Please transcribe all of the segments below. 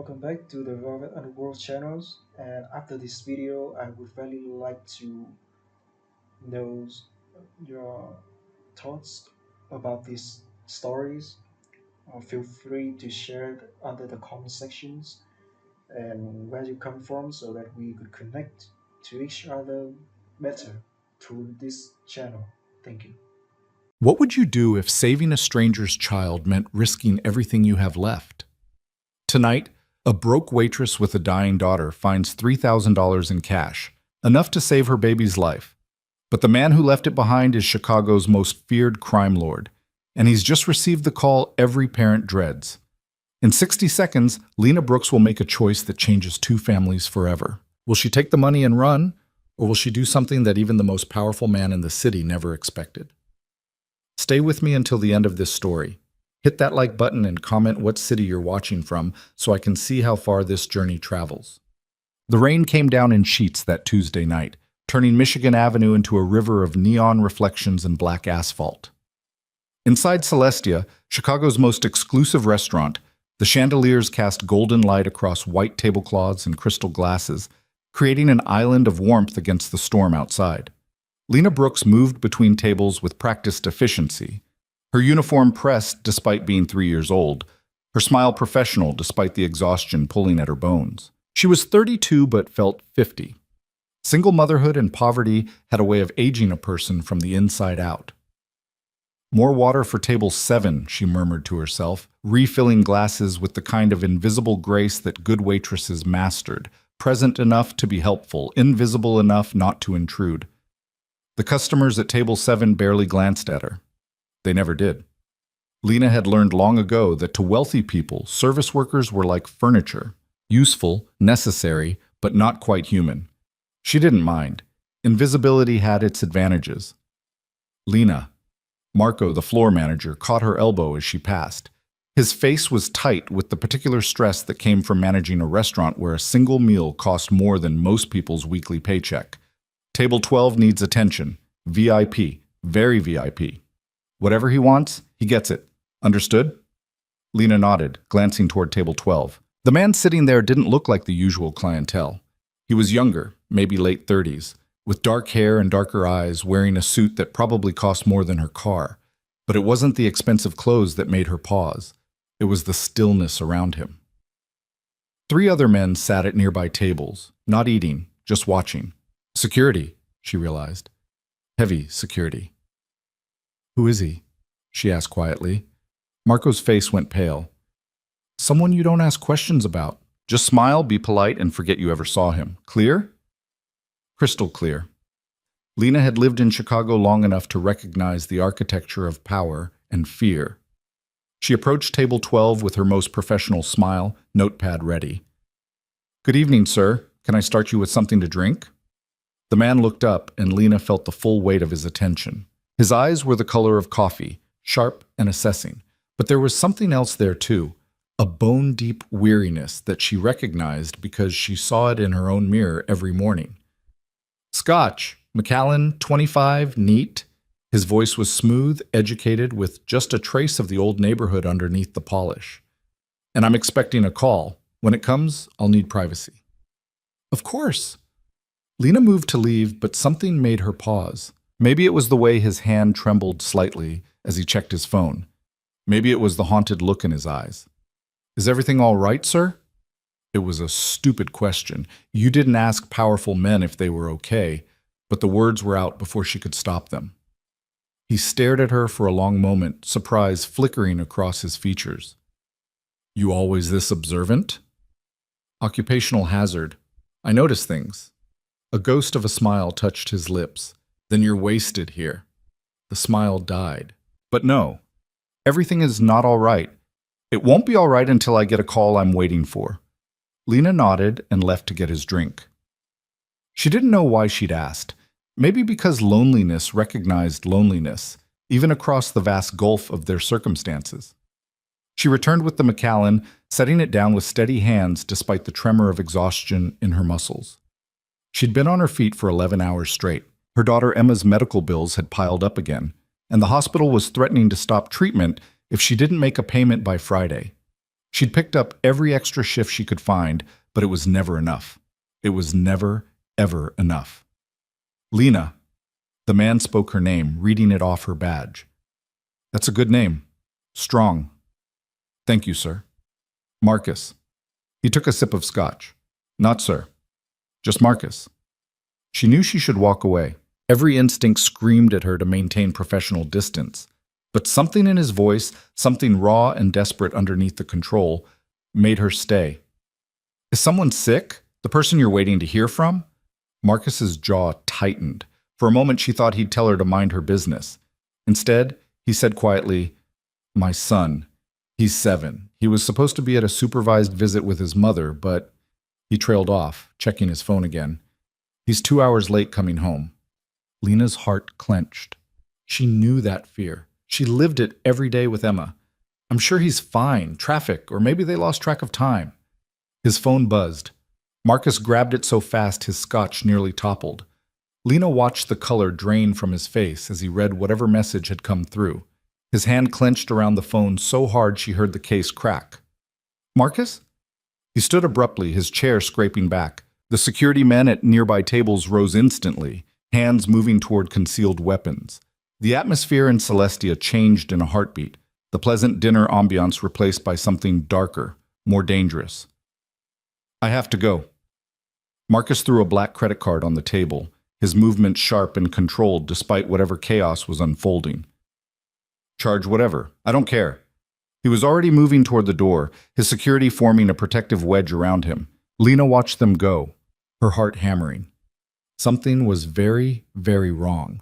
welcome back to the Velvet Underworld channels. And after this video, I would really like to know your thoughts about these stories. Feel free to share it under the comment sections and where you come from so that we could connect to each other better through this channel. Thank you. What would you do if saving a stranger's child meant risking everything you have left? Tonight, a broke waitress with a dying daughter finds $3,000 in cash, enough to save her baby's life. But the man who left it behind is Chicago's most feared crime lord, and he's just received the call every parent dreads. In 60 seconds, Lena Brooks will make a choice that changes two families forever. Will she take the money and run, or will she do something that even the most powerful man in the city never expected? Stay with me until the end of this story. Hit that like button and comment what city you're watching from so I can see how far this journey travels. The rain came down in sheets that Tuesday night, turning Michigan Avenue into a river of neon reflections and black asphalt. Inside Celestia, Chicago's most exclusive restaurant, the chandeliers cast golden light across white tablecloths and crystal glasses, creating an island of warmth against the storm outside. Lena Brooks moved between tables with practiced efficiency, her uniform pressed despite being 3 years old, her smile professional despite the exhaustion pulling at her bones. She was 32 but felt 50. Single motherhood and poverty had a way of aging a person from the inside out. More water for table 7, she murmured to herself, refilling glasses with the kind of invisible grace that good waitresses mastered, present enough to be helpful, invisible enough not to intrude. The customers at table 7 barely glanced at her. They never did. Lena had learned long ago that to wealthy people, service workers were like furniture, useful, necessary, but not quite human. She didn't mind. Invisibility had its advantages. Lena, Marco, the floor manager, caught her elbow as she passed. His face was tight with the particular stress that came from managing a restaurant where a single meal cost more than most people's weekly paycheck. Table 12 needs attention. VIP. Very VIP. Whatever he wants, he gets it. Understood? Lena nodded, glancing toward table 12. The man sitting there didn't look like the usual clientele. He was younger, maybe late 30s, with dark hair and darker eyes, wearing a suit that probably cost more than her car. But it wasn't the expensive clothes that made her pause. It was the stillness around him. 3 other men sat at nearby tables, not eating, just watching. Security, she realized. Heavy security. Who is he? She asked quietly. Marco's face went pale. Someone you don't ask questions about. Just smile, be polite, and forget you ever saw him. Clear? Crystal clear. Lena had lived in Chicago long enough to recognize the architecture of power and fear. She approached table 12 with her most professional smile, notepad ready. Good evening, sir. Can I start you with something to drink? The man looked up, and Lena felt the full weight of his attention. His eyes were the color of coffee, sharp and assessing. But there was something else there too, a bone-deep weariness that she recognized because she saw it in her own mirror every morning. Scotch, Macallan, 25, neat. His voice was smooth, educated, with just a trace of the old neighborhood underneath the polish. And I'm expecting a call. When it comes, I'll need privacy. Of course. Lena moved to leave, but something made her pause. Maybe it was the way his hand trembled slightly as he checked his phone. Maybe it was the haunted look in his eyes. Is everything all right, sir? It was a stupid question. You didn't ask powerful men if they were okay, but the words were out before she could stop them. He stared at her for a long moment, surprise flickering across his features. You always this observant? Occupational hazard. I notice things. A ghost of a smile touched his lips. Then you're wasted here. The smile died. But no, everything is not all right. It won't be all right until I get a call I'm waiting for. Lena nodded and left to get his drink. She didn't know why she'd asked. Maybe because loneliness recognized loneliness, even across the vast gulf of their circumstances. She returned with the Macallan, setting it down with steady hands despite the tremor of exhaustion in her muscles. She'd been on her feet for 11 hours straight. Her daughter Emma's medical bills had piled up again, and the hospital was threatening to stop treatment if she didn't make a payment by Friday. She'd picked up every extra shift she could find, but it was never enough. It was never, ever enough. Lena. The man spoke her name, reading it off her badge. That's a good name. Strong. Thank you, sir. Marcus. He took a sip of scotch. Not sir. Just Marcus. She knew she should walk away. Every instinct screamed at her to maintain professional distance. But something in his voice, something raw and desperate underneath the control, made her stay. Is someone sick? The person you're waiting to hear from? Marcus's jaw tightened. For a moment she thought he'd tell her to mind her business. Instead, he said quietly, My son. He's 7. He was supposed to be at a supervised visit with his mother, but he trailed off, checking his phone again. He's 2 hours late coming home. Lena's heart clenched. She knew that fear. She lived it every day with Emma. I'm sure he's fine, traffic, or maybe they lost track of time. His phone buzzed. Marcus grabbed it so fast his scotch nearly toppled. Lena watched the color drain from his face as he read whatever message had come through. His hand clenched around the phone so hard she heard the case crack. Marcus? He stood abruptly, his chair scraping back. The security men at nearby tables rose instantly, hands moving toward concealed weapons. The atmosphere in Celestia changed in a heartbeat, the pleasant dinner ambiance replaced by something darker, more dangerous. I have to go. Marcus threw a black credit card on the table, his movements sharp and controlled despite whatever chaos was unfolding. Charge whatever. I don't care. He was already moving toward the door, his security forming a protective wedge around him. Lena watched them go, her heart hammering. Something was very, very wrong.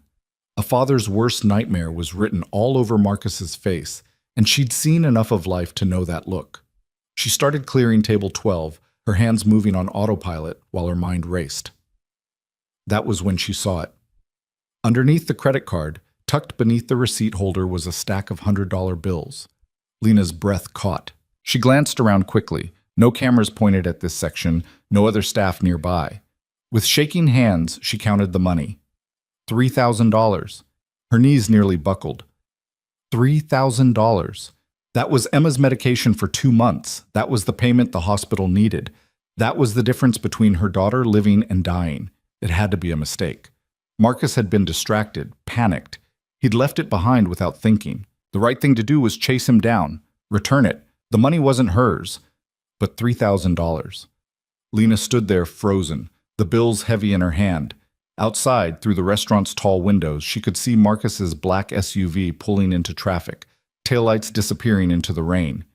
A father's worst nightmare was written all over Marcus's face, and she'd seen enough of life to know that look. She started clearing table 12, her hands moving on autopilot while her mind raced. That was when she saw it. Underneath the credit card, tucked beneath the receipt holder, was a stack of $100 bills. Lena's breath caught. She glanced around quickly. No cameras pointed at this section, no other staff nearby. With shaking hands, she counted the money. $3,000. Her knees nearly buckled. $3,000. That was Emma's medication for 2 months. That was the payment the hospital needed. That was the difference between her daughter living and dying. It had to be a mistake. Marcus had been distracted, panicked. He'd left it behind without thinking. The right thing to do was chase him down, return it. The money wasn't hers, but $3,000. Lena stood there frozen, the bills heavy in her hand. Outside, through the restaurant's tall windows, she could see Marcus's black SUV pulling into traffic, taillights disappearing into the rain.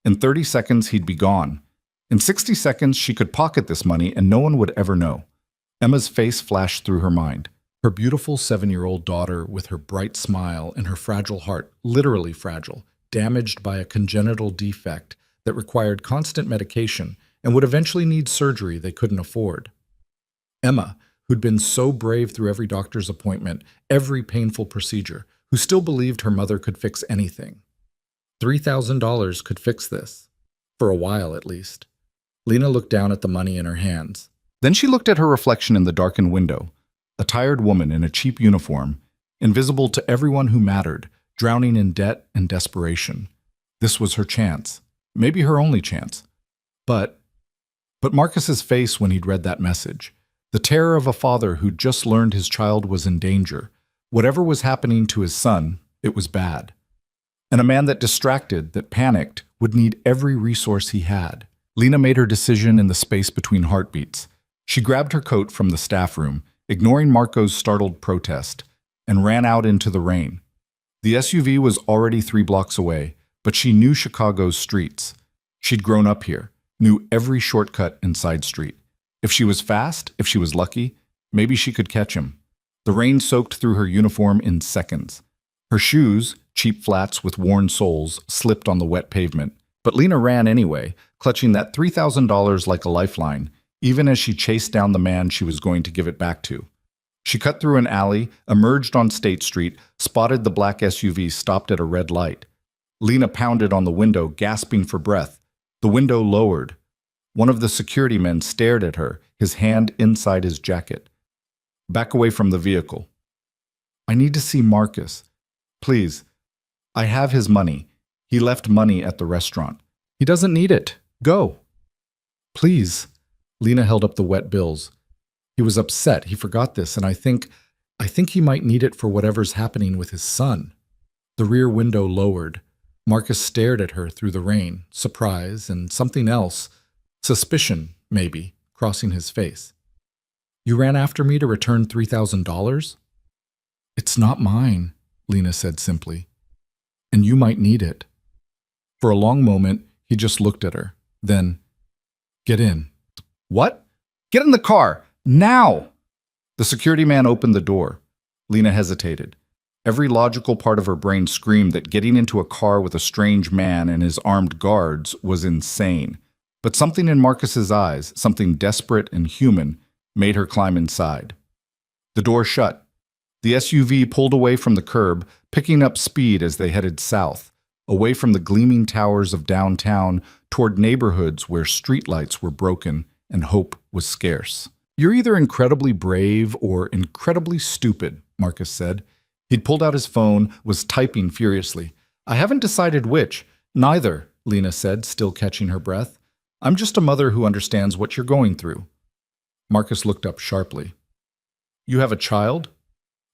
In 30 seconds, he'd be gone. In 60 seconds, she could pocket this money and no one would ever know. Emma's face flashed through her mind. Her beautiful 7-year-old daughter with her bright smile and her fragile heart, literally fragile, damaged by a congenital defect that required constant medication and would eventually need surgery they couldn't afford. Emma, who'd been so brave through every doctor's appointment, every painful procedure, who still believed her mother could fix anything. $3,000 could fix this. For a while, at least. Lena looked down at the money in her hands. Then she looked at her reflection in the darkened window. A tired woman in a cheap uniform, invisible to everyone who mattered, drowning in debt and desperation. This was her chance. Maybe her only chance. But Marcus's face when he'd read that message. The terror of a father who'd just learned his child was in danger. Whatever was happening to his son, it was bad. And a man that distracted, that panicked, would need every resource he had. Lena made her decision in the space between heartbeats. She grabbed her coat from the staff room, ignoring Marco's startled protest, and ran out into the rain. The SUV was already 3 blocks away, but she knew Chicago's streets. She'd grown up here, knew every shortcut and side street. If she was fast, if she was lucky, maybe she could catch him. The rain soaked through her uniform in seconds. Her shoes, cheap flats with worn soles, slipped on the wet pavement. But Lena ran anyway, clutching that $3,000 like a lifeline, even as she chased down the man she was going to give it back to. She cut through an alley, emerged on State Street, spotted the black SUV stopped at a red light. Lena pounded on the window, gasping for breath. The window lowered. One of the security men stared at her, his hand inside his jacket. Back away from the vehicle. I need to see Marcus. Please. I have his money. He left money at the restaurant. He doesn't need it. Go. Please. Lena held up the wet bills. He was upset. He forgot this, and I think he might need it for whatever's happening with his son. The rear window lowered. Marcus stared at her through the rain, surprise and something else, suspicion, maybe, crossing his face. You ran after me to return $3,000? It's not mine, Lena said simply. And you might need it. For a long moment, he just looked at her. Then, get in. What? Get in the car! Now! The security man opened the door. Lena hesitated. Every logical part of her brain screamed that getting into a car with a strange man and his armed guards was insane. But something in Marcus's eyes, something desperate and human, made her climb inside. The door shut. The SUV pulled away from the curb, picking up speed as they headed south, away from the gleaming towers of downtown toward neighborhoods where streetlights were broken and hope was scarce. You're either incredibly brave or incredibly stupid, Marcus said. He'd pulled out his phone, was typing furiously. I haven't decided which. Neither, Lena said, still catching her breath. I'm just a mother who understands what you're going through. Marcus looked up sharply. You have a child?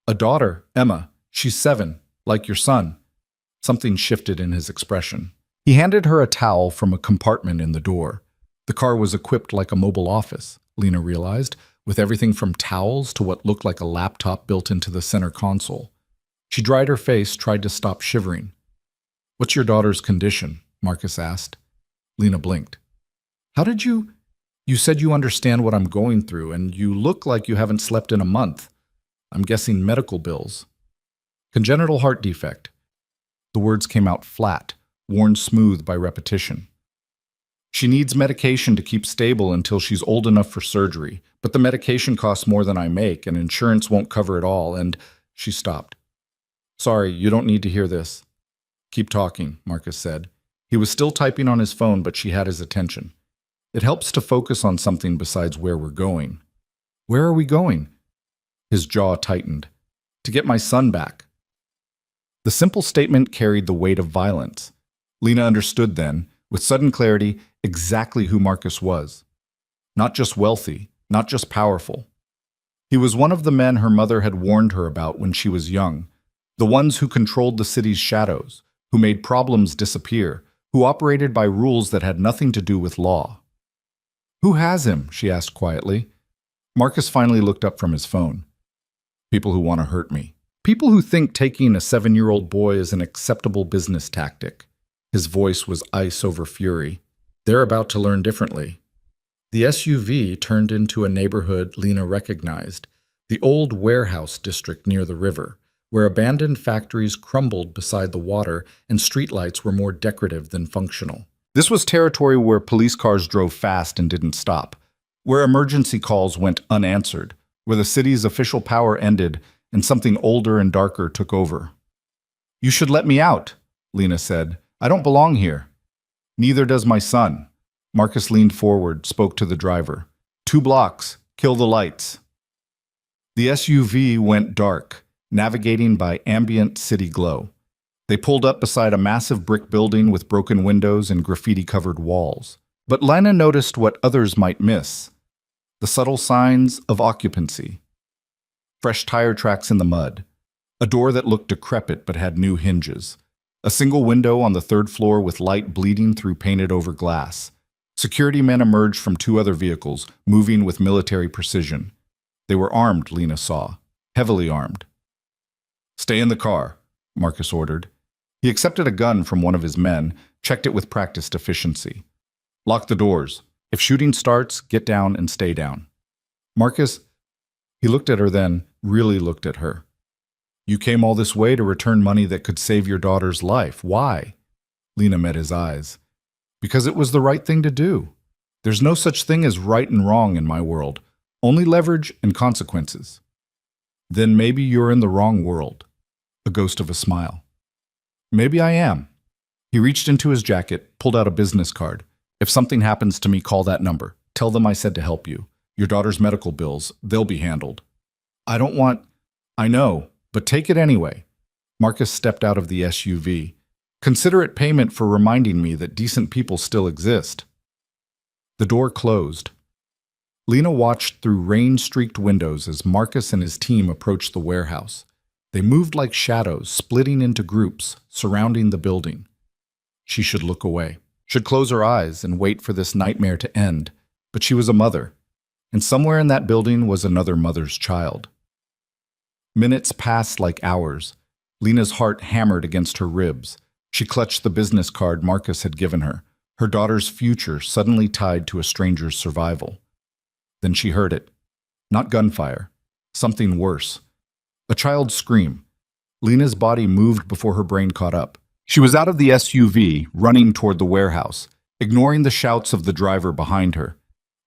A daughter, Emma. She's 7, like your son. Something shifted in his expression. He handed her a towel from a compartment in the door. The car was equipped like a mobile office, Lena realized, with everything from towels to what looked like a laptop built into the center console. She dried her face, tried to stop shivering. What's your daughter's condition? Marcus asked. Lena blinked. How did you? You said you understand what I'm going through, and you look like you haven't slept in a month. I'm guessing medical bills. Congenital heart defect. The words came out flat, worn smooth by repetition. She needs medication to keep stable until she's old enough for surgery, but the medication costs more than I make, and insurance won't cover it all, and she stopped. Sorry, you don't need to hear this. Keep talking, Marcus said. He was still typing on his phone, but she had his attention. It helps to focus on something besides where we're going. Where are we going? His jaw tightened. To get my son back. The simple statement carried the weight of violence. Lena understood then, with sudden clarity, exactly who Marcus was. Not just wealthy, not just powerful. He was one of the men her mother had warned her about when she was young, the ones who controlled the city's shadows, who made problems disappear, who operated by rules that had nothing to do with law. Who has him? She asked quietly. Marcus finally looked up from his phone. People who want to hurt me. People who think taking a 7-year-old boy is an acceptable business tactic. His voice was ice over fury. They're about to learn differently. The SUV turned into a neighborhood Lena recognized, the old warehouse district near the river, where abandoned factories crumbled beside the water and streetlights were more decorative than functional. This was territory where police cars drove fast and didn't stop, where emergency calls went unanswered, where the city's official power ended and something older and darker took over. You should let me out, Lena said. I don't belong here. Neither does my son. Marcus leaned forward, spoke to the driver. 2 blocks. Kill the lights. The SUV went dark, navigating by ambient city glow. They pulled up beside a massive brick building with broken windows and graffiti-covered walls. But Lena noticed what others might miss. The subtle signs of occupancy. Fresh tire tracks in the mud. A door that looked decrepit but had new hinges. A single window on the 3rd floor with light bleeding through painted-over glass. Security men emerged from 2 other vehicles, moving with military precision. They were armed, Lena saw. Heavily armed. Stay in the car, Marcus ordered. He accepted a gun from one of his men, checked it with practiced efficiency. Lock the doors. If shooting starts, get down and stay down. Marcus, he looked at her then, really looked at her. You came all this way to return money that could save your daughter's life. Why? Lena met his eyes. Because it was the right thing to do. There's no such thing as right and wrong in my world. Only leverage and consequences. Then maybe you're in the wrong world. A ghost of a smile. Maybe I am. He reached into his jacket, pulled out a business card. If something happens to me, call that number. Tell them I said to help you. Your daughter's medical bills, they'll be handled. I don't want... I know, but take it anyway. Marcus stepped out of the SUV. Consider it payment for reminding me that decent people still exist. The door closed. Lena watched through rain-streaked windows as Marcus and his team approached the warehouse. They moved like shadows, splitting into groups, surrounding the building. She should look away, should close her eyes and wait for this nightmare to end. But she was a mother, and somewhere in that building was another mother's child. Minutes passed like hours. Lena's heart hammered against her ribs. She clutched the business card Marcus had given her, her daughter's future suddenly tied to a stranger's survival. Then she heard it. Not gunfire. Something worse. A child's scream. Lena's body moved before her brain caught up. She was out of the SUV, running toward the warehouse, ignoring the shouts of the driver behind her.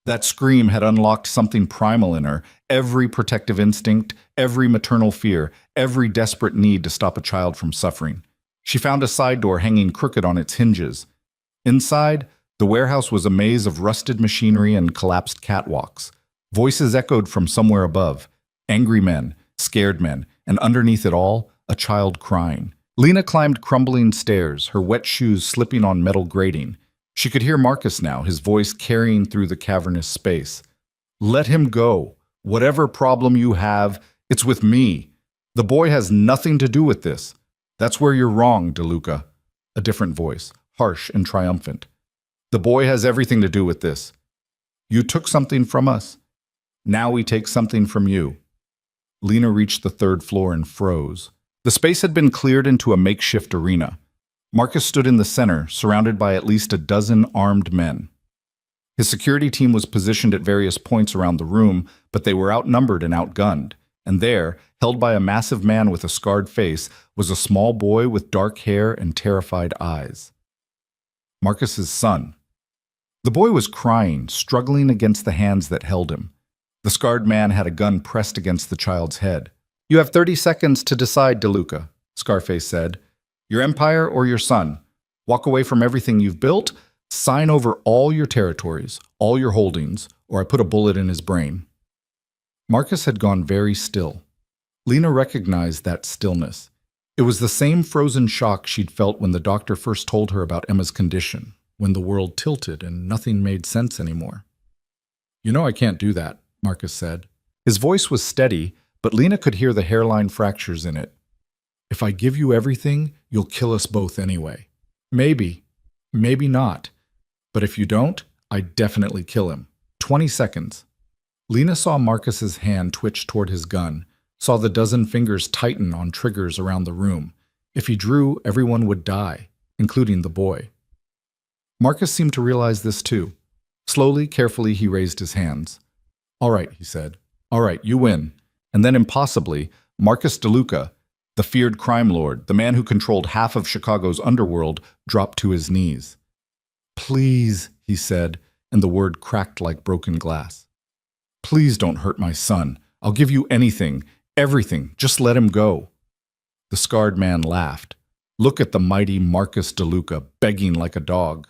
That scream had unlocked something primal in her, every protective instinct, every maternal fear, every desperate need to stop a child from suffering. She found a side door hanging crooked on its hinges. Inside, the warehouse was a maze of rusted machinery and collapsed catwalks. Voices echoed from somewhere above. Angry men, scared men, and underneath it all, a child crying. Lena climbed crumbling stairs, her wet shoes slipping on metal grating. She could hear Marcus now, his voice carrying through the cavernous space. Let him go. Whatever problem you have, it's with me. The boy has nothing to do with this. That's where you're wrong, DeLuca. A different voice, harsh and triumphant. The boy has everything to do with this. You took something from us. Now we take something from you. Lena reached the third floor and froze. The space had been cleared into a makeshift arena. Marcus stood in the center, surrounded by at least a dozen armed men. His security team was positioned at various points around the room, but they were outnumbered and outgunned. And there, held by a massive man with a scarred face, was a small boy with dark hair and terrified eyes. Marcus's son. The boy was crying, struggling against the hands that held him. The scarred man had a gun pressed against the child's head. You have 30 seconds to decide, DeLuca, Scarface said. Your empire or your son. Walk away from everything you've built, sign over all your territories, all your holdings, or I put a bullet in his brain. Marcus had gone very still. Lena recognized that stillness. It was the same frozen shock she'd felt when the doctor first told her about Emma's condition, when the world tilted and nothing made sense anymore. You know I can't do that, Marcus said. His voice was steady, but Lena could hear the hairline fractures in it. If I give you everything, you'll kill us both anyway. Maybe. Maybe not. But if you don't, I'd definitely kill him. 20 seconds. Lena saw Marcus's hand twitch toward his gun, saw the dozen fingers tighten on triggers around the room. If he drew, everyone would die, including the boy. Marcus seemed to realize this too. Slowly, carefully, he raised his hands. All right, he said. All right, you win. And then impossibly, Marcus DeLuca, the feared crime lord, the man who controlled half of Chicago's underworld, dropped to his knees. Please, he said, and the word cracked like broken glass. Please don't hurt my son. I'll give you anything, everything. Just let him go. The scarred man laughed. Look at the mighty Marcus DeLuca, begging like a dog.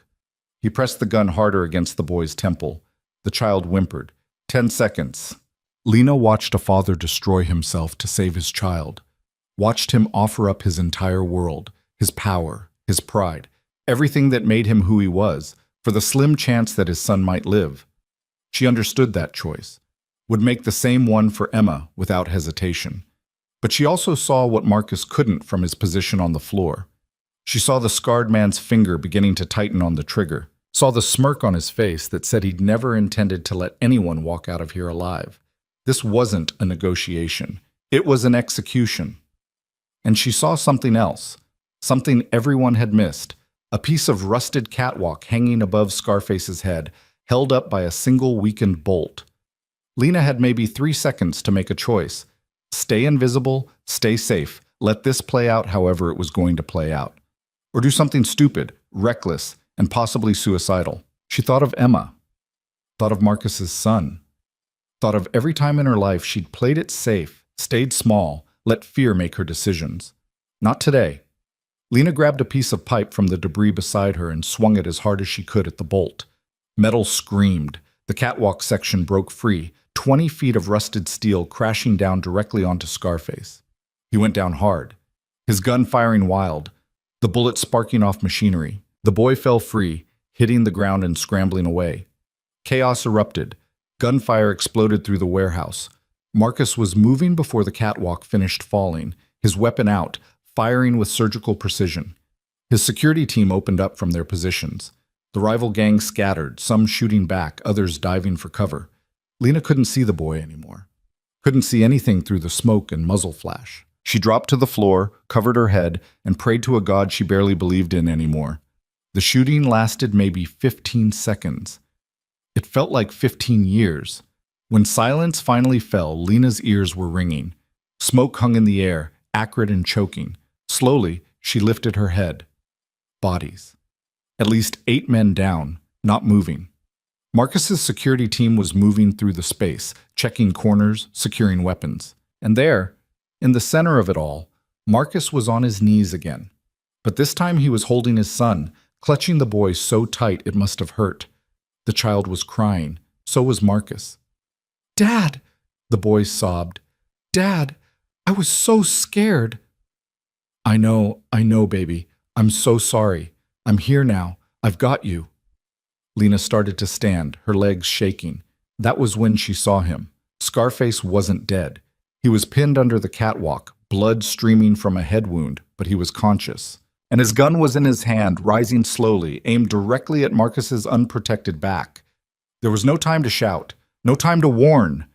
He pressed the gun harder against the boy's temple. The child whimpered. 10 seconds. Lena watched a father destroy himself to save his child. Watched him offer up his entire world, his power, his pride, everything that made him who he was, for the slim chance that his son might live. She understood that choice, would make the same one for Emma without hesitation. But she also saw what Marcus couldn't from his position on the floor. She saw the scarred man's finger beginning to tighten on the trigger, saw the smirk on his face that said he'd never intended to let anyone walk out of here alive. This wasn't a negotiation. It was an execution. And she saw something else, something everyone had missed, a piece of rusted catwalk hanging above Scarface's head, held up by a single weakened bolt. Lena had maybe 3 seconds to make a choice. Stay invisible, stay safe, let this play out however it was going to play out. Or do something stupid, reckless, and possibly suicidal. She thought of Emma, thought of Marcus's son, thought of every time in her life she'd played it safe, stayed small, let fear make her decisions. Not today. Lena grabbed a piece of pipe from the debris beside her and swung it as hard as she could at the bolt. Metal screamed. The catwalk section broke free, 20 feet of rusted steel crashing down directly onto Scarface. He went down hard, his gun firing wild. the bullet sparking off machinery. The boy fell free, hitting the ground and scrambling away. Chaos erupted. Gunfire exploded through the warehouse. Marcus was moving before the catwalk finished falling, his weapon out, firing with surgical precision. His security team opened up from their positions. The rival gang scattered, some shooting back, others diving for cover. Lena couldn't see the boy anymore. Couldn't see anything through the smoke and muzzle flash. She dropped to the floor, covered her head, and prayed to a God she barely believed in anymore. The shooting lasted maybe 15 seconds. It felt like 15 years. When silence finally fell, Lena's ears were ringing. Smoke hung in the air, acrid and choking. Slowly, she lifted her head. Bodies. At least 8 men down, not moving. Marcus's security team was moving through the space, checking corners, securing weapons. And there, in the center of it all, Marcus was on his knees again. But this time he was holding his son, clutching the boy so tight it must have hurt. The child was crying. So was Marcus. "Dad!" the boy sobbed. "Dad, I was so scared." I know, baby. I'm so sorry. I'm here now. I've got you." Lena started to stand, her legs shaking. That was when she saw him. Scarface wasn't dead. He was pinned under the catwalk, blood streaming from a head wound, but he was conscious. And his gun was in his hand, rising slowly, aimed directly at Marcus's unprotected back. There was no time to shout, no time to warn.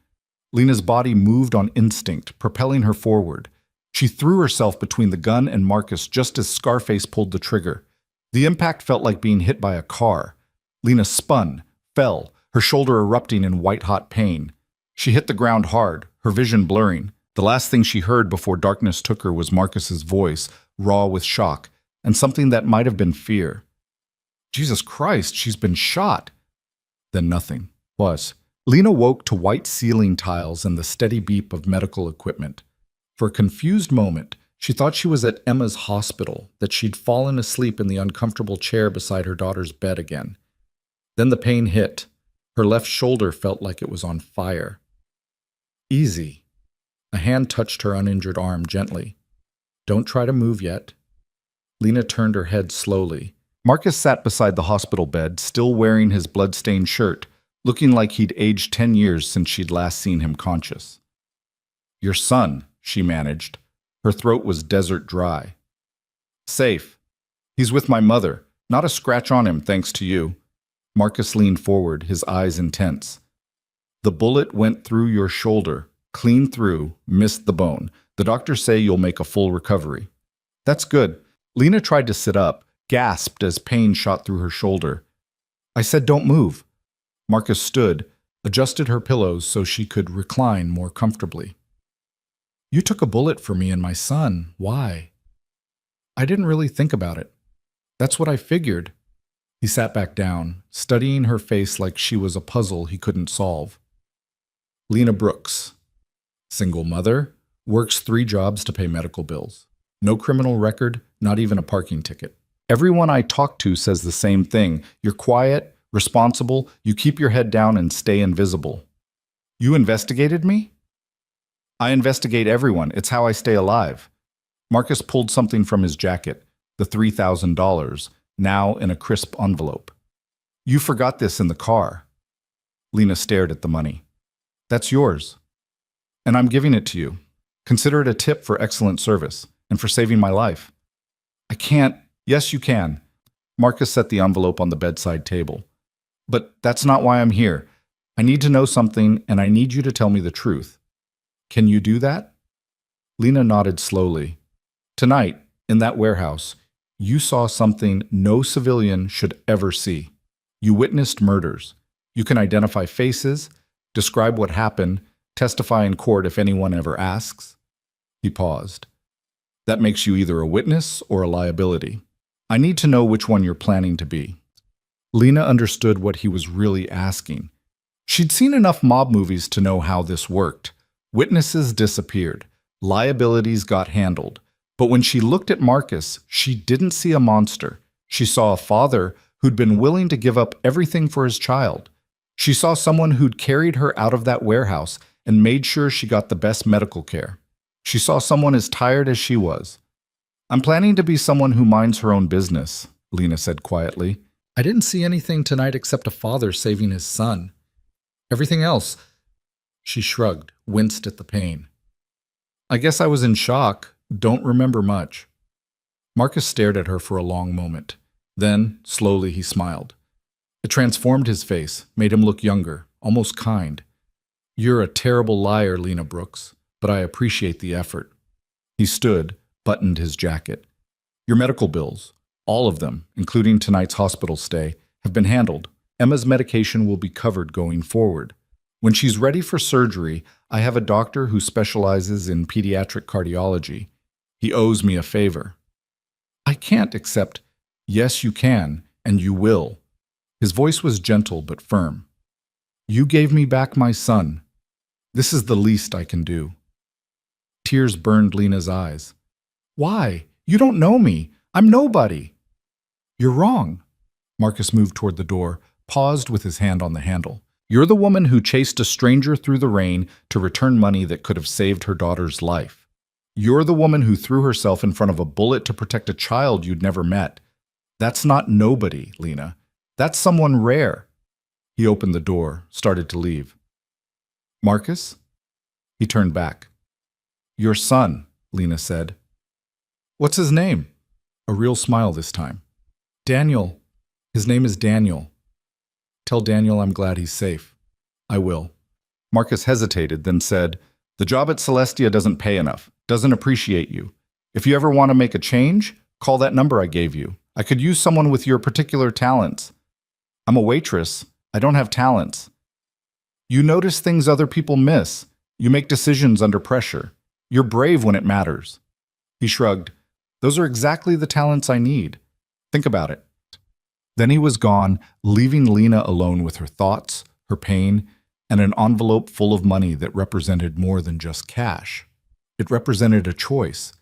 Lena's body moved on instinct, propelling her forward. She threw herself between the gun and Marcus just as Scarface pulled the trigger. The impact felt like being hit by a car. Lena spun, fell, her shoulder erupting in white-hot pain. She hit the ground hard, her vision blurring. The last thing she heard before darkness took her was Marcus's voice, raw with shock, and something that might have been fear. "Jesus Christ, she's been shot." Then nothing was. Lena woke to white ceiling tiles and the steady beep of medical equipment. For a confused moment, she thought she was at Emma's hospital, that she'd fallen asleep in the uncomfortable chair beside her daughter's bed again. Then the pain hit. Her left shoulder felt like it was on fire. "Easy." A hand touched her uninjured arm gently. "Don't try to move yet." Lena turned her head slowly. Marcus sat beside the hospital bed, still wearing his blood-stained shirt, looking like he'd aged 10 years since she'd last seen him conscious. "Your son," she managed. Her throat was desert dry. "Safe. He's with my mother. Not a scratch on him, thanks to you." Marcus leaned forward, his eyes intense. "The bullet went through your shoulder, clean through, missed the bone. The doctors say you'll make a full recovery." "That's good." Lena tried to sit up, gasped as pain shot through her shoulder. "I said don't move." Marcus stood, adjusted her pillows so she could recline more comfortably. "You took a bullet for me and my son. Why?" "I didn't really think about it. That's what I figured." He sat back down, studying her face like she was a puzzle he couldn't solve. Lena Brooks. Single mother, works 3 jobs to pay medical bills. No criminal record, not even a parking ticket. Everyone I talk to says the same thing. You're quiet, responsible, you keep your head down and stay invisible. "You investigated me?" "I investigate everyone. It's how I stay alive." Marcus pulled something from his jacket, the $3,000, now in a crisp envelope. "You forgot this in the car." Lena stared at the money. "That's yours. And I'm giving it to you. Consider it a tip for excellent service and for saving my life." "I can't." "Yes, you can." Marcus set the envelope on the bedside table. "But that's not why I'm here. I need to know something, and I need you to tell me the truth. Can you do that?" Lena nodded slowly. "Tonight, in that warehouse, you saw something no civilian should ever see. You witnessed murders. You can identify faces, describe what happened, testify in court if anyone ever asks." He paused. "That makes you either a witness or a liability. I need to know which one you're planning to be." Lena understood what he was really asking. She'd seen enough mob movies to know how this worked. Witnesses disappeared. Liabilities got handled. But when she looked at Marcus, she didn't see a monster. She saw a father who'd been willing to give up everything for his child. She saw someone who'd carried her out of that warehouse and made sure she got the best medical care. She saw someone as tired as she was. I'm planning to be someone who minds her own business, Lena said quietly. I didn't see anything tonight except a father saving his son. Everything else, she shrugged, winced at the pain. I guess I was in shock, don't remember much. Marcus stared at her for a long moment. Then, slowly, he smiled. It transformed his face, made him look younger, almost kind. You're a terrible liar, Lena Brooks, but I appreciate the effort. He stood, buttoned his jacket. Your medical bills, all of them, including tonight's hospital stay, have been handled. Emma's medication will be covered going forward. When she's ready for surgery, I have a doctor who specializes in pediatric cardiology. He owes me a favor. I can't accept. Yes, you can, and you will. His voice was gentle but firm. You gave me back my son. This is the least I can do. Tears burned Lena's eyes. Why? You don't know me. I'm nobody. You're wrong. Marcus moved toward the door, paused with his hand on the handle. You're the woman who chased a stranger through the rain to return money that could have saved her daughter's life. You're the woman who threw herself in front of a bullet to protect a child you'd never met. That's not nobody, Lena. That's someone rare. He opened the door, started to leave. Marcus? He turned back. Your son, Lena said. What's his name? A real smile this time. Daniel. His name is Daniel. Tell Daniel I'm glad he's safe. I will. Marcus hesitated, then said, The job at Celestia doesn't pay enough, doesn't appreciate you. If you ever want to make a change, call that number I gave you. I could use someone with your particular talents. I'm a waitress. I don't have talents. You notice things other people miss. You make decisions under pressure. You're brave when it matters. He shrugged. Those are exactly the talents I need. Think about it. Then he was gone, leaving Lena alone with her thoughts, her pain, and an envelope full of money that represented more than just cash. It represented a choice,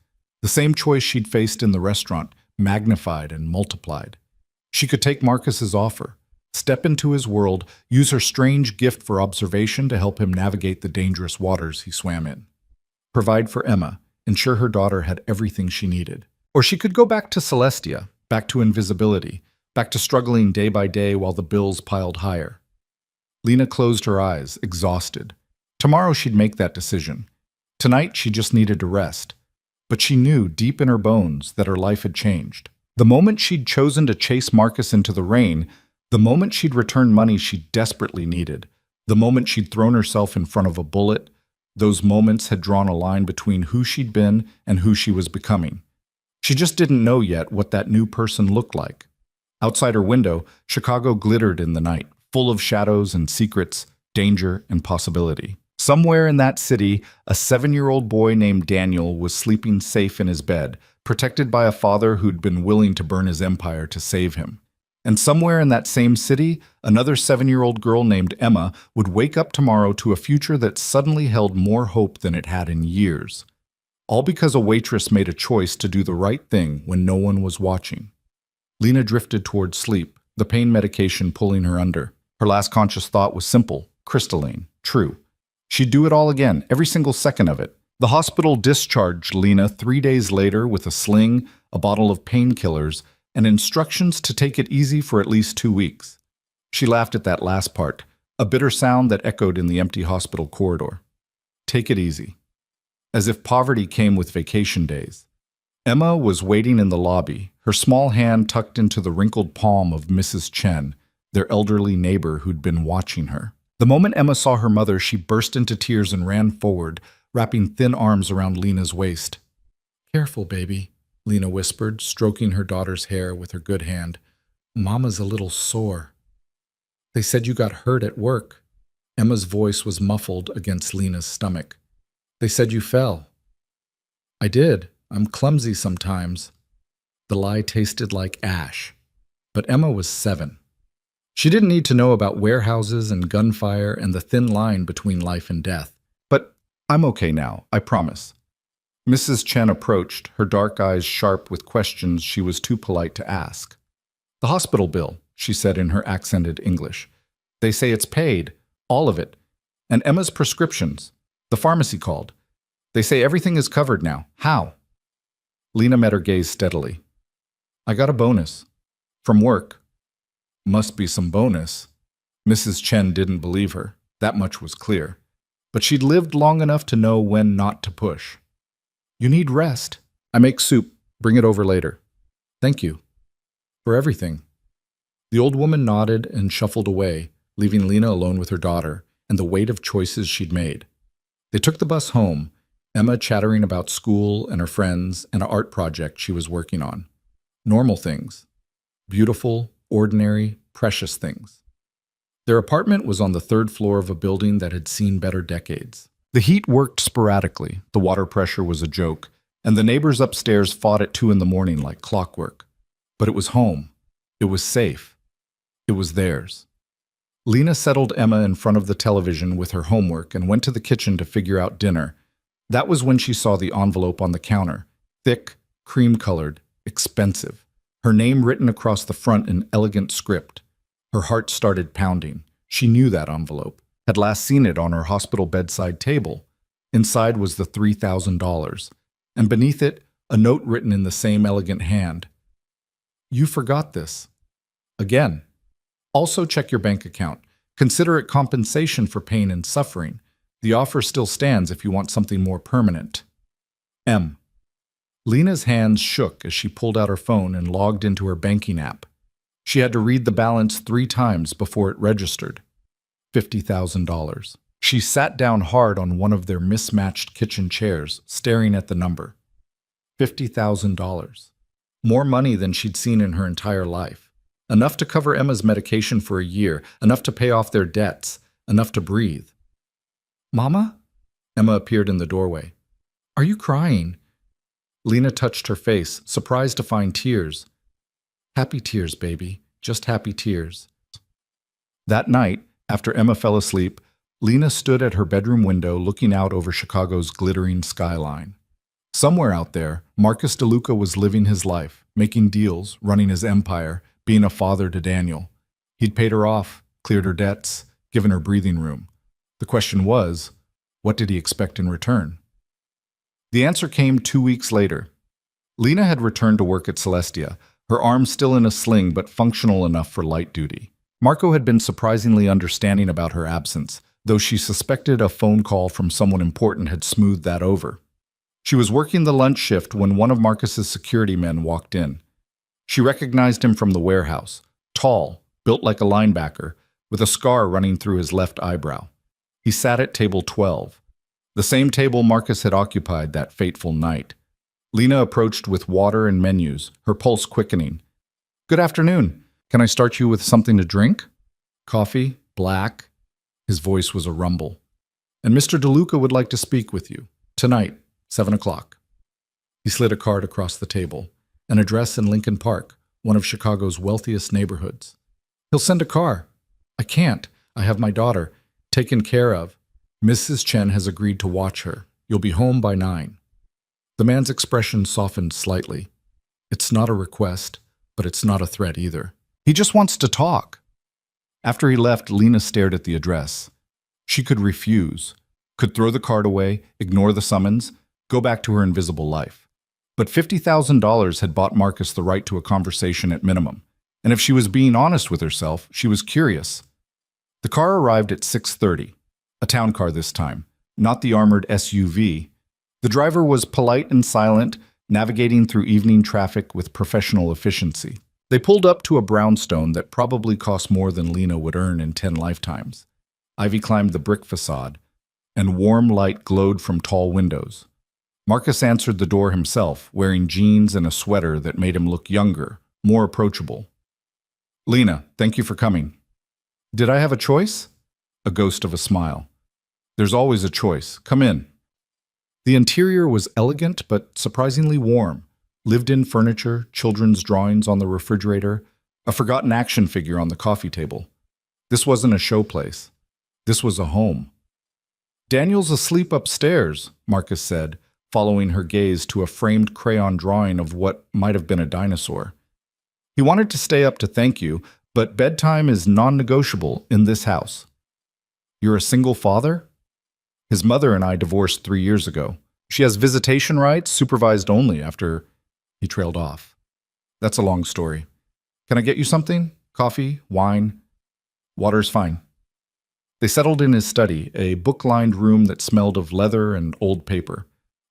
the same choice she'd faced in the restaurant, magnified and multiplied. She could take Marcus's offer, step into his world, use her strange gift for observation to help him navigate the dangerous waters he swam in. Provide for Emma, ensure her daughter had everything she needed. Or she could go back to Celestia, back to invisibility, back to struggling day by day while the bills piled higher. Lena closed her eyes, exhausted. Tomorrow she'd make that decision. Tonight she just needed to rest. But she knew deep in her bones that her life had changed. The moment she'd chosen to chase Marcus into the rain, the moment she'd returned money she desperately needed, the moment she'd thrown herself in front of a bullet, those moments had drawn a line between who she'd been and who she was becoming. She just didn't know yet what that new person looked like. Outside her window, Chicago glittered in the night, full of shadows and secrets, danger and possibility. Somewhere in that city, a 7-year-old boy named Daniel was sleeping safe in his bed, protected by a father who'd been willing to burn his empire to save him. And somewhere in that same city, another 7-year-old girl named Emma would wake up tomorrow to a future that suddenly held more hope than it had in years. All because a waitress made a choice to do the right thing when no one was watching. Lena drifted toward sleep, the pain medication pulling her under. Her last conscious thought was simple, crystalline, true. She'd do it all again, every single second of it. The hospital discharged Lena 3 days later with a sling, a bottle of painkillers, and instructions to take it easy for at least 2 weeks. She laughed at that last part, a bitter sound that echoed in the empty hospital corridor. Take it easy. As if poverty came with vacation days. Emma was waiting in the lobby, her small hand tucked into the wrinkled palm of Mrs. Chen, their elderly neighbor who'd been watching her. The moment Emma saw her mother, she burst into tears and ran forward, wrapping thin arms around Lena's waist. Careful, baby, Lena whispered, stroking her daughter's hair with her good hand. Mama's a little sore. They said you got hurt at work. Emma's voice was muffled against Lena's stomach. They said you fell. I did. I'm clumsy sometimes. The lie tasted like ash. But Emma was 7. She didn't need to know about warehouses and gunfire and the thin line between life and death. But I'm okay now, I promise. Mrs. Chen approached, her dark eyes sharp with questions she was too polite to ask. The hospital bill, she said in her accented English. They say it's paid, all of it. And Emma's prescriptions. The pharmacy called. They say everything is covered now. How? Lena met her gaze steadily. I got a bonus. From work. Must be some bonus. Mrs. Chen didn't believe her. That much was clear. But she'd lived long enough to know when not to push. You need rest. I make soup. Bring it over later. Thank you. For everything. The old woman nodded and shuffled away, leaving Lena alone with her daughter and the weight of choices she'd made. They took the bus home, Emma chattering about school and her friends and an art project she was working on. Normal things. Beautiful, ordinary, precious things. Their apartment was on the third floor of a building that had seen better decades. The heat worked sporadically, the water pressure was a joke, and the neighbors upstairs fought at 2 a.m. like clockwork. But it was home. It was safe. It was theirs. Lena settled Emma in front of the television with her homework and went to the kitchen to figure out dinner. That was when she saw the envelope on the counter. Thick, cream-colored, expensive. Her name written across the front in elegant script. Her heart started pounding. She knew that envelope, had last seen it on her hospital bedside table. Inside was the $3,000, and beneath it, a note written in the same elegant hand. You forgot this. Again. Also check your bank account. Consider it compensation for pain and suffering. The offer still stands if you want something more permanent. M. Lena's hands shook as she pulled out her phone and logged into her banking app. She had to read the balance 3 times before it registered. $50,000. She sat down hard on one of their mismatched kitchen chairs, staring at the number. $50,000. More money than she'd seen in her entire life. Enough to cover Emma's medication for a year, enough to pay off their debts, enough to breathe. Mama? Emma appeared in the doorway. Are you crying? Lena touched her face, surprised to find tears. Happy tears, baby. Just happy tears. That night, after Emma fell asleep, Lena stood at her bedroom window looking out over Chicago's glittering skyline. Somewhere out there, Marcus DeLuca was living his life, making deals, running his empire, being a father to Daniel. He'd paid her off, cleared her debts, given her breathing room. The question was, what did he expect in return? The answer came 2 weeks later. Lena had returned to work at Celestia, her arm still in a sling but functional enough for light duty. Marco had been surprisingly understanding about her absence, though she suspected a phone call from someone important had smoothed that over. She was working the lunch shift when one of Marcus's security men walked in. She recognized him from the warehouse, tall, built like a linebacker, with a scar running through his left eyebrow. He sat at table 12, the same table Marcus had occupied that fateful night. Lena approached with water and menus, her pulse quickening. Good afternoon. Can I start you with something to drink? Coffee? Black? His voice was a rumble. And Mr. DeLuca would like to speak with you. Tonight, 7 o'clock. He slid a card across the table. An address in Lincoln Park, one of Chicago's wealthiest neighborhoods. He'll send a car. I can't. I have my daughter. Taken care of. Mrs. Chen has agreed to watch her. You'll be home by 9. The man's expression softened slightly. It's not a request, but it's not a threat either. He just wants to talk. After he left, Lena stared at the address. She could refuse, could throw the card away, ignore the summons, go back to her invisible life. But $50,000 had bought Marcus the right to a conversation at minimum. And if she was being honest with herself, she was curious. The car arrived at 6:30. A town car this time, not the armored SUV. The driver was polite and silent, navigating through evening traffic with professional efficiency. They pulled up to a brownstone that probably cost more than Lena would earn in 10 lifetimes. Ivy climbed the brick facade, and warm light glowed from tall windows. Marcus answered the door himself, wearing jeans and a sweater that made him look younger, more approachable. Lena, thank you for coming. Did I have a choice? A ghost of a smile. There's always a choice. Come in. The interior was elegant but surprisingly warm. Lived-in furniture, children's drawings on the refrigerator, a forgotten action figure on the coffee table. This wasn't a showplace. This was a home. Daniel's asleep upstairs, Marcus said, following her gaze to a framed crayon drawing of what might have been a dinosaur. He wanted to stay up to thank you, but bedtime is non-negotiable in this house. You're a single father? His mother and I divorced 3 years ago. She has visitation rights, supervised only after He trailed off. That's a long story. Can I get you something? Coffee? Wine? Water's fine. They settled in his study, a book-lined room that smelled of leather and old paper.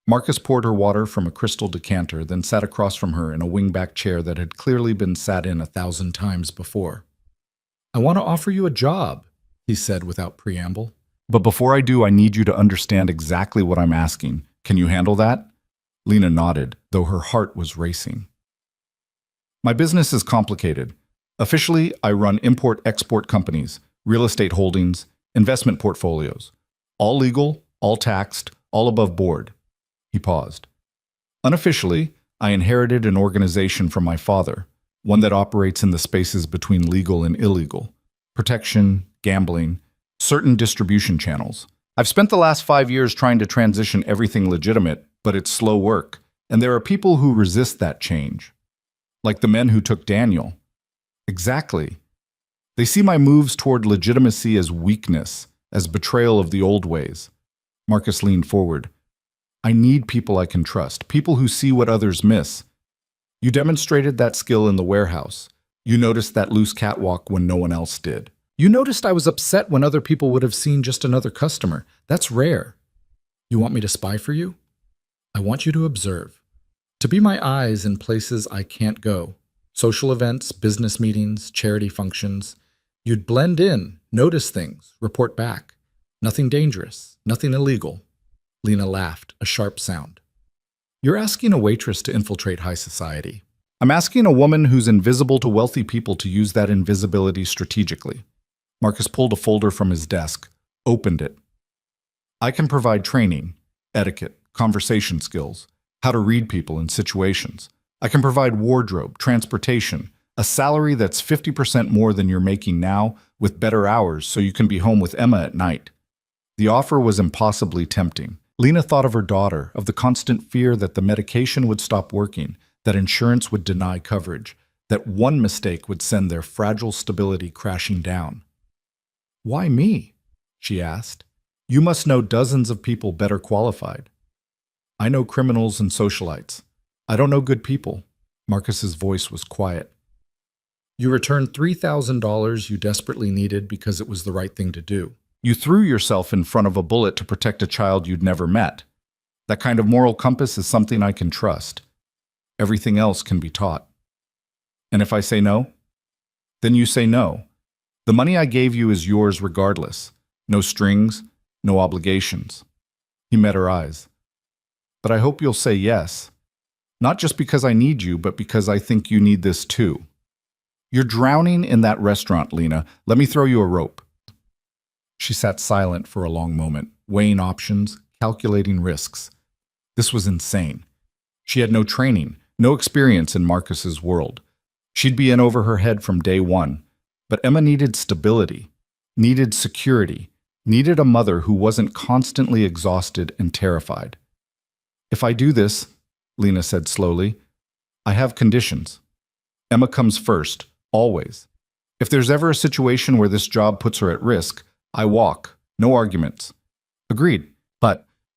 Marcus poured her water from a crystal decanter, then sat across from her in a wingback chair that had clearly been sat in 1,000 times before. I want to offer you a job, he said without preamble. But before I do, I need you to understand exactly what I'm asking. Can you handle that? Lena nodded, though her heart was racing. My business is complicated. Officially, I run import-export companies, real estate holdings, investment portfolios. All legal, all taxed, all above board. He paused. Unofficially, I inherited an organization from my father, one that operates in the spaces between legal and illegal. Protection, gambling, certain distribution channels. I've spent the last 5 years trying to transition everything legitimate, but it's slow work, and there are people who resist that change. Like the men who took Daniel. Exactly. They see my moves toward legitimacy as weakness, as betrayal of the old ways. Marcus leaned forward. I need people I can trust, people who see what others miss. You demonstrated that skill in the warehouse. You noticed that loose catwalk when no one else did. You noticed I was upset when other people would have seen just another customer. That's rare. You want me to spy for you? I want you to observe. To be my eyes in places I can't go. Social events, business meetings, charity functions. You'd blend in, notice things, report back. Nothing dangerous, nothing illegal. Lena laughed, a sharp sound. You're asking a waitress to infiltrate high society. I'm asking a woman who's invisible to wealthy people to use that invisibility strategically. Marcus pulled a folder from his desk, opened it. I can provide training, etiquette, conversation skills, how to read people in situations. I can provide wardrobe, transportation, a salary that's 50% more than you're making now, with better hours so you can be home with Emma at night. The offer was impossibly tempting. Lena thought of her daughter, of the constant fear that the medication would stop working, that insurance would deny coverage, that one mistake would send their fragile stability crashing down. Why me? She asked. You must know dozens of people better qualified. I know criminals and socialites. I don't know good people. Marcus's voice was quiet. You returned $3,000 you desperately needed because it was the right thing to do. You threw yourself in front of a bullet to protect a child you'd never met. That kind of moral compass is something I can trust. Everything else can be taught. And if I say no? Then you say no. The money I gave you is yours regardless. No strings, no obligations. He met her eyes. But I hope you'll say yes. Not just because I need you, but because I think you need this too. You're drowning in that restaurant, Lena. Let me throw you a rope. She sat silent for a long moment, weighing options, calculating risks. This was insane. She had no training, no experience in Marcus's world. She'd be in over her head from day one. But Emma needed stability, needed security, needed a mother who wasn't constantly exhausted and terrified. If I do this, Lena said slowly, I have conditions. Emma comes first, always. If there's ever a situation where this job puts her at risk, I walk, no arguments. Agreed.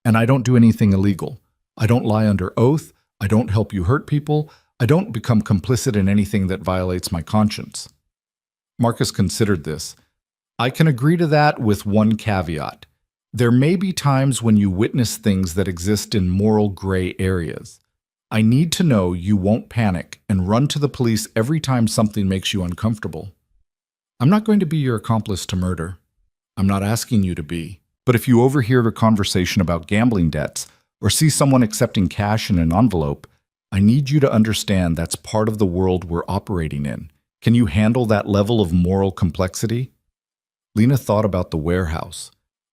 And I don't do anything illegal. I don't lie under oath. I don't help you hurt people. I don't become complicit in anything that violates my conscience. Marcus considered this. I can agree to that with one caveat. There may be times when you witness things that exist in moral gray areas. I need to know you won't panic and run to the police every time something makes you uncomfortable. I'm not going to be your accomplice to murder. I'm not asking you to be. But if you overhear a conversation about gambling debts or see someone accepting cash in an envelope, I need you to understand that's part of the world we're operating in. Can you handle that level of moral complexity? Lena thought about the warehouse,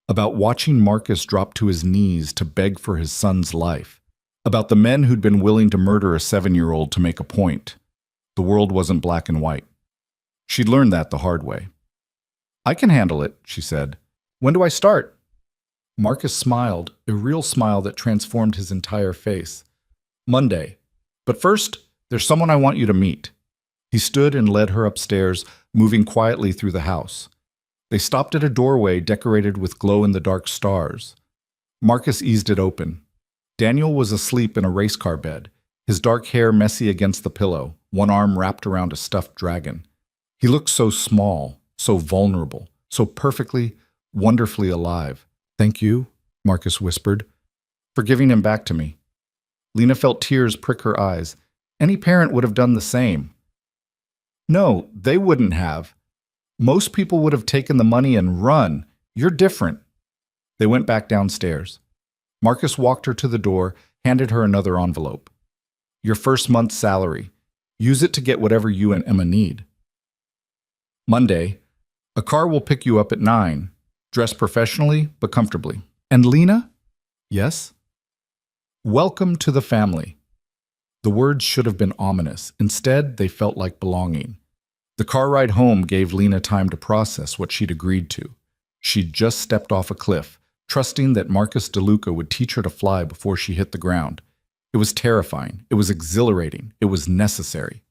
about watching Marcus drop to his knees to beg for his son's life, about the men who'd been willing to murder a 7-year-old to make a point. The world wasn't black and white. She'd learned that the hard way. I can handle it, she said. When do I start? Marcus smiled, a real smile that transformed his entire face. Monday. But first, there's someone I want you to meet. He stood and led her upstairs, moving quietly through the house. They stopped at a doorway decorated with glow-in-the-dark stars. Marcus eased it open. Daniel was asleep in a race car bed, his dark hair messy against the pillow, one arm wrapped around a stuffed dragon. He looked so small, so vulnerable, so perfectly, wonderfully alive. "Thank you," Marcus whispered, "for giving him back to me." Lena felt tears prick her eyes. Any parent would have done the same. No, they wouldn't have. Most people would have taken the money and run. You're different. They went back downstairs. Marcus walked her to the door, handed her another envelope. "Your first month's salary. Use it to get whatever you and Emma need." Monday, a car will pick you up at 9. Dress professionally, but comfortably. "And Lena?" "Yes?" "Welcome to the family." The words should have been ominous. Instead, they felt like belonging. The car ride home gave Lena time to process what she'd agreed to. She'd just stepped off a cliff, trusting that Marcus DeLuca would teach her to fly before she hit the ground. It was terrifying. It was exhilarating. It was necessary.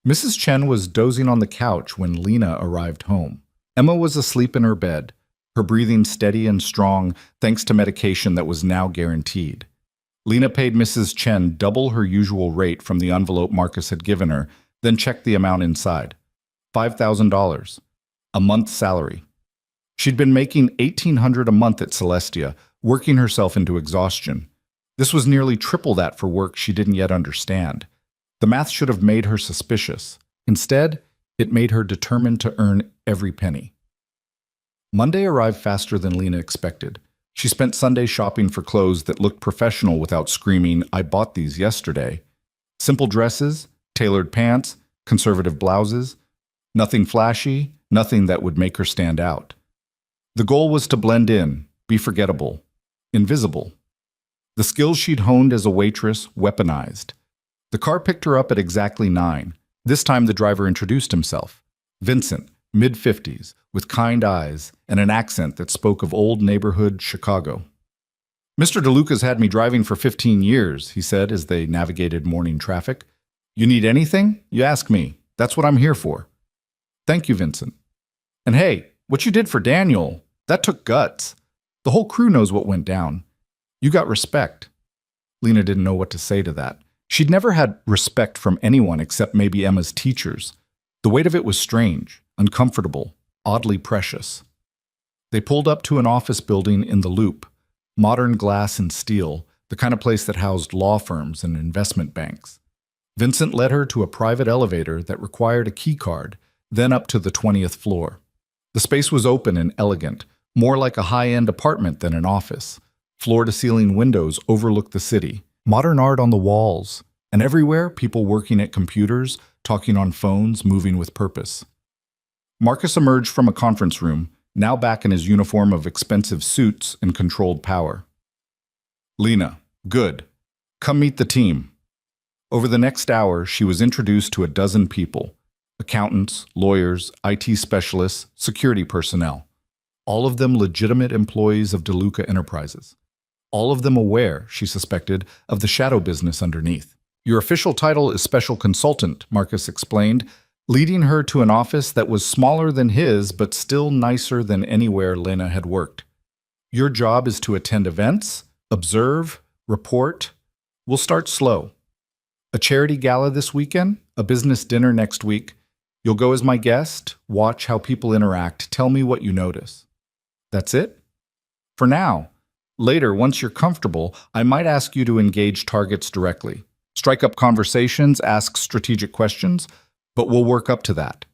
Mrs. Chen was dozing on the couch when Lena arrived home. Emma was asleep in her bed, her breathing steady and strong thanks to medication that was now guaranteed. Lena paid Mrs. Chen double her usual rate from the envelope Marcus had given her, then checked the amount inside. $5,000. A month's salary. She'd been making $1,800 a month at Celestia, working herself into exhaustion. This was nearly triple that for work she didn't yet understand. The math should have made her suspicious. Instead, it made her determined to earn every penny. Monday arrived faster than Lena expected. She spent Sunday shopping for clothes that looked professional without screaming, "I bought these yesterday." Simple dresses, tailored pants, conservative blouses. Nothing flashy, nothing that would make her stand out. The goal was to blend in, be forgettable, invisible. The skills she'd honed as a waitress weaponized. The car picked her up at exactly 9. This time the driver introduced himself. Vincent, mid-50s, with kind eyes and an accent that spoke of old neighborhood Chicago. "Mr. DeLuca's had me driving for 15 years, he said as they navigated morning traffic. "You need anything? You ask me. That's what I'm here for." "Thank you, Vincent." "And hey, what you did for Daniel, that took guts. The whole crew knows what went down. You got respect." Lena didn't know what to say to that. She'd never had respect from anyone except maybe Emma's teachers. The weight of it was strange, uncomfortable, oddly precious. They pulled up to an office building in the Loop, modern glass and steel, the kind of place that housed law firms and investment banks. Vincent led her to a private elevator that required a key card, then up to the 20th floor. The space was open and elegant, more like a high-end apartment than an office. Floor-to-ceiling windows overlooked the city, modern art on the walls, and everywhere people working at computers, talking on phones, moving with purpose. Marcus emerged from a conference room, now back in his uniform of expensive suits and controlled power. "Lena, good. Come meet the team." Over the next hour, she was introduced to a dozen people: accountants, lawyers, IT specialists, security personnel. All of them legitimate employees of DeLuca Enterprises. All of them aware, she suspected, of the shadow business underneath. "Your official title is special consultant," Marcus explained, leading her to an office that was smaller than his but still nicer than anywhere Lena had worked. "Your job is to attend events, observe, report. We'll start slow. A charity gala this weekend, a business dinner next week. You'll go as my guest, watch how people interact, tell me what you notice. That's it? For now. Later, once you're comfortable, I might ask you to engage targets directly. Strike up conversations, ask strategic questions, but we'll work up to that."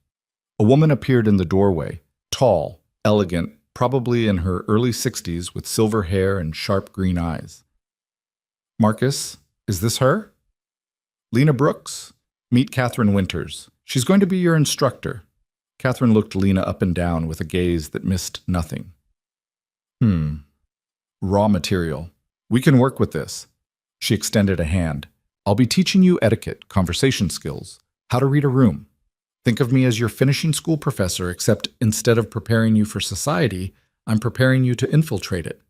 A woman appeared in the doorway, tall, elegant, probably in her early 60s with silver hair and sharp green eyes. "Marcus, is this her?" "Lena Brooks, meet Catherine Winters. She's going to be your instructor." Catherine looked Lena up and down with a gaze that missed nothing. Raw material. We can work with this." She extended a hand. "I'll be teaching you etiquette, conversation skills, how to read a room. Think of me as your finishing school professor, except instead of preparing you for society, I'm preparing you to infiltrate it."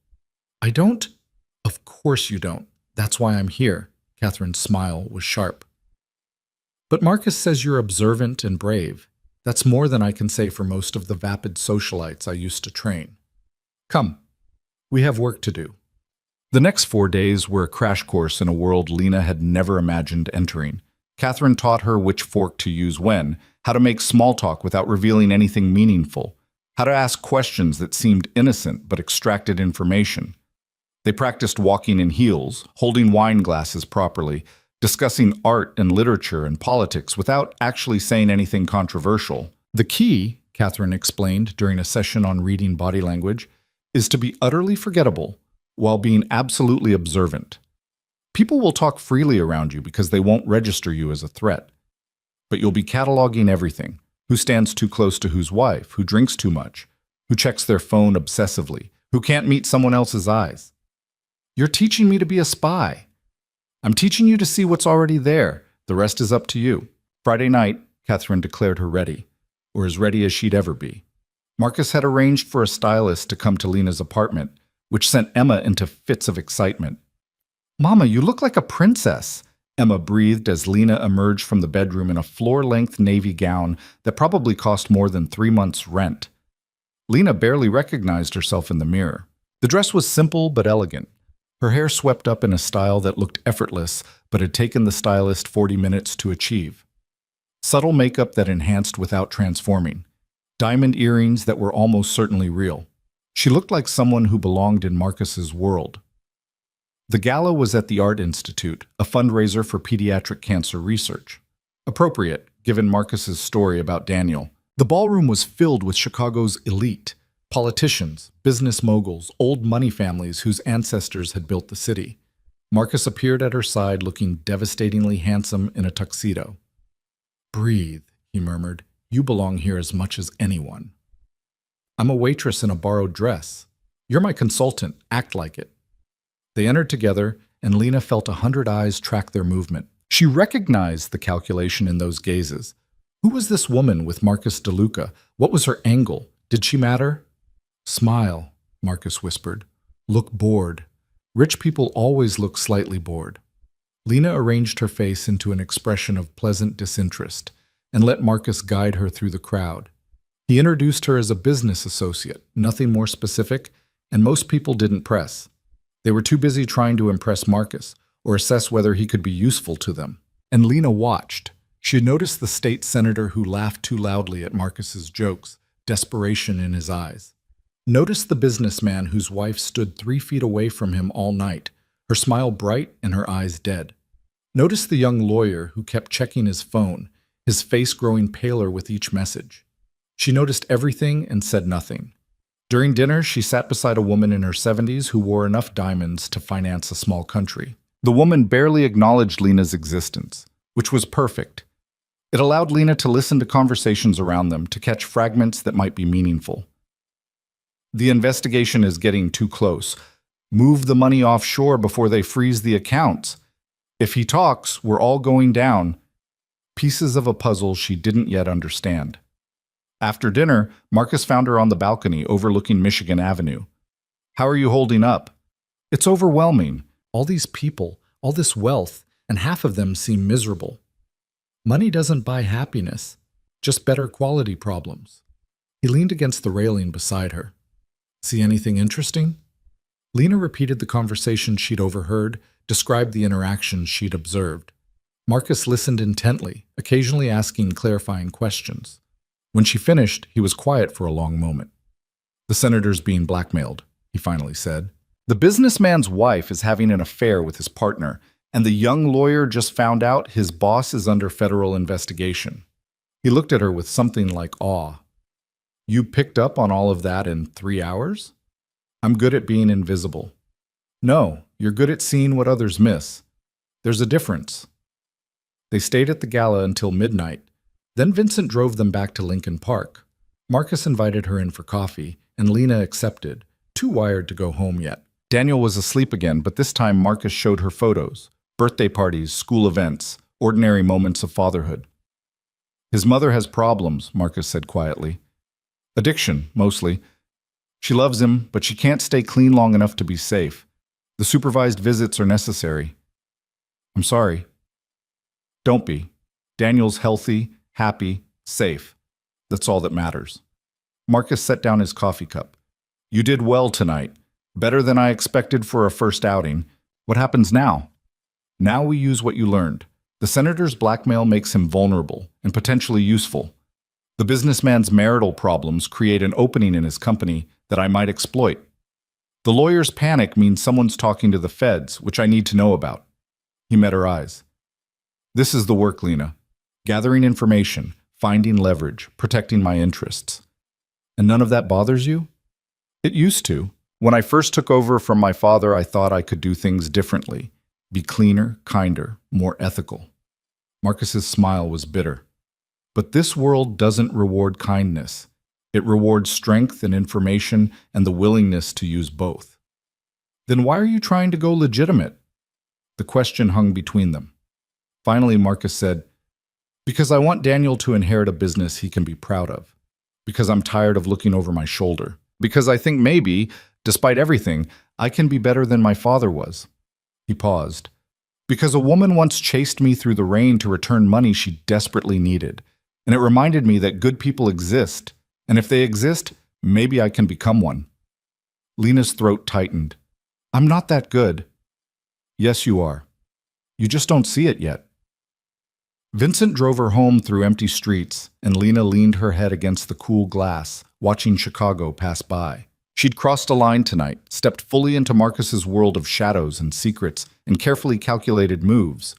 "I don't?" "Of course you don't. That's why I'm here." Catherine's smile was sharp. "But Marcus says you're observant and brave. That's more than I can say for most of the vapid socialites I used to train. Come, we have work to do." The next 4 days were a crash course in a world Lena had never imagined entering. Catherine taught her which fork to use when, how to make small talk without revealing anything meaningful, how to ask questions that seemed innocent but extracted information. They practiced walking in heels, holding wine glasses properly, discussing art and literature and politics without actually saying anything controversial. The key, Catherine explained during a session on reading body language, is to be utterly forgettable while being absolutely observant. People will talk freely around you because they won't register you as a threat. But you'll be cataloging everything: who stands too close to whose wife, who drinks too much, who checks their phone obsessively, who can't meet someone else's eyes. You're teaching me to be a spy. I'm teaching you to see what's already there. The rest is up to you. Friday night, Catherine declared her ready, or as ready as she'd ever be. Marcus had arranged for a stylist to come to Lena's apartment, which sent Emma into fits of excitement. "Mama, you look like a princess," Emma breathed as Lena emerged from the bedroom in a floor-length navy gown that probably cost more than 3 months' rent. Lena barely recognized herself in the mirror. The dress was simple but elegant. Her hair swept up in a style that looked effortless but had taken the stylist 40 minutes to achieve. Subtle makeup that enhanced without transforming. Diamond earrings that were almost certainly real. She looked like someone who belonged in Marcus's world. The gala was at the Art Institute, a fundraiser for pediatric cancer research. Appropriate, given Marcus's story about Daniel. The ballroom was filled with Chicago's elite, politicians, business moguls, old money families whose ancestors had built the city. Marcus appeared at her side looking devastatingly handsome in a tuxedo. "Breathe," he murmured. "You belong here as much as anyone." "I'm a waitress in a borrowed dress. You're my consultant. Act like it." They entered together, and Lena felt 100 eyes track their movement. She recognized the calculation in those gazes. Who was this woman with Marcus DeLuca? What was her angle? Did she matter? "Smile," Marcus whispered. "Look bored. Rich people always look slightly bored." Lena arranged her face into an expression of pleasant disinterest and let Marcus guide her through the crowd. He introduced her as a business associate, nothing more specific, and most people didn't press. They were too busy trying to impress Marcus or assess whether he could be useful to them. And Lena watched. She had noticed the state senator who laughed too loudly at Marcus's jokes, desperation in his eyes. Noticed the businessman whose wife stood 3 feet away from him all night, her smile bright and her eyes dead. Noticed the young lawyer who kept checking his phone, his face growing paler with each message. She noticed everything and said nothing. During dinner, she sat beside a woman in her 70s who wore enough diamonds to finance a small country. The woman barely acknowledged Lena's existence, which was perfect. It allowed Lena to listen to conversations around them, to catch fragments that might be meaningful. "The investigation is getting too close. Move the money offshore before they freeze the accounts. If he talks, we're all going down." Pieces of a puzzle she didn't yet understand. After dinner, Marcus found her on the balcony overlooking Michigan Avenue. "How are you holding up?" "It's overwhelming. All these people, all this wealth, and half of them seem miserable. Money doesn't buy happiness, just better quality problems." He leaned against the railing beside her. "See anything interesting?" Lena repeated the conversation she'd overheard, described the interactions she'd observed. Marcus listened intently, occasionally asking clarifying questions. When she finished, he was quiet for a long moment. "The senator's being blackmailed," he finally said. "The businessman's wife is having an affair with his partner, and the young lawyer just found out his boss is under federal investigation." He looked at her with something like awe. "You picked up on all of that in 3 hours?" "I'm good at being invisible." "No, you're good at seeing what others miss. There's a difference." They stayed at the gala until midnight. Then Vincent drove them back to Lincoln Park. Marcus invited her in for coffee, and Lena accepted, too wired to go home yet. Daniel was asleep again, but this time Marcus showed her photos, birthday parties, school events, ordinary moments of fatherhood. "His mother has problems," Marcus said quietly. "Addiction, mostly. She loves him, but she can't stay clean long enough to be safe. The supervised visits are necessary." "I'm sorry." "Don't be. Daniel's healthy, happy, safe. That's all that matters." Marcus set down his coffee cup. "You did well tonight. Better than I expected for a first outing. What happens now? Now we use what you learned. The senator's blackmail makes him vulnerable and potentially useful. The businessman's marital problems create an opening in his company that I might exploit. The lawyer's panic means someone's talking to the feds, which I need to know about. He met her eyes. This is the work, Lena. Gathering information, finding leverage, protecting my interests. And none of that bothers you? It used to. When I first took over from my father, I thought I could do things differently, be cleaner, kinder, more ethical. Marcus's smile was bitter. But this world doesn't reward kindness. It rewards strength and information and the willingness to use both. Then why are you trying to go legitimate? The question hung between them. Finally, Marcus said, because I want Daniel to inherit a business he can be proud of. Because I'm tired of looking over my shoulder. Because I think maybe, despite everything, I can be better than my father was. He paused. Because a woman once chased me through the rain to return money she desperately needed. And it reminded me that good people exist. And if they exist, maybe I can become one. Lena's throat tightened. I'm not that good. Yes, you are. You just don't see it yet. Vincent drove her home through empty streets, and Lena leaned her head against the cool glass, watching Chicago pass by. She'd crossed a line tonight, stepped fully into Marcus's world of shadows and secrets and carefully calculated moves.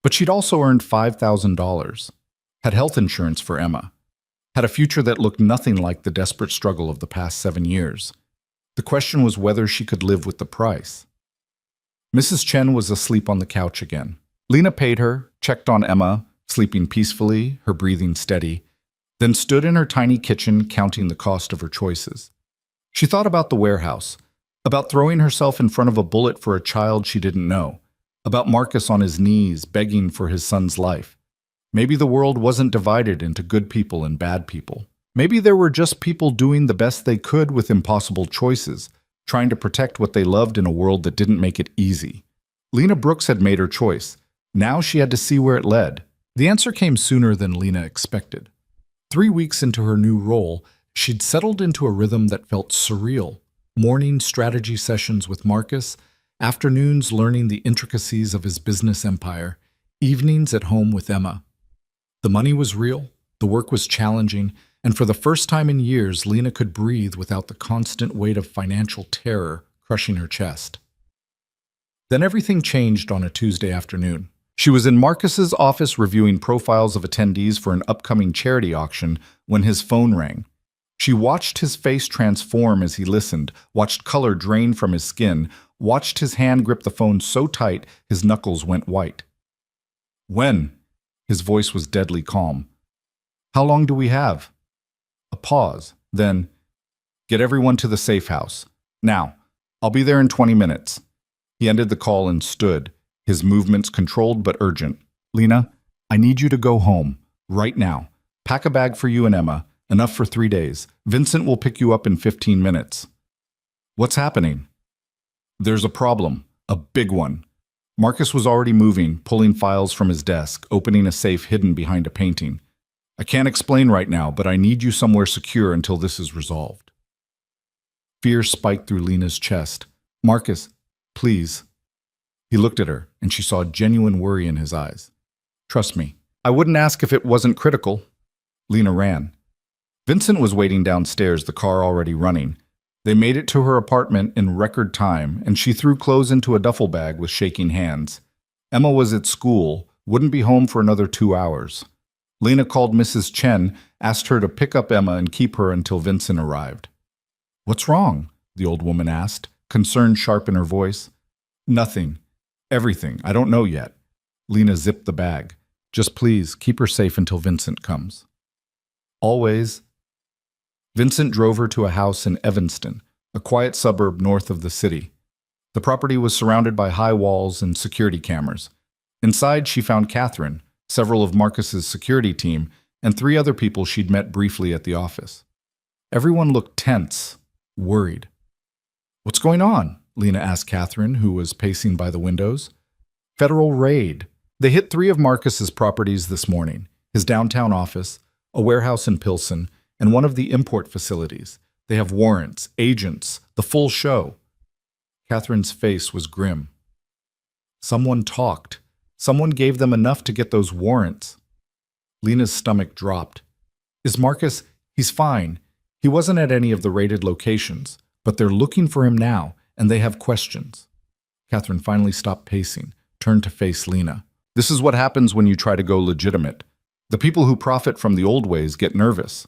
But she'd also earned $5,000, had health insurance for Emma, had a future that looked nothing like the desperate struggle of the past 7 years. The question was whether she could live with the price. Mrs. Chen was asleep on the couch again. Lena paid her, checked on Emma, sleeping peacefully, her breathing steady, then stood in her tiny kitchen counting the cost of her choices. She thought about the warehouse, about throwing herself in front of a bullet for a child she didn't know, about Marcus on his knees begging for his son's life. Maybe the world wasn't divided into good people and bad people. Maybe there were just people doing the best they could with impossible choices, trying to protect what they loved in a world that didn't make it easy. Lena Brooks had made her choice. Now she had to see where it led. The answer came sooner than Lena expected. 3 weeks into her new role, she'd settled into a rhythm that felt surreal. Morning strategy sessions with Marcus, afternoons learning the intricacies of his business empire, evenings at home with Emma. The money was real, the work was challenging, and for the first time in years, Lena could breathe without the constant weight of financial terror crushing her chest. Then everything changed on a Tuesday afternoon. She was in Marcus's office reviewing profiles of attendees for an upcoming charity auction when his phone rang. She watched his face transform as he listened, watched color drain from his skin, watched his hand grip the phone so tight his knuckles went white. When? His voice was deadly calm. How long do we have? A pause, then, get everyone to the safe house. Now, I'll be there in 20 minutes. He ended the call and stood, his movements controlled but urgent. Lena, I need you to go home, right now. Pack a bag for you and Emma, enough for 3 days. Vincent will pick you up in 15 minutes. What's happening? There's a problem, a big one. Marcus was already moving, pulling files from his desk, opening a safe hidden behind a painting. I can't explain right now, but I need you somewhere secure until this is resolved. Fear spiked through Lena's chest. Marcus, please. He looked at her, and she saw genuine worry in his eyes. Trust me, I wouldn't ask if it wasn't critical. Lena ran. Vincent was waiting downstairs, the car already running. They made it to her apartment in record time, and she threw clothes into a duffel bag with shaking hands. Emma was at school, wouldn't be home for another 2 hours. Lena called Mrs. Chen, asked her to pick up Emma and keep her until Vincent arrived. What's wrong? The old woman asked, concern sharp in her voice. Nothing. Everything. I don't know yet. Lena zipped the bag. Just please, keep her safe until Vincent comes. Always. Vincent drove her to a house in Evanston, a quiet suburb north of the city. The property was surrounded by high walls and security cameras. Inside, she found Catherine, several of Marcus's security team, and 3 other people she'd met briefly at the office. Everyone looked tense, worried. What's going on? Lena asked Catherine, who was pacing by the windows. Federal raid. They hit 3 of Marcus's properties this morning, his downtown office, a warehouse in Pilsen, and one of the import facilities. They have warrants, agents, the full show. Catherine's face was grim. Someone talked. Someone gave them enough to get those warrants. Lena's stomach dropped. Is Marcus? He's fine. He wasn't at any of the raided locations, but they're looking for him now, and they have questions. Catherine finally stopped pacing, turned to face Lena. This is what happens when you try to go legitimate. The people who profit from the old ways get nervous.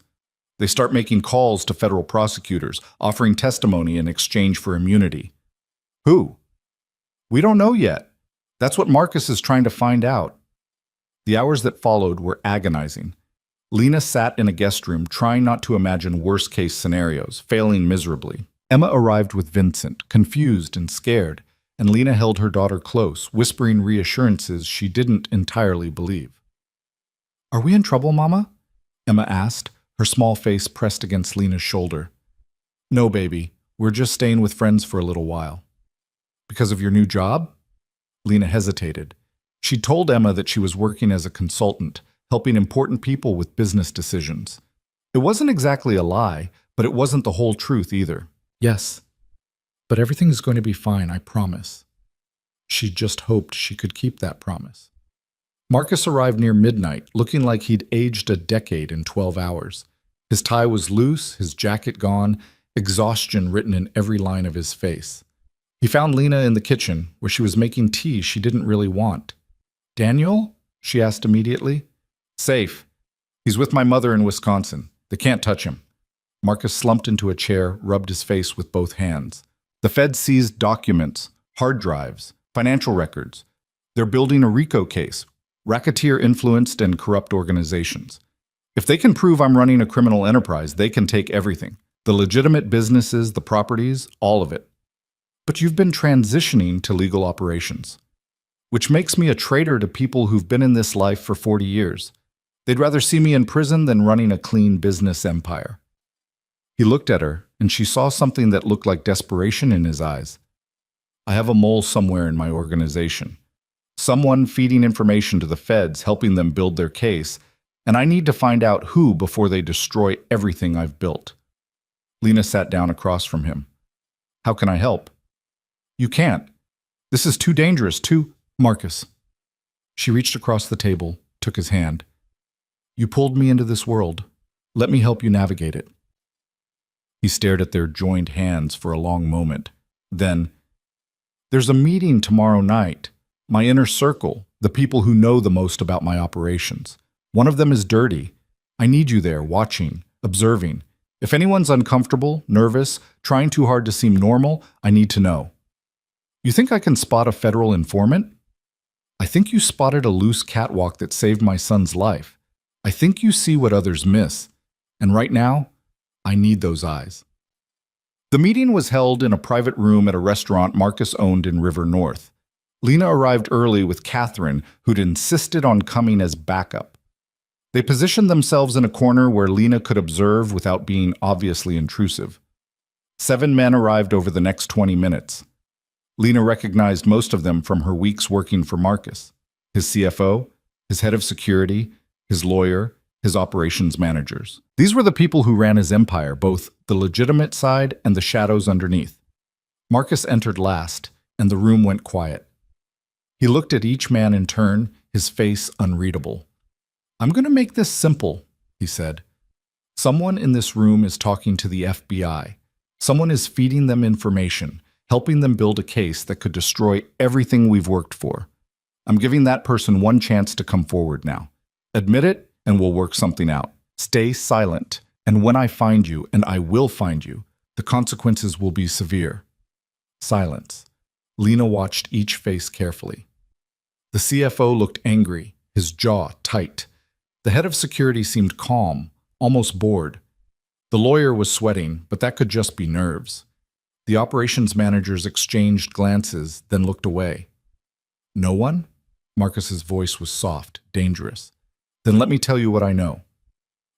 They start making calls to federal prosecutors, offering testimony in exchange for immunity. Who? We don't know yet. That's what Marcus is trying to find out. The hours that followed were agonizing. Lena sat in a guest room, trying not to imagine worst-case scenarios, failing miserably. Emma arrived with Vincent, confused and scared, and Lena held her daughter close, whispering reassurances she didn't entirely believe. Are we in trouble, Mama? Emma asked, her small face pressed against Lena's shoulder. No, baby. We're just staying with friends for a little while. Because of your new job? Lena hesitated. She told Emma that she was working as a consultant, helping important people with business decisions. It wasn't exactly a lie, but it wasn't the whole truth either. Yes, but everything is going to be fine, I promise. She just hoped she could keep that promise. Marcus arrived near midnight, looking like he'd aged a decade in 12 hours. His tie was loose, his jacket gone, exhaustion written in every line of his face. He found Lena in the kitchen, where she was making tea she didn't really want. Daniel? She asked immediately. Safe. He's with my mother in Wisconsin. They can't touch him. Marcus slumped into a chair, rubbed his face with both hands. The Fed seized documents, hard drives, financial records. They're building a RICO case, racketeer-influenced and corrupt organizations. If they can prove I'm running a criminal enterprise, they can take everything. The legitimate businesses, the properties, all of it. But you've been transitioning to legal operations, which makes me a traitor to people who've been in this life for 40 years. They'd rather see me in prison than running a clean business empire. He looked at her, and she saw something that looked like desperation in his eyes. I have a mole somewhere in my organization. Someone feeding information to the feds, helping them build their case, and I need to find out who before they destroy everything I've built. Lena sat down across from him. How can I help? You can't. This is too dangerous, Marcus. She reached across the table, took his hand. You pulled me into this world. Let me help you navigate it. He stared at their joined hands for a long moment. Then, there's a meeting tomorrow night. My inner circle, the people who know the most about my operations. One of them is dirty. I need you there, watching, observing. If anyone's uncomfortable, nervous, trying too hard to seem normal, I need to know. You think I can spot a federal informant? I think you spotted a loose catwalk that saved my son's life. I think you see what others miss. And right now, I need those eyes. The meeting was held in a private room at a restaurant Marcus owned in River North. Lena arrived early with Catherine, who'd insisted on coming as backup. They positioned themselves in a corner where Lena could observe without being obviously intrusive. 7 men arrived over the next 20 minutes. Lena recognized most of them from her weeks working for Marcus, his CFO, his head of security, his lawyer, his operations managers. These were the people who ran his empire, both the legitimate side and the shadows underneath. Marcus entered last, and the room went quiet. He looked at each man in turn, his face unreadable. I'm going to make this simple, he said. Someone in this room is talking to the FBI. Someone is feeding them information, helping them build a case that could destroy everything we've worked for. I'm giving that person one chance to come forward now. Admit it, and we'll work something out. Stay silent, and when I find you, and I will find you, the consequences will be severe. Silence. Lena watched each face carefully. The CFO looked angry, his jaw tight. The head of security seemed calm, almost bored. The lawyer was sweating, but that could just be nerves. The operations managers exchanged glances, then looked away. No one? Marcus's voice was soft, dangerous. Then let me tell you what I know.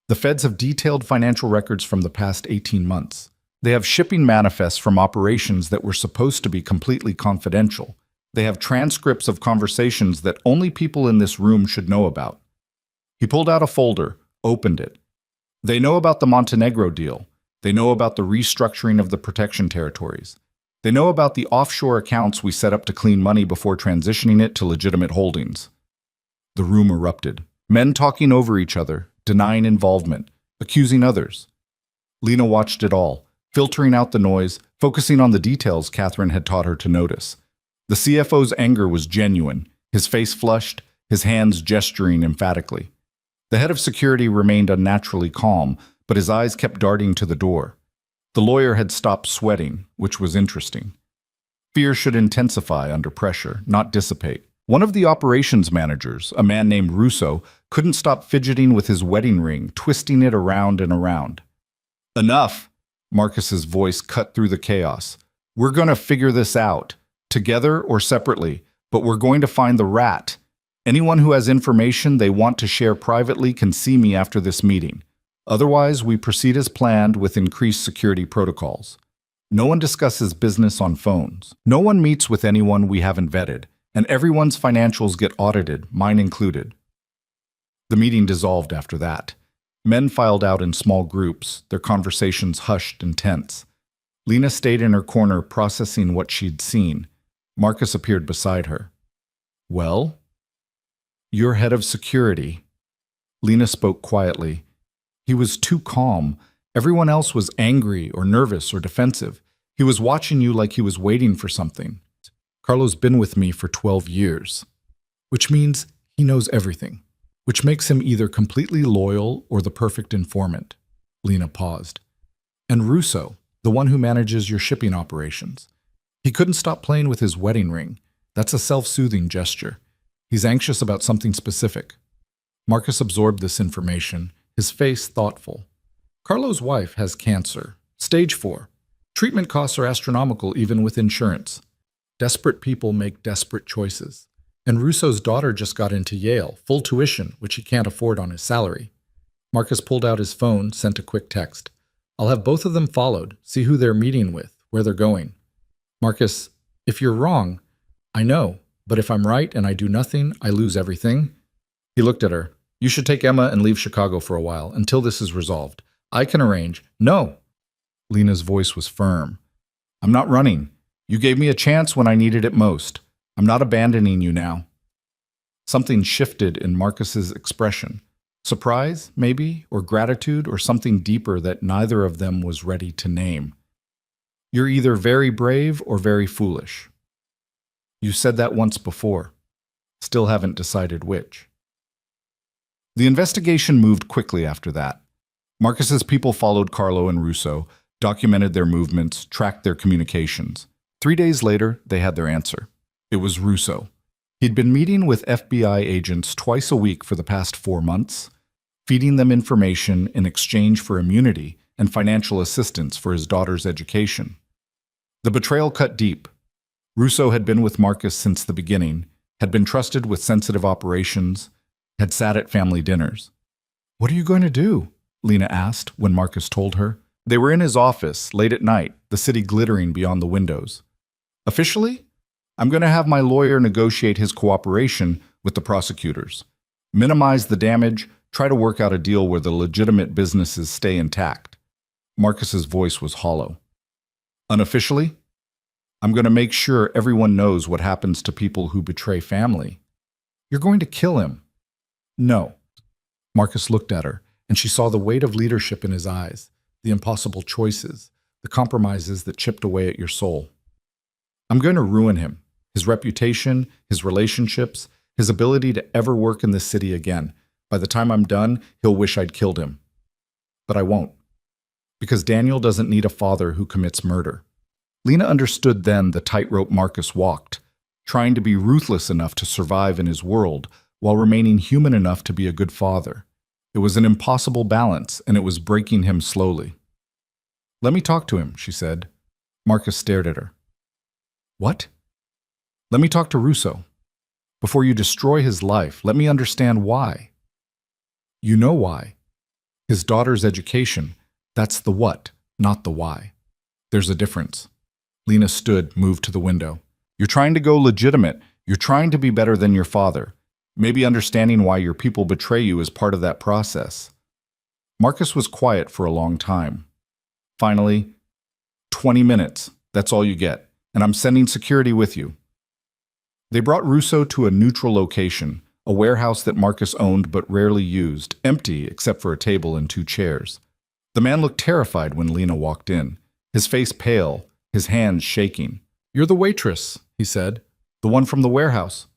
The feds have detailed financial records from the past 18 months. They have shipping manifests from operations that were supposed to be completely confidential. They have transcripts of conversations that only people in this room should know about. He pulled out a folder, opened it. They know about the Montenegro deal. They know about the restructuring of the protection territories. They know about the offshore accounts we set up to clean money before transitioning it to legitimate holdings. The room erupted. Men talking over each other, denying involvement, accusing others. Lena watched it all, filtering out the noise, focusing on the details Catherine had taught her to notice. The CFO's anger was genuine, his face flushed, his hands gesturing emphatically. The head of security remained unnaturally calm, but his eyes kept darting to the door. The lawyer had stopped sweating, which was interesting. Fear should intensify under pressure, not dissipate. One of the operations managers, a man named Russo, couldn't stop fidgeting with his wedding ring, twisting it around and around. Enough! Marcus's voice cut through the chaos. We're going to figure this out, together or separately, but we're going to find the rat. Anyone who has information they want to share privately can see me after this meeting. Otherwise, we proceed as planned with increased security protocols. No one discusses business on phones. No one meets with anyone we haven't vetted, and everyone's financials get audited, mine included. The meeting dissolved after that. Men filed out in small groups, their conversations hushed and tense. Lena stayed in her corner processing what she'd seen. Marcus appeared beside her. Well? You're head of security. Lena spoke quietly. He was too calm. Everyone else was angry or nervous or defensive. He was watching you like he was waiting for something. Carlo's been with me for 12 years, which means he knows everything, which makes him either completely loyal or the perfect informant. Lena paused. And Russo, the one who manages your shipping operations. He couldn't stop playing with his wedding ring. That's a self-soothing gesture. He's anxious about something specific. Marcus absorbed this information, his face thoughtful. Carlo's wife has cancer, stage 4. Treatment costs are astronomical even with insurance. Desperate people make desperate choices. And Russo's daughter just got into Yale, full tuition, which he can't afford on his salary. Marcus pulled out his phone, sent a quick text. I'll have both of them followed, see who they're meeting with, where they're going. Marcus, if you're wrong, I know, but if I'm right and I do nothing, I lose everything. He looked at her. You should take Emma and leave Chicago for a while, until this is resolved. I can arrange. No. Lena's voice was firm. I'm not running. You gave me a chance when I needed it most. I'm not abandoning you now. Something shifted in Marcus's expression. Surprise, maybe, or gratitude, or something deeper that neither of them was ready to name. You're either very brave or very foolish. You said that once before. Still haven't decided which. The investigation moved quickly after that. Marcus's people followed Carlo and Russo, documented their movements, tracked their communications. 3 days later, they had their answer. It was Russo. He'd been meeting with FBI agents twice a week for the past 4 months, feeding them information in exchange for immunity and financial assistance for his daughter's education. The betrayal cut deep. Russo had been with Marcus since the beginning, had been trusted with sensitive operations, had sat at family dinners. What are you going to do? Lena asked when Marcus told her. They were in his office, late at night, the city glittering beyond the windows. Officially, I'm going to have my lawyer negotiate his cooperation with the prosecutors. Minimize the damage, try to work out a deal where the legitimate businesses stay intact. Marcus's voice was hollow. Unofficially, I'm going to make sure everyone knows what happens to people who betray family. You're going to kill him. No. Marcus looked at her, and she saw the weight of leadership in his eyes, the impossible choices, the compromises that chipped away at your soul. I'm going to ruin him, his reputation, his relationships, his ability to ever work in this city again. By the time I'm done, he'll wish I'd killed him. But I won't. Because Daniel doesn't need a father who commits murder. Lena understood then the tightrope Marcus walked, trying to be ruthless enough to survive in his world, while remaining human enough to be a good father. It was an impossible balance, and it was breaking him slowly. Let me talk to him, she said. Marcus stared at her. What? Let me talk to Russo. Before you destroy his life, let me understand why. You know why. His daughter's education, that's the what, not the why. There's a difference. Lena stood, moved to the window. You're trying to go legitimate. You're trying to be better than your father. Maybe understanding why your people betray you is part of that process. Marcus was quiet for a long time. Finally, 20 minutes. That's all you get, and I'm sending security with you. They brought Russo to a neutral location, a warehouse that Marcus owned but rarely used, empty except for a table and 2 chairs. The man looked terrified when Lena walked in, his face pale, his hands shaking. "You're the waitress," he said. "The one from the warehouse."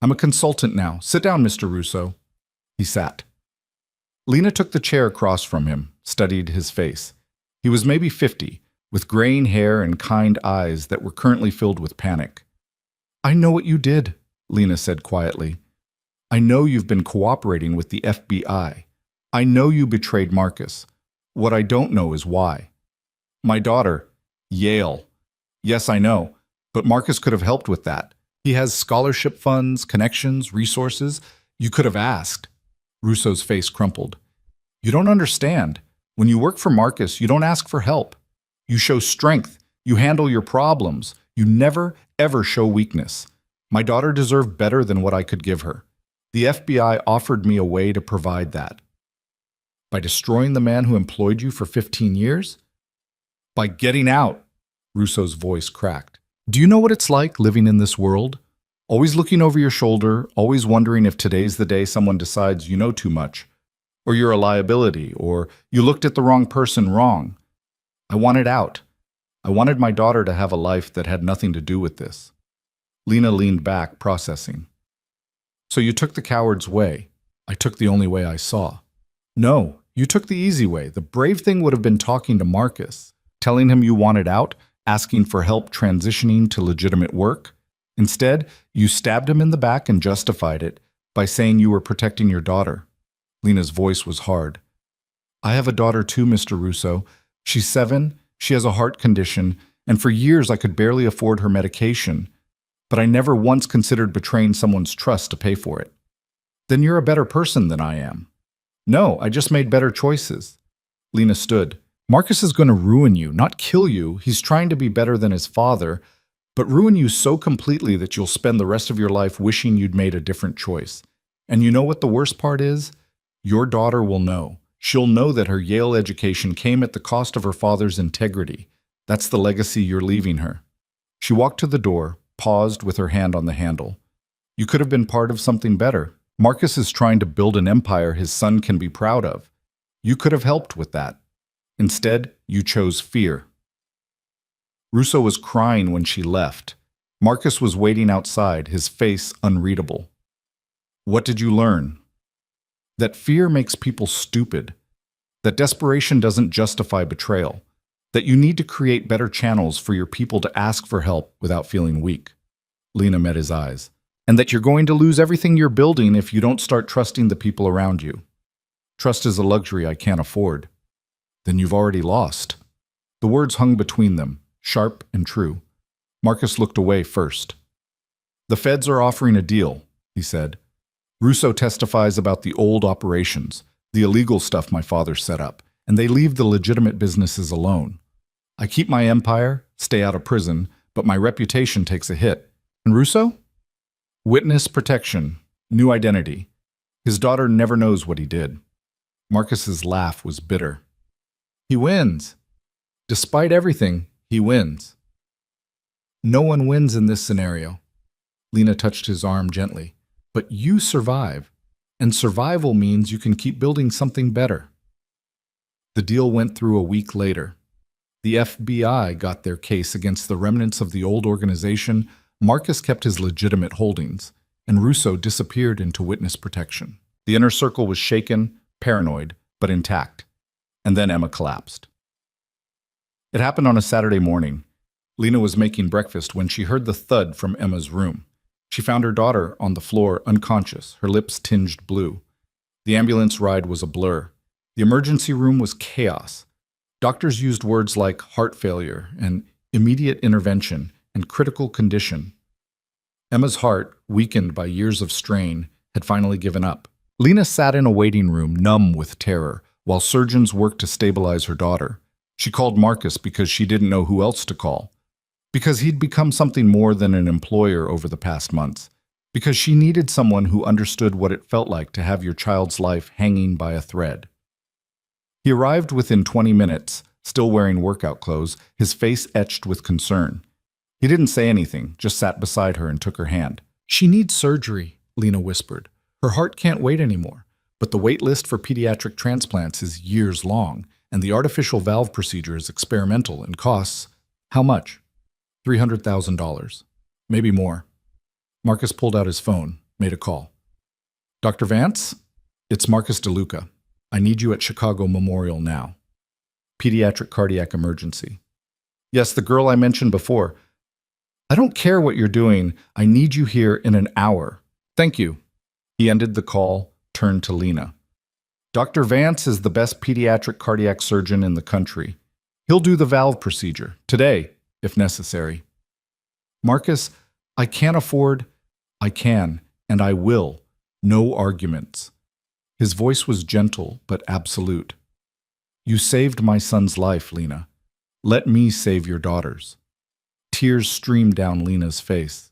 "I'm a consultant now. Sit down, Mr. Russo." He sat. Lena took the chair across from him, studied his face. He was maybe 50, with graying hair and kind eyes that were currently filled with panic. "I know what you did," Lena said quietly. "I know you've been cooperating with the FBI. I know you betrayed Marcus. What I don't know is why." "My daughter, Yale." "Yes, I know, but Marcus could have helped with that. He has scholarship funds, connections, resources. You could have asked." Russo's face crumpled. "You don't understand. When you work for Marcus, you don't ask for help. You show strength. You handle your problems. You never, ever show weakness. My daughter deserved better than what I could give her. The FBI offered me a way to provide that." "By destroying the man who employed you for 15 years? "By getting out." Russo's voice cracked. "Do you know what it's like living in this world? Always looking over your shoulder, always wondering if today's the day someone decides you know too much, or you're a liability, or you looked at the wrong person wrong. I wanted out. I wanted my daughter to have a life that had nothing to do with this." Lena leaned back, processing. "So you took the coward's way. I took the only way I saw." "No, you took the easy way. The brave thing would have been talking to Marcus, telling him you wanted out, asking for help transitioning to legitimate work. Instead, you stabbed him in the back and justified it by saying you were protecting your daughter." Lena's voice was hard. "I have a daughter too, Mr. Russo. She's 7, she has a heart condition, and for years I could barely afford her medication, but I never once considered betraying someone's trust to pay for it." "Then you're a better person than I am." "No, I just made better choices." Lena stood. "Marcus is going to ruin you, not kill you. He's trying to be better than his father, but ruin you so completely that you'll spend the rest of your life wishing you'd made a different choice. And you know what the worst part is? Your daughter will know. She'll know that her Yale education came at the cost of her father's integrity. That's the legacy you're leaving her." She walked to the door, paused with her hand on the handle. "You could have been part of something better. Marcus is trying to build an empire his son can be proud of. You could have helped with that. Instead, you chose fear." Russo was crying when she left. Marcus was waiting outside, his face unreadable. "What did you learn?" "That fear makes people stupid. That desperation doesn't justify betrayal. That you need to create better channels for your people to ask for help without feeling weak." Lena met his eyes. "And that you're going to lose everything you're building if you don't start trusting the people around you. Trust is a luxury I can't afford." "Then you've already lost." The words hung between them, sharp and true. Marcus looked away first. "The feds are offering a deal," he said. "Russo testifies about the old operations, the illegal stuff my father set up, and they leave the legitimate businesses alone. I keep my empire, stay out of prison, but my reputation takes a hit. And Russo? Witness protection, new identity. His daughter never knows what he did." Marcus's laugh was bitter. "He wins. Despite everything, he wins." "No one wins in this scenario." Lena touched his arm gently. "But you survive, and survival means you can keep building something better." The deal went through a week later. The FBI got their case against the remnants of the old organization. Marcus kept his legitimate holdings, and Russo disappeared into witness protection. The inner circle was shaken, paranoid, but intact. And then Emma collapsed. It happened on a Saturday morning. Lena was making breakfast when she heard the thud from Emma's room. She found her daughter on the floor, unconscious, her lips tinged blue. The ambulance ride was a blur. The emergency room was chaos. Doctors used words like heart failure and immediate intervention and critical condition. Emma's heart, weakened by years of strain, had finally given up. Lena sat in a waiting room, numb with terror, while surgeons worked to stabilize her daughter. She called Marcus because she didn't know who else to call. Because he'd become something more than an employer over the past months. Because she needed someone who understood what it felt like to have your child's life hanging by a thread. He arrived within 20 minutes, still wearing workout clothes, his face etched with concern. He didn't say anything, just sat beside her and took her hand. "She needs surgery," Lena whispered. "Her heart can't wait anymore. But the wait list for pediatric transplants is years long, and the artificial valve procedure is experimental and costs, how much? $300,000. Maybe more." Marcus pulled out his phone, made a call. "Dr. Vance? It's Marcus DeLuca. I need you at Chicago Memorial now. Pediatric cardiac emergency." "Yes, the girl I mentioned before. I don't care what you're doing. I need you here in an hour. Thank you." He ended the call, turned to Lena. "Dr. Vance is the best pediatric cardiac surgeon in the country. He'll do the valve procedure, today, if necessary." "Marcus, I can't afford. I can, and I will. No arguments." His voice was gentle but absolute. "You saved my son's life, Lena. Let me save your daughter's." Tears streamed down Lena's face.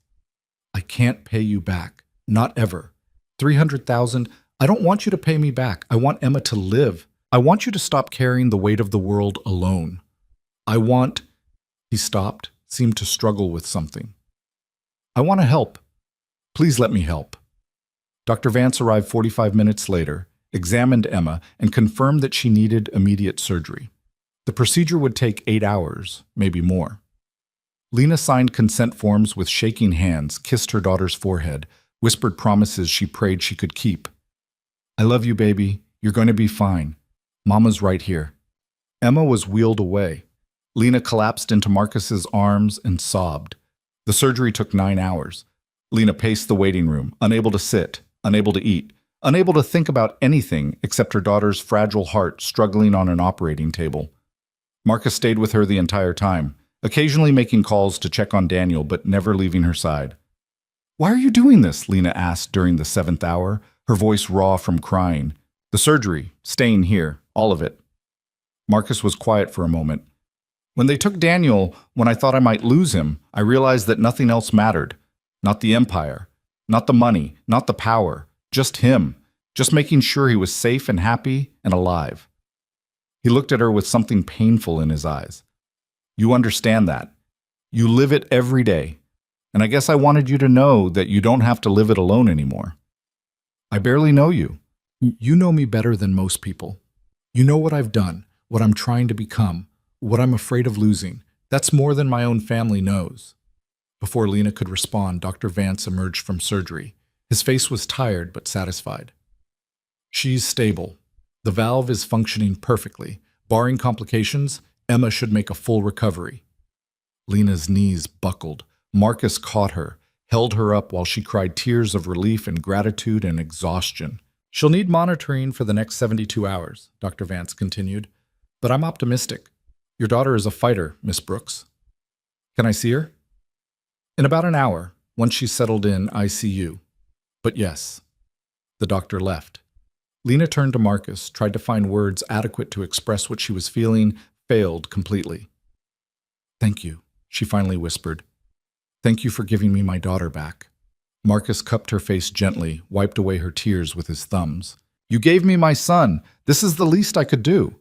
"I can't pay you back. Not ever. 300,000. I don't want you to pay me back. I want Emma to live. I want you to stop carrying the weight of the world alone. I want—" He stopped, seemed to struggle with something. "I want to help. Please let me help." Dr. Vance arrived 45 minutes later, examined Emma, and confirmed that she needed immediate surgery. The procedure would take 8 hours, maybe more. Lena signed consent forms with shaking hands, kissed her daughter's forehead, whispered promises she prayed she could keep. "I love you, baby. You're going to be fine. Mama's right here." Emma was wheeled away. Lena collapsed into Marcus's arms and sobbed. The surgery took 9 hours. Lena paced the waiting room, unable to sit, unable to eat, unable to think about anything except her daughter's fragile heart struggling on an operating table. Marcus stayed with her the entire time, occasionally making calls to check on Daniel but never leaving her side. "Why are you doing this?" Lena asked during the 7th hour, her voice raw from crying. "The surgery, staying here, all of it." Marcus was quiet for a moment. "When they took Daniel, when I thought I might lose him, I realized that nothing else mattered. Not the empire, not the money, not the power, just him, just making sure he was safe and happy and alive." He looked at her with something painful in his eyes. "You understand that. You live it every day. And I guess I wanted you to know that you don't have to live it alone anymore. I barely know you. You know me better than most people. You know what I've done, what I'm trying to become, what I'm afraid of losing. That's more than my own family knows." Before Lena could respond, Dr. Vance emerged from surgery. His face was tired but satisfied. "She's stable. The valve is functioning perfectly. Barring complications, Emma should make a full recovery." Lena's knees buckled. Marcus caught her, held her up while she cried tears of relief and gratitude and exhaustion. "She'll need monitoring for the next 72 hours, Dr. Vance continued. "But I'm optimistic. Your daughter is a fighter, Miss Brooks." "Can I see her?" "In about an hour, once she's settled in ICU. But yes." The doctor left. Lena turned to Marcus, tried to find words adequate to express what she was feeling, failed completely. "Thank you," she finally whispered. "Thank you for giving me my daughter back." Marcus cupped her face gently, wiped away her tears with his thumbs. "You gave me my son. This is the least I could do."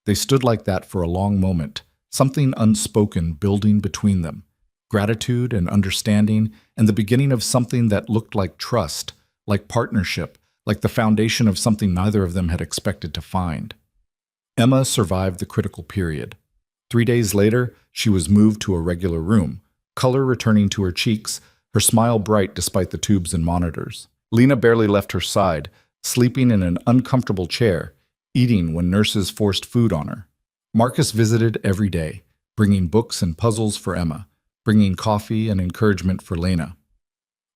They stood like that for a long moment, something unspoken building between them. Gratitude and understanding, and the beginning of something that looked like trust, like partnership, like the foundation of something neither of them had expected to find. Emma survived the critical period. 3 days later, she was moved to a regular room, color returning to her cheeks, her smile bright despite the tubes and monitors. Lena barely left her side, sleeping in an uncomfortable chair, eating when nurses forced food on her. Marcus visited every day, bringing books and puzzles for Emma, bringing coffee and encouragement for Lena.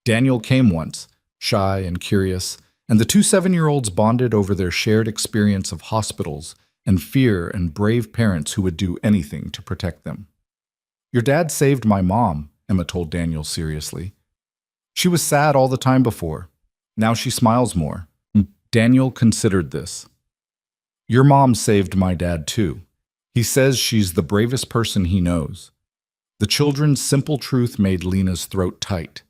Daniel came once, shy and curious, and the two 7-year-olds bonded over their shared experience of hospitals and fear and brave parents who would do anything to protect them. "Your dad saved my mom," Emma told Daniel seriously. "She was sad all the time before. Now she smiles more." Daniel considered this. "Your mom saved my dad too. He says she's the bravest person he knows." The children's simple truth made Lena's throat tight.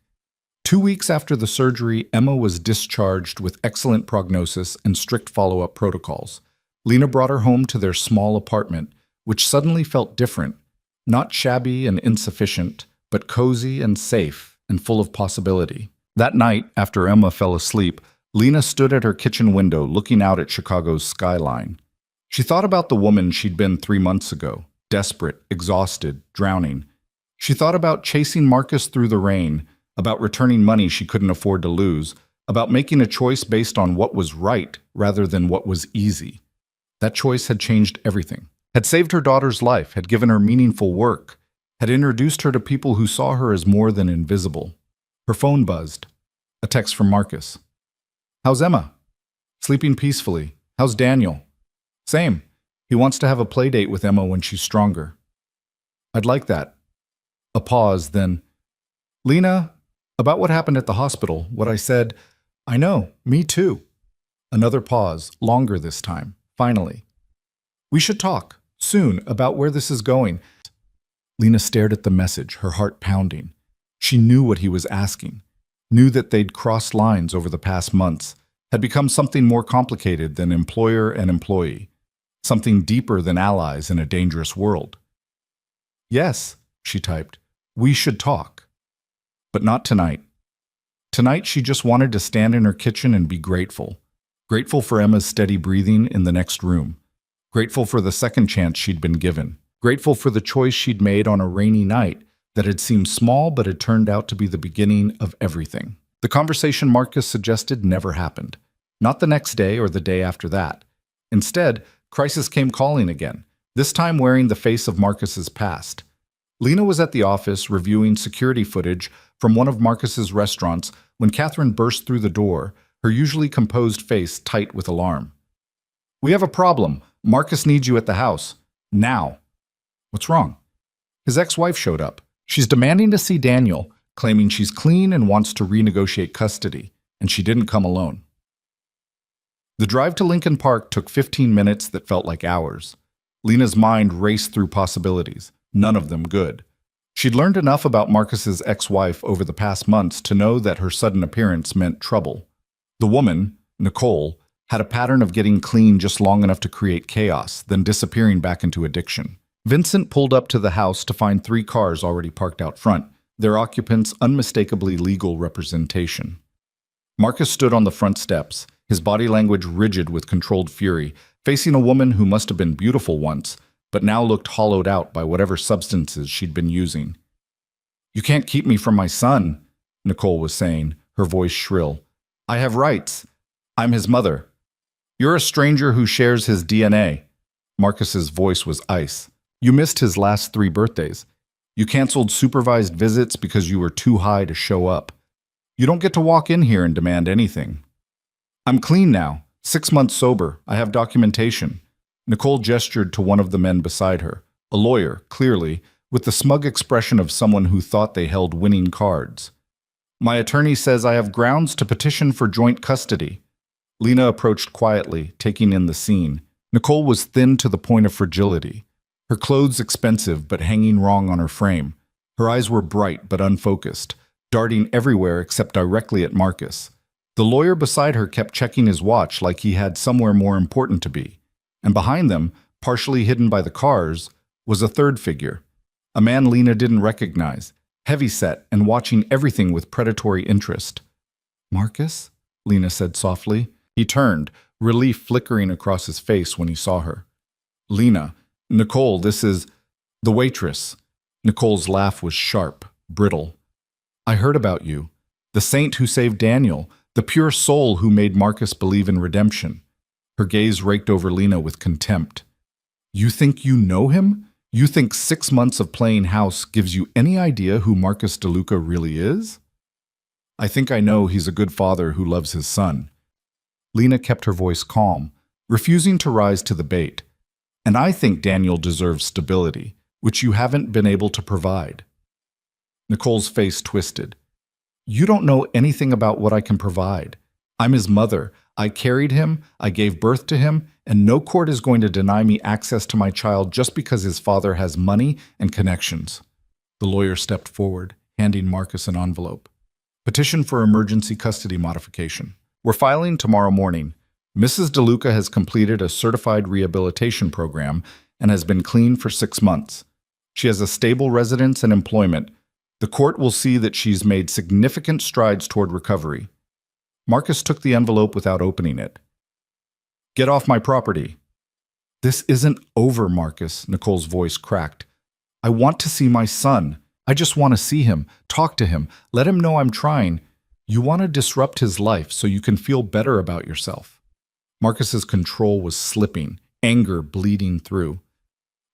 2 weeks after the surgery, Emma was discharged with excellent prognosis and strict follow-up protocols. Lena brought her home to their small apartment, which suddenly felt different, not shabby and insufficient, but cozy and safe and full of possibility. That night, after Emma fell asleep, Lena stood at her kitchen window looking out at Chicago's skyline. She thought about the woman she'd been 3 months ago, desperate, exhausted, drowning. She thought about chasing Marcus through the rain, about returning money she couldn't afford to lose, about making a choice based on what was right rather than what was easy. That choice had changed everything, had saved her daughter's life, had given her meaningful work, had introduced her to people who saw her as more than invisible. Her phone buzzed. A text from Marcus. "How's Emma?" "Sleeping peacefully. How's Daniel?" "Same. He wants to have a play date with Emma when she's stronger." "I'd like that." A pause, then, "Lena, about what happened at the hospital, what I said, I know, me too." Another pause, longer this time. Finally, "We should talk, soon, about where this is going." Lena stared at the message, her heart pounding. She knew what he was asking, knew that they'd crossed lines over the past months, had become something more complicated than employer and employee, something deeper than allies in a dangerous world. "Yes," she typed, "we should talk." But not tonight. Tonight she just wanted to stand in her kitchen and be grateful. Grateful for Emma's steady breathing in the next room. Grateful for the second chance she'd been given. Grateful for the choice she'd made on a rainy night that had seemed small but had turned out to be the beginning of everything. The conversation Marcus suggested never happened. Not the next day or the day after that. Instead, crisis came calling again, this time wearing the face of Marcus's past. Lena was at the office reviewing security footage from one of Marcus's restaurants when Catherine burst through the door, her usually composed face tight with alarm. "We have a problem. Marcus needs you at the house. Now." "What's wrong?" His ex-wife showed up. She's demanding to see Daniel, claiming she's clean and wants to renegotiate custody, and she didn't come alone. The drive to Lincoln Park took 15 minutes that felt like hours. Lena's mind raced through possibilities, none of them good. She'd learned enough about Marcus's ex-wife over the past months to know that her sudden appearance meant trouble. The woman, Nicole, had a pattern of getting clean just long enough to create chaos, then disappearing back into addiction. Vincent pulled up to the house to find 3 cars already parked out front, their occupants' unmistakably legal representation. Marcus stood on the front steps, his body language rigid with controlled fury, facing a woman who must have been beautiful once, but now looked hollowed out by whatever substances she'd been using. "You can't keep me from my son," Nicole was saying, her voice shrill. "I have rights. I'm his mother." "You're a stranger who shares his DNA." Marcus's voice was ice. "You missed his last 3 birthdays. You canceled supervised visits because you were too high to show up. You don't get to walk in here and demand anything." "I'm clean now. 6 months sober. I have documentation." Nicole gestured to one of the men beside her, a lawyer, clearly, with the smug expression of someone who thought they held winning cards. "My attorney says I have grounds to petition for joint custody." Lena approached quietly, taking in the scene. Nicole was thin to the point of fragility. Her clothes expensive but hanging wrong on her frame. Her eyes were bright but unfocused, darting everywhere except directly at Marcus. The lawyer beside her kept checking his watch like he had somewhere more important to be. And behind them, partially hidden by the cars, was a third figure. A man Lena didn't recognize, heavy-set and watching everything with predatory interest. "Marcus?" Lena said softly. He turned, relief flickering across his face when he saw her. "Lena, Nicole, this is the waitress." Nicole's laugh was sharp, brittle. "I heard about you. The saint who saved Daniel, the pure soul who made Marcus believe in redemption." Her gaze raked over Lena with contempt. "You think you know him? You think 6 months of playing house gives you any idea who Marcus DeLuca really is?" "I think I know he's a good father who loves his son." Lena kept her voice calm, refusing to rise to the bait. "And I think Daniel deserves stability, which you haven't been able to provide." Nicole's face twisted. "You don't know anything about what I can provide. I'm his mother. I carried him, I gave birth to him, and no court is going to deny me access to my child just because his father has money and connections." The lawyer stepped forward, handing Marcus an envelope. "Petition for emergency custody modification. We're filing tomorrow morning. Mrs. DeLuca has completed a certified rehabilitation program, and has been clean for 6 months. She has a stable residence and employment. The court will see that she's made significant strides toward recovery. Marcus took the envelope without opening it. Get off my property. This isn't over, Marcus, Nicole's voice cracked. I want to see my son. I just want to see him, talk to him, let him know I'm trying. You want to disrupt his life so you can feel better about yourself. Marcus's control was slipping, anger bleeding through.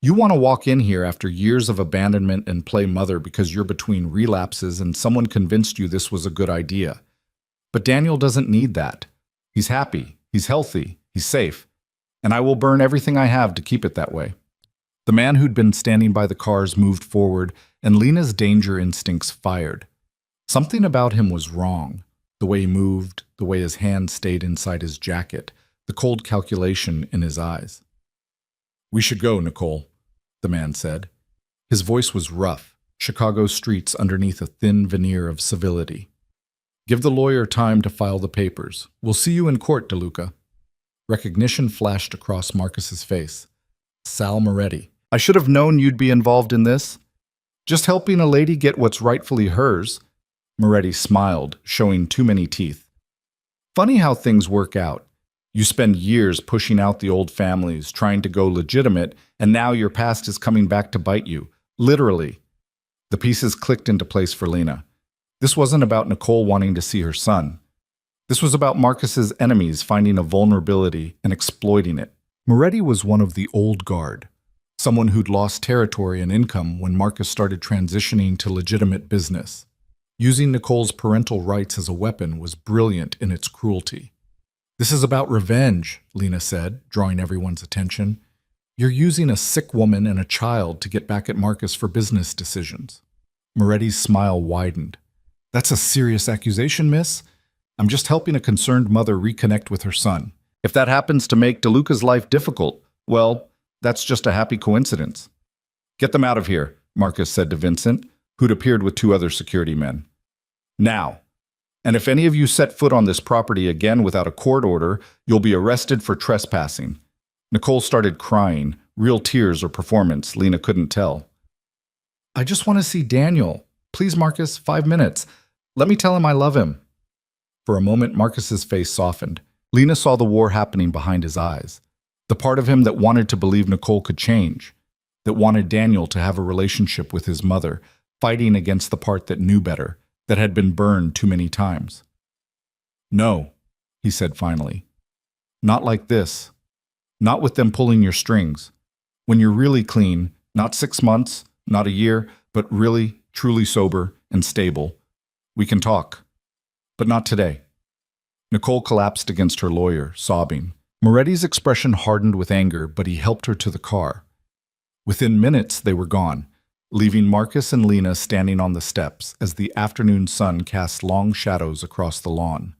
You want to walk in here after years of abandonment and play mother because you're between relapses and someone convinced you this was a good idea. But Daniel doesn't need that. He's happy, he's healthy, he's safe, and I will burn everything I have to keep it that way. The man who'd been standing by the cars moved forward, and Lena's danger instincts fired. Something about him was wrong. The way he moved, the way his hand stayed inside his jacket, the cold calculation in his eyes. We should go, Nicole, the man said. His voice was rough, Chicago streets underneath a thin veneer of civility. Give the lawyer time to file the papers. We'll see you in court, DeLuca. Recognition flashed across Marcus's face. Sal Moretti. I should have known you'd be involved in this. Just helping a lady get what's rightfully hers. Moretti smiled, showing too many teeth. Funny how things work out. You spend years pushing out the old families, trying to go legitimate, and now your past is coming back to bite you. Literally. The pieces clicked into place for Lena. This wasn't about Nicole wanting to see her son. This was about Marcus's enemies finding a vulnerability and exploiting it. Moretti was one of the old guard, someone who'd lost territory and income when Marcus started transitioning to legitimate business. Using Nicole's parental rights as a weapon was brilliant in its cruelty. This is about revenge, Lena said, drawing everyone's attention. You're using a sick woman and a child to get back at Marcus for business decisions. Moretti's smile widened. That's a serious accusation, miss. I'm just helping a concerned mother reconnect with her son. If that happens to make DeLuca's life difficult, well, that's just a happy coincidence. Get them out of here, Marcus said to Vincent, who'd appeared with 2 other security men. Now. And if any of you set foot on this property again without a court order, you'll be arrested for trespassing. Nicole started crying, real tears or performance, Lena couldn't tell. I just want to see Daniel. Please, Marcus, 5 minutes. Let me tell him I love him. For a moment, Marcus's face softened. Lena saw the war happening behind his eyes. The part of him that wanted to believe Nicole could change, that wanted Daniel to have a relationship with his mother, fighting against the part that knew better, that had been burned too many times. No, he said finally. Not like this. Not with them pulling your strings. When you're really clean, not 6 months, not a year, but really, truly sober and stable, we can talk. But not today. Nicole collapsed against her lawyer, sobbing. Moretti's expression hardened with anger, but he helped her to the car. Within minutes, they were gone, leaving Marcus and Lena standing on the steps as the afternoon sun cast long shadows across the lawn.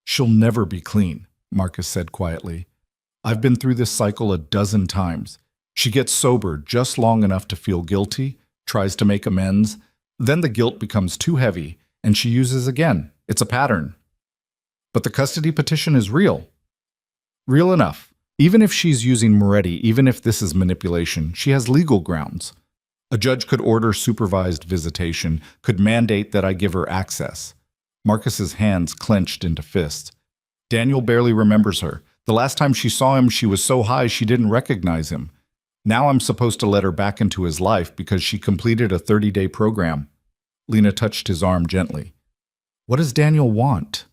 She'll never be clean, Marcus said quietly. I've been through this cycle a dozen times. She gets sober just long enough to feel guilty, tries to make amends, then the guilt becomes too heavy, and she uses again. It's a pattern. But the custody petition is real. Real enough. Even if she's using Moretti, even if this is manipulation, she has legal grounds. A judge could order supervised visitation, could mandate that I give her access. Marcus's hands clenched into fists. Daniel barely remembers her. The last time she saw him, she was so high she didn't recognize him. Now I'm supposed to let her back into his life because she completed a 30-day program. Lena touched his arm gently. What does Daniel want?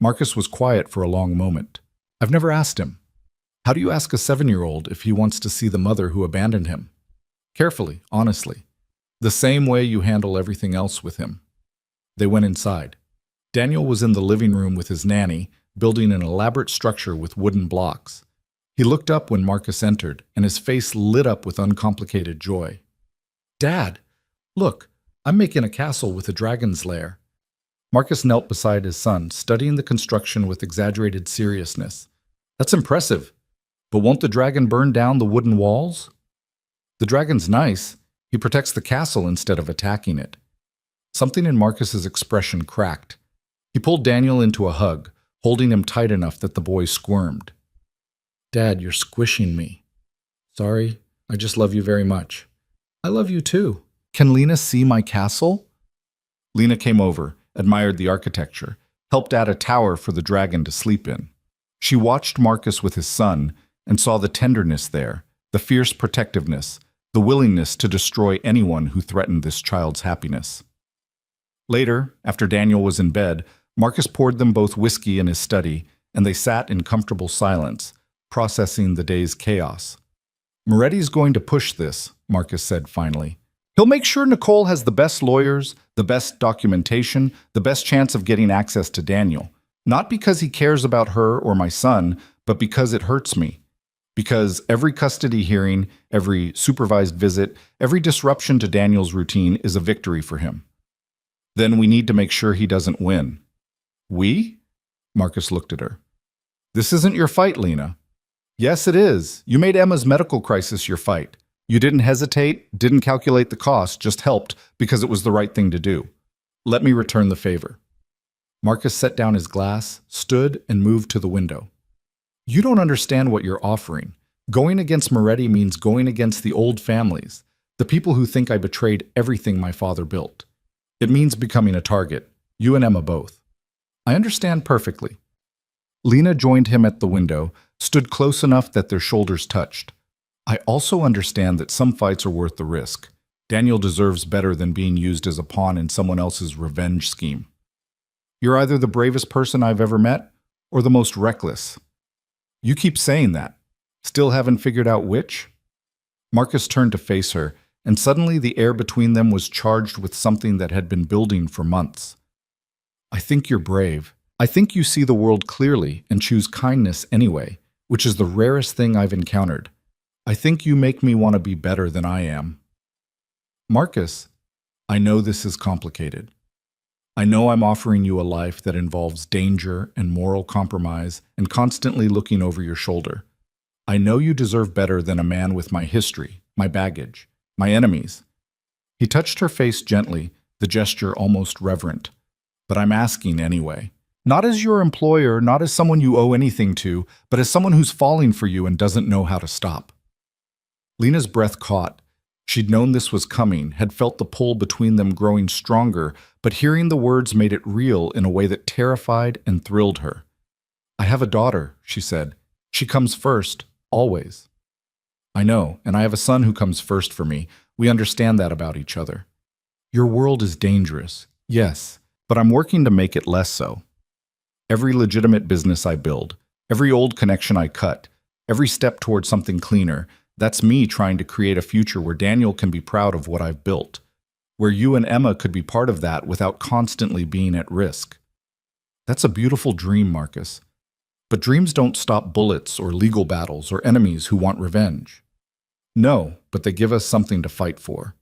Marcus was quiet for a long moment. I've never asked him. How do you ask a 7-year-old if he wants to see the mother who abandoned him? Carefully, honestly. The same way you handle everything else with him. They went inside. Daniel was in the living room with his nanny, building an elaborate structure with wooden blocks. He looked up when Marcus entered, and his face lit up with uncomplicated joy. Dad, look, I'm making a castle with a dragon's lair. Marcus knelt beside his son, studying the construction with exaggerated seriousness. That's impressive. But won't the dragon burn down the wooden walls? The dragon's nice. He protects the castle instead of attacking it. Something in Marcus's expression cracked. He pulled Daniel into a hug, holding him tight enough that the boy squirmed. Dad, you're squishing me. Sorry, I just love you very much. I love you too. Can Lena see my castle? Lena came over, admired the architecture, helped add a tower for the dragon to sleep in. She watched Marcus with his son and saw the tenderness there, the fierce protectiveness, the willingness to destroy anyone who threatened this child's happiness. Later, after Daniel was in bed, Marcus poured them both whiskey in his study, and they sat in comfortable silence, processing the day's chaos. Moretti's going to push this, Marcus said finally. He'll make sure Nicole has the best lawyers, the best documentation, the best chance of getting access to Daniel. Not because he cares about her or my son, but because it hurts me. Because every custody hearing, every supervised visit, every disruption to Daniel's routine is a victory for him. Then we need to make sure he doesn't win. We? Marcus looked at her. This isn't your fight, Lena. Yes, it is. You made Emma's medical crisis your fight. You didn't hesitate, didn't calculate the cost, just helped because it was the right thing to do. Let me return the favor. Marcus set down his glass, stood, and moved to the window. You don't understand what you're offering. Going against Moretti means going against the old families, the people who think I betrayed everything my father built. It means becoming a target, you and Emma both. I understand perfectly. Lena joined him at the window, stood close enough that their shoulders touched. I also understand that some fights are worth the risk. Daniel deserves better than being used as a pawn in someone else's revenge scheme. You're either the bravest person I've ever met, or the most reckless. You keep saying that. Still haven't figured out which? Marcus turned to face her, and suddenly the air between them was charged with something that had been building for months. I think you're brave. I think you see the world clearly and choose kindness anyway, which is the rarest thing I've encountered. I think you make me want to be better than I am. Marcus, I know this is complicated. I know I'm offering you a life that involves danger and moral compromise and constantly looking over your shoulder. I know you deserve better than a man with my history, my baggage, my enemies. He touched her face gently, the gesture almost reverent. But I'm asking anyway. Not as your employer, not as someone you owe anything to, but as someone who's falling for you and doesn't know how to stop. Lena's breath caught. She'd known this was coming, had felt the pull between them growing stronger, but hearing the words made it real in a way that terrified and thrilled her. I have a daughter, she said. She comes first, always. I know, and I have a son who comes first for me. We understand that about each other. Your world is dangerous, yes, but I'm working to make it less so. Every legitimate business I build, every old connection I cut, every step toward something cleaner, that's me trying to create a future where Daniel can be proud of what I've built, where you and Emma could be part of that without constantly being at risk. That's a beautiful dream, Marcus. But dreams don't stop bullets or legal battles or enemies who want revenge. No, but they give us something to fight for.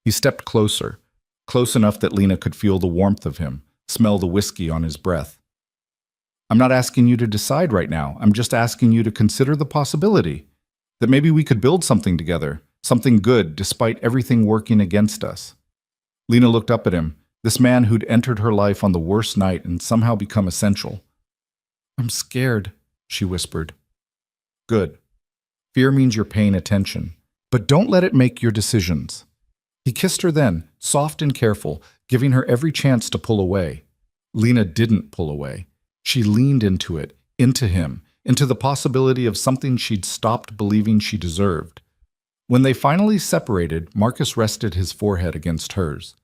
He stepped closer, close enough that Lena could feel the warmth of him, smell the whiskey on his breath. I'm not asking you to decide right now. I'm just asking you to consider the possibility that maybe we could build something together, something good despite everything working against us. Lena looked up at him, this man who'd entered her life on the worst night and somehow become essential. I'm scared, she whispered. Good. Fear means you're paying attention, but don't let it make your decisions. He kissed her then, soft and careful, giving her every chance to pull away. Lena didn't pull away. She leaned into it, into him, into the possibility of something she'd stopped believing she deserved. When they finally separated, Marcus rested his forehead against hers.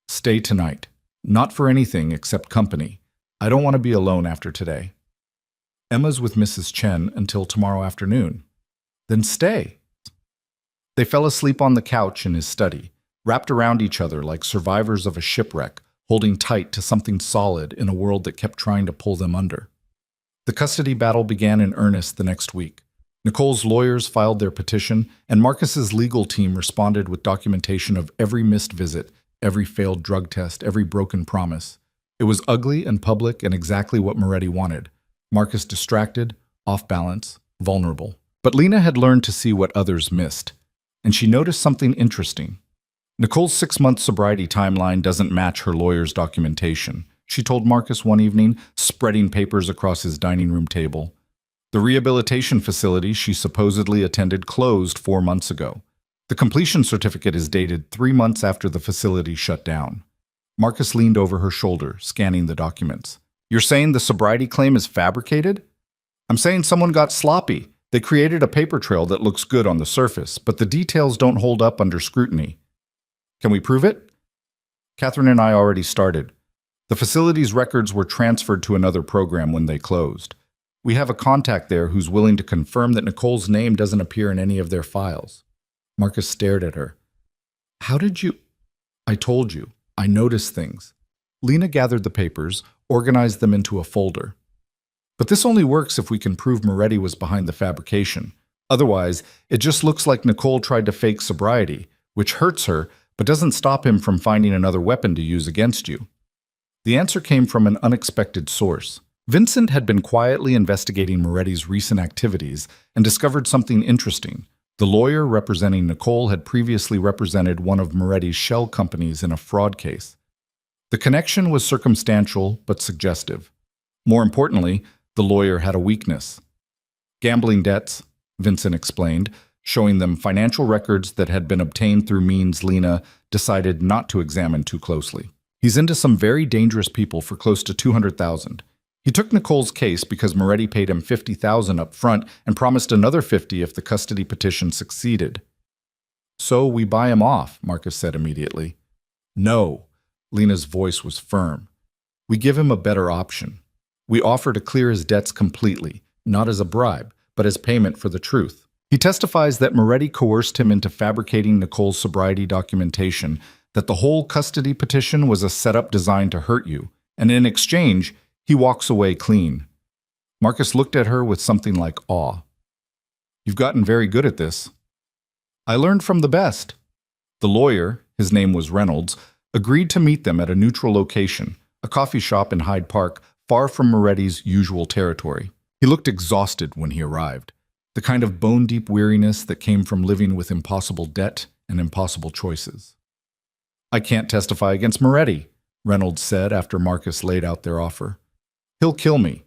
Stay tonight. Not for anything except company. I don't want to be alone after today. Emma's with Mrs. Chen until tomorrow afternoon. Then stay. They fell asleep on the couch in his study, wrapped around each other like survivors of a shipwreck, holding tight to something solid in a world that kept trying to pull them under. The custody battle began in earnest the next week. Nicole's lawyers filed their petition, and Marcus's legal team responded with documentation of every missed visit, every failed drug test, every broken promise. It was ugly and public and exactly what Moretti wanted. Marcus distracted, off balance, vulnerable. But Lena had learned to see what others missed, and she noticed something interesting. Nicole's 6-month sobriety timeline doesn't match her lawyer's documentation, she told Marcus one evening, spreading papers across his dining room table. The rehabilitation facility she supposedly attended closed 4 months ago. The completion certificate is dated 3 months after the facility shut down. Marcus leaned over her shoulder, scanning the documents. You're saying the sobriety claim is fabricated? I'm saying someone got sloppy. They created a paper trail that looks good on the surface, but the details don't hold up under scrutiny. Can we prove it? Catherine and I already started. The facility's records were transferred to another program when they closed. We have a contact there who's willing to confirm that Nicole's name doesn't appear in any of their files. Marcus stared at her. How did you? I told you. I noticed things. Lena gathered the papers, organized them into a folder. But this only works if we can prove Moretti was behind the fabrication. Otherwise, it just looks like Nicole tried to fake sobriety, which hurts her, but doesn't stop him from finding another weapon to use against you. The answer came from an unexpected source. Vincent had been quietly investigating Moretti's recent activities and discovered something interesting. The lawyer representing Nicole had previously represented one of Moretti's shell companies in a fraud case. The connection was circumstantial but suggestive. More importantly, the lawyer had a weakness. Gambling debts, Vincent explained, showing them financial records that had been obtained through means Lena decided not to examine too closely. He's into some very dangerous people for close to $200,000. He took Nicole's case because Moretti paid him $50,000 up front and promised another $50,000 if the custody petition succeeded. So we buy him off, Marcus said immediately. No, Lena's voice was firm. We give him a better option. We offer to clear his debts completely, not as a bribe, but as payment for the truth. He testifies that Moretti coerced him into fabricating Nicole's sobriety documentation, that the whole custody petition was a setup designed to hurt you, and in exchange, he walks away clean. Marcus looked at her with something like awe. You've gotten very good at this. I learned from the best. The lawyer, his name was Reynolds, agreed to meet them at a neutral location, a coffee shop in Hyde Park, far from Moretti's usual territory. He looked exhausted when he arrived, the kind of bone-deep weariness that came from living with impossible debt and impossible choices. I can't testify against Moretti, Reynolds said after Marcus laid out their offer. He'll kill me.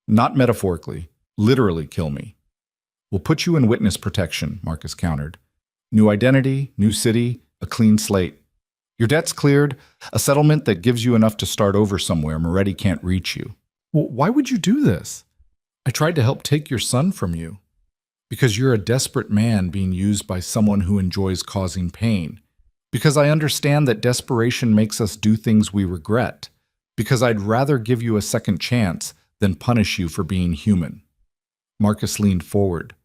Not metaphorically, literally kill me. We'll put you in witness protection, Marcus countered. New identity, new city, a clean slate. Your debt's cleared, a settlement that gives you enough to start over somewhere Moretti can't reach you. Well, why would you do this? I tried to help take your son from you. Because you're a desperate man being used by someone who enjoys causing pain. Because I understand that desperation makes us do things we regret. Because I'd rather give you a second chance than punish you for being human. Marcus leaned forward.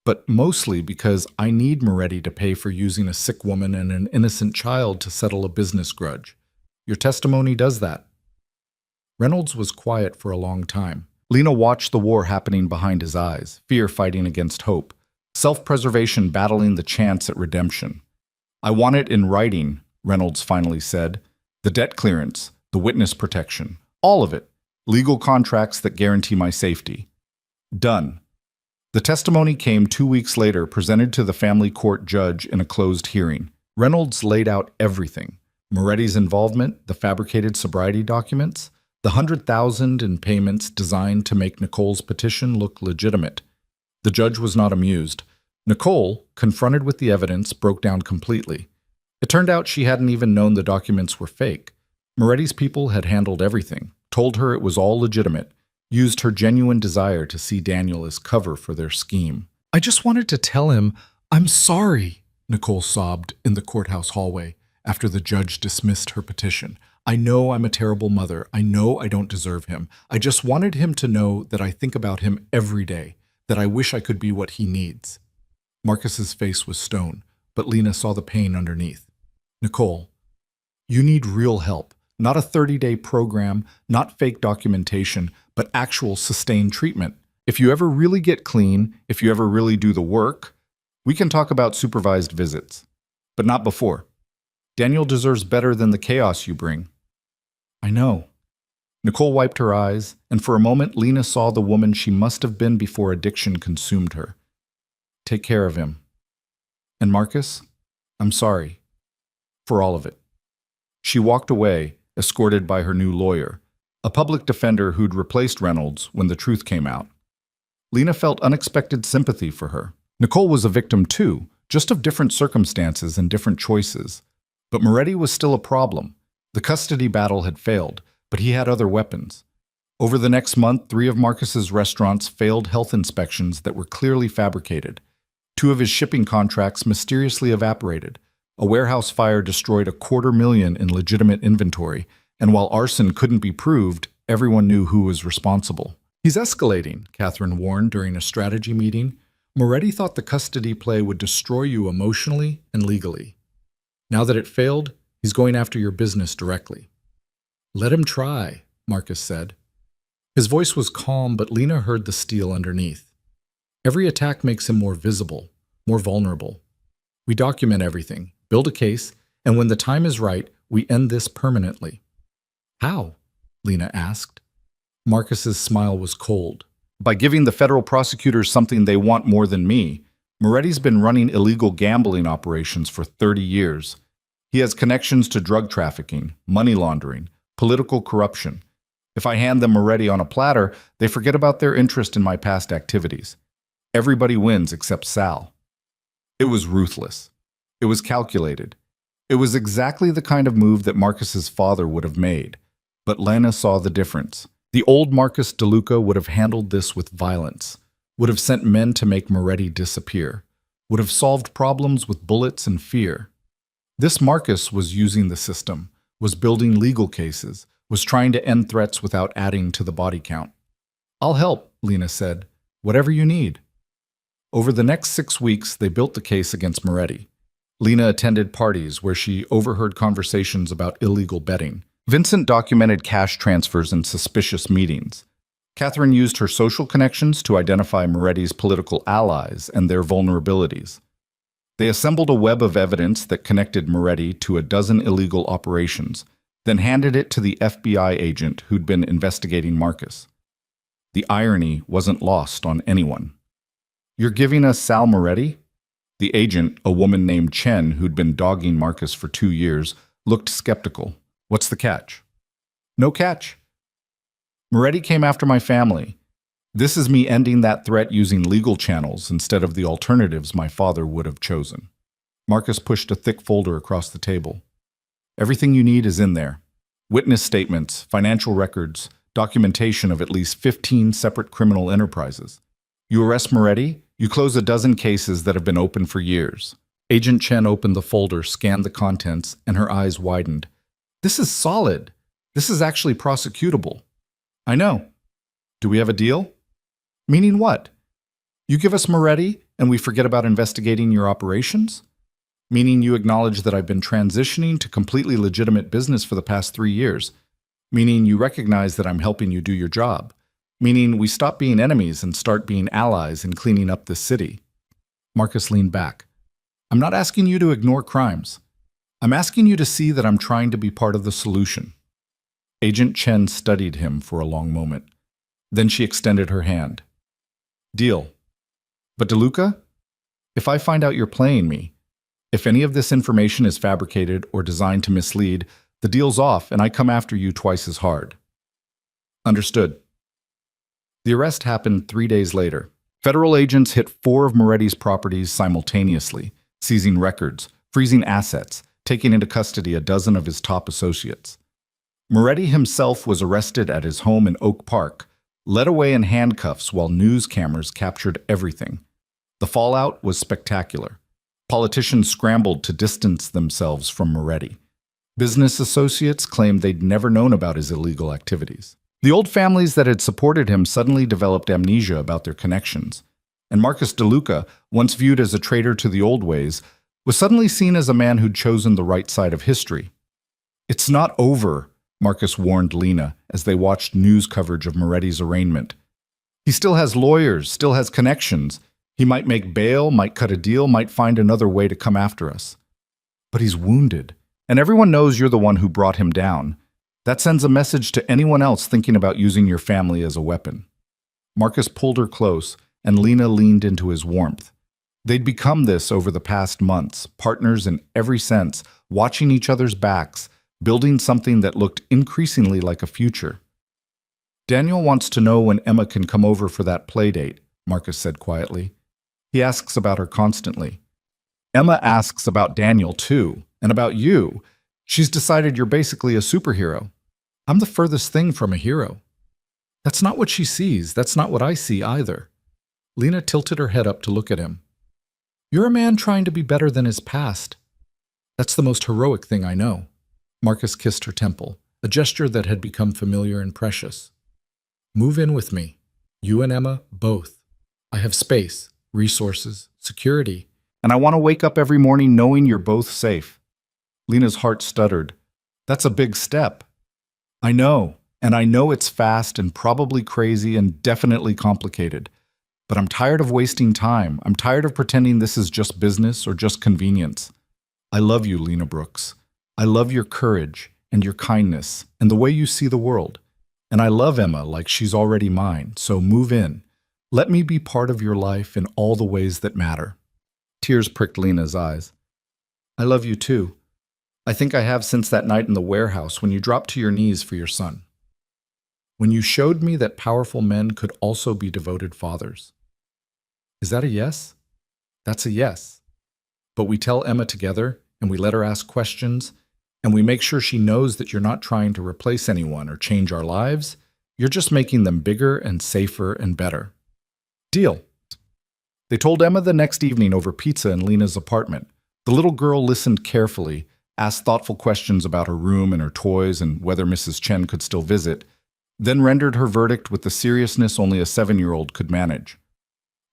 But mostly because I need Moretti to pay for using a sick woman and an innocent child to settle a business grudge. Your testimony does that. Reynolds was quiet for a long time. Lena watched the war happening behind his eyes, fear fighting against hope, self-preservation battling the chance at redemption. I want it in writing, Reynolds finally said. The debt clearance, the witness protection, all of it. Legal contracts that guarantee my safety. Done. The testimony came 2 weeks later, presented to the family court judge in a closed hearing. Reynolds laid out everything. Moretti's involvement, the fabricated sobriety documents, the $100,000 in payments designed to make Nicole's petition look legitimate. The judge was not amused. Nicole, confronted with the evidence, broke down completely. It turned out she hadn't even known the documents were fake. Moretti's people had handled everything, told her it was all legitimate, used her genuine desire to see Daniel as cover for their scheme. I just wanted to tell him, I'm sorry, Nicole sobbed in the courthouse hallway after the judge dismissed her petition. I know I'm a terrible mother. I know I don't deserve him. I just wanted him to know that I think about him every day, that I wish I could be what he needs. Marcus's face was stone, but Lena saw the pain underneath. Nicole, you need real help. Not a 30-day program, not fake documentation, but actual sustained treatment. If you ever really get clean, if you ever really do the work, we can talk about supervised visits. But not before. Daniel deserves better than the chaos you bring. I know. Nicole wiped her eyes, and for a moment Lena saw the woman she must have been before addiction consumed her. Take care of him. And Marcus, I'm sorry. For all of it. She walked away, escorted by her new lawyer, a public defender who'd replaced Reynolds when the truth came out. Lena felt unexpected sympathy for her. Nicole was a victim too, just of different circumstances and different choices. But Moretti was still a problem. The custody battle had failed, but he had other weapons. Over the next month, 3 of Marcus's restaurants failed health inspections that were clearly fabricated. 2 of his shipping contracts mysteriously evaporated. A warehouse fire destroyed $250,000 in legitimate inventory, and while arson couldn't be proved, everyone knew who was responsible. He's escalating, Catherine warned during a strategy meeting. Moretti thought the custody play would destroy you emotionally and legally. Now that it failed, he's going after your business directly. Let him try, Marcus said. His voice was calm, but Lena heard the steel underneath. Every attack makes him more visible, more vulnerable. We document everything, build a case, and when the time is right, we end this permanently. How? Lena asked. Marcus's smile was cold. By giving the federal prosecutors something they want more than me. Moretti's been running illegal gambling operations for 30 years. He has connections to drug trafficking, money laundering, political corruption. If I hand them Moretti on a platter, they forget about their interest in my past activities. Everybody wins except Sal. It was ruthless. It was calculated. It was exactly the kind of move that Marcus's father would have made. But Lena saw the difference. The old Marcus DeLuca would have handled this with violence, would have sent men to make Moretti disappear, would have solved problems with bullets and fear. This Marcus was using the system, was building legal cases, was trying to end threats without adding to the body count. I'll help, Lena said. Whatever you need. Over the next 6 weeks, they built the case against Moretti. Lena attended parties where she overheard conversations about illegal betting. Vincent documented cash transfers and suspicious meetings. Catherine used her social connections to identify Moretti's political allies and their vulnerabilities. They assembled a web of evidence that connected Moretti to a dozen illegal operations, then handed it to the FBI agent who'd been investigating Marcus. The irony wasn't lost on anyone. You're giving us Sal Moretti? The agent, a woman named Chen who'd been dogging Marcus for 2 years, looked skeptical. What's the catch? No catch. Moretti came after my family. This is me ending that threat using legal channels instead of the alternatives my father would have chosen. Marcus pushed a thick folder across the table. Everything you need is in there. Witness statements, financial records, documentation of at least 15 separate criminal enterprises. You arrest Moretti, you close a dozen cases that have been open for years. Agent Chen opened the folder, scanned the contents, and her eyes widened. This is solid. This is actually prosecutable. I know. Do we have a deal? Meaning what? You give us Moretti, and we forget about investigating your operations? Meaning you acknowledge that I've been transitioning to completely legitimate business for the past 3 years? Meaning you recognize that I'm helping you do your job? Meaning we stop being enemies and start being allies in cleaning up this city? Marcus leaned back. I'm not asking you to ignore crimes. I'm asking you to see that I'm trying to be part of the solution. Agent Chen studied him for a long moment. Then she extended her hand. Deal. But DeLuca, if I find out you're playing me, if any of this information is fabricated or designed to mislead, the deal's off and I come after you twice as hard. Understood. The arrest happened 3 days later. Federal agents hit 4 of Moretti's properties simultaneously, seizing records, freezing assets, taking into custody a dozen of his top associates. Moretti himself was arrested at his home in Oak Park, led away in handcuffs while news cameras captured everything. The fallout was spectacular. Politicians scrambled to distance themselves from Moretti. Business associates claimed they'd never known about his illegal activities. The old families that had supported him suddenly developed amnesia about their connections. And Marcus DeLuca, once viewed as a traitor to the old ways, was suddenly seen as a man who'd chosen the right side of history. It's not over, Marcus warned Lena as they watched news coverage of Moretti's arraignment. He still has lawyers, still has connections. He might make bail, might cut a deal, might find another way to come after us. But he's wounded, and everyone knows you're the one who brought him down. That sends a message to anyone else thinking about using your family as a weapon. Marcus pulled her close, and Lena leaned into his warmth. They'd become this over the past months, partners in every sense, watching each other's backs, building something that looked increasingly like a future. Daniel wants to know when Emma can come over for that play date, Marcus said quietly. He asks about her constantly. Emma asks about Daniel, too, and about you. She's decided you're basically a superhero. I'm the furthest thing from a hero. That's not what she sees. That's not what I see either. Lena tilted her head up to look at him. You're a man trying to be better than his past. That's the most heroic thing I know. Marcus kissed her temple, a gesture that had become familiar and precious. Move in with me. You and Emma, both. I have space, resources, security, and I want to wake up every morning knowing you're both safe. Lena's heart stuttered. That's a big step. I know, and I know it's fast and probably crazy and definitely complicated. But I'm tired of wasting time. I'm tired of pretending this is just business or just convenience. I love you, Lena Brooks. I love your courage and your kindness and the way you see the world. And I love Emma like she's already mine, so move in. Let me be part of your life in all the ways that matter. Tears pricked Lena's eyes. I love you too. I think I have since that night in the warehouse when you dropped to your knees for your son. When you showed me that powerful men could also be devoted fathers. Is that a yes? That's a yes. But we tell Emma together, and we let her ask questions, and we make sure she knows that you're not trying to replace anyone or change our lives. You're just making them bigger and safer and better. Deal. They told Emma the next evening over pizza in Lena's apartment. The little girl listened carefully, asked thoughtful questions about her room and her toys and whether Mrs. Chen could still visit, then rendered her verdict with the seriousness only a 7-year-old could manage.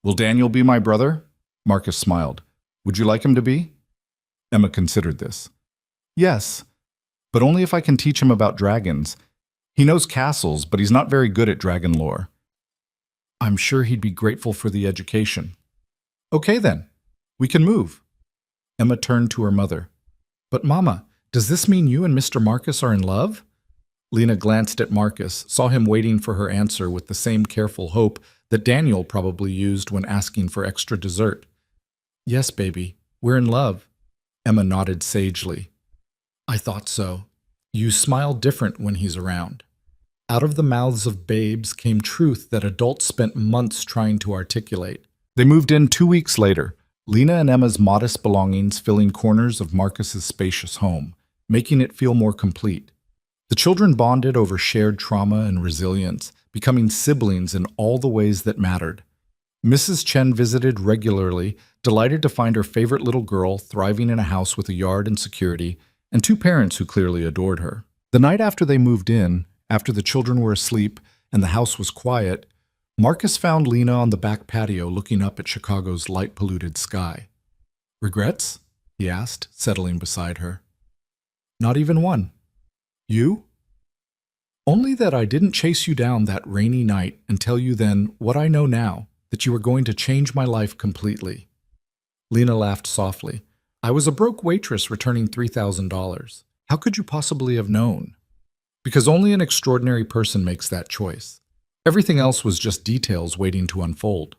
Will Daniel be my brother? Marcus smiled. Would you like him to be? Emma considered this. Yes, but only if I can teach him about dragons. He knows castles, but he's not very good at dragon lore. I'm sure he'd be grateful for the education. Okay then, we can move. Emma turned to her mother. But Mama, does this mean you and Mr. Marcus are in love? Lena glanced at Marcus, saw him waiting for her answer with the same careful hope that Daniel probably used when asking for extra dessert. Yes, baby, we're in love. Emma nodded sagely. I thought so. You smile different when he's around. Out of the mouths of babes came truth that adults spent months trying to articulate. They moved in 2 weeks later, Lena and Emma's modest belongings filling corners of Marcus's spacious home, making it feel more complete. The children bonded over shared trauma and resilience, becoming siblings in all the ways that mattered. Mrs. Chen visited regularly, delighted to find her favorite little girl thriving in a house with a yard and security, and 2 parents who clearly adored her. The night after they moved in, after the children were asleep and the house was quiet, Marcus found Lena on the back patio looking up at Chicago's light-polluted sky. Regrets? He asked, settling beside her. Not even one. You? Only that I didn't chase you down that rainy night and tell you then what I know now, that you were going to change my life completely. Lena laughed softly. I was a broke waitress returning $3,000. How could you possibly have known? Because only an extraordinary person makes that choice. Everything else was just details waiting to unfold.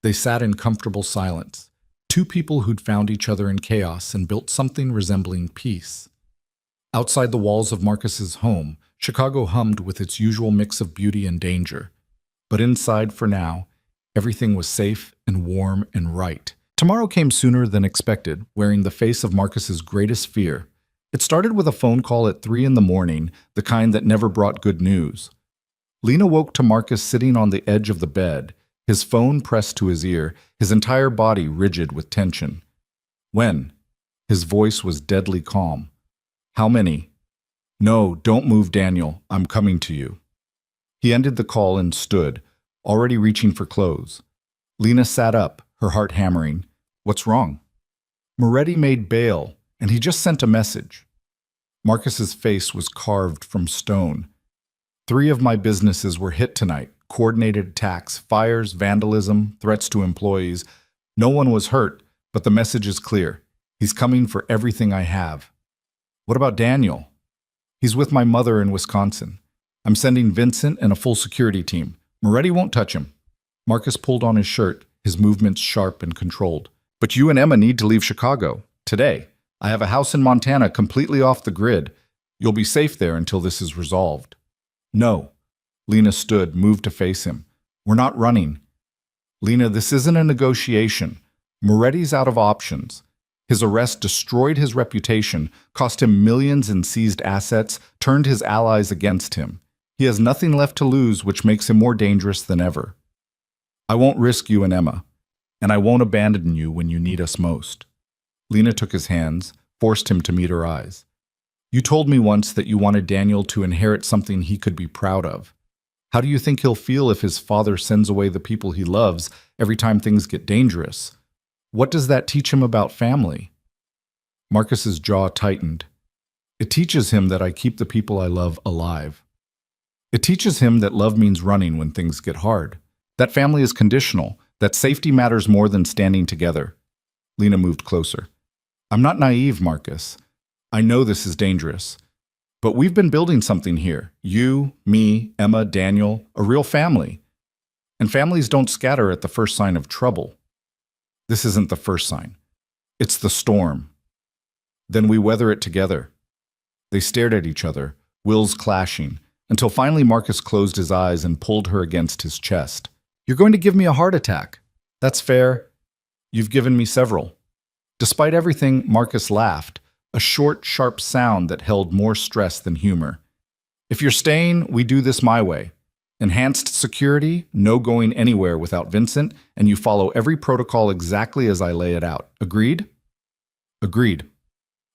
They sat in comfortable silence, 2 people who'd found each other in chaos and built something resembling peace. Outside the walls of Marcus's home, Chicago hummed with its usual mix of beauty and danger. But inside, for now, everything was safe and warm and right. Tomorrow came sooner than expected, wearing the face of Marcus's greatest fear. It started with a phone call at 3 a.m, the kind that never brought good news. Lena woke to Marcus sitting on the edge of the bed, his phone pressed to his ear, his entire body rigid with tension. When? His voice was deadly calm. How many? No, don't move, Daniel. I'm coming to you. He ended the call and stood, already reaching for clothes. Lena sat up, her heart hammering. What's wrong? Moretti made bail, and he just sent a message. Marcus's face was carved from stone. 3 of my businesses were hit tonight. Coordinated attacks, fires, vandalism, threats to employees. No one was hurt, but the message is clear. He's coming for everything I have. What about Daniel? He's with my mother in Wisconsin. I'm sending Vincent and a full security team. Moretti won't touch him. Marcus pulled on his shirt, his movements sharp and controlled. But you and Emma need to leave Chicago. Today. I have a house in Montana completely off the grid. You'll be safe there until this is resolved. No. Lena stood, moved to face him. We're not running. Lena, this isn't a negotiation. Moretti's out of options. His arrest destroyed his reputation, cost him millions in seized assets, turned his allies against him. He has nothing left to lose, which makes him more dangerous than ever. I won't risk you and Emma, and I won't abandon you when you need us most. Lena took his hands, forced him to meet her eyes. You told me once that you wanted Daniel to inherit something he could be proud of. How do you think he'll feel if his father sends away the people he loves every time things get dangerous? What does that teach him about family? Marcus's jaw tightened. It teaches him that I keep the people I love alive. It teaches him that love means running when things get hard, that family is conditional, that safety matters more than standing together. Lena moved closer. I'm not naive, Marcus. I know this is dangerous. But we've been building something here. You, me, Emma, Daniel, a real family. And families don't scatter at the first sign of trouble. This isn't the first sign. It's the storm. Then we weather it together. They stared at each other, wills clashing, until finally Marcus closed his eyes and pulled her against his chest. You're going to give me a heart attack. That's fair. You've given me several. Despite everything, Marcus laughed, a short, sharp sound that held more stress than humor. If you're staying, we do this my way. Enhanced security, no going anywhere without Vincent, and you follow every protocol exactly as I lay it out. Agreed? Agreed.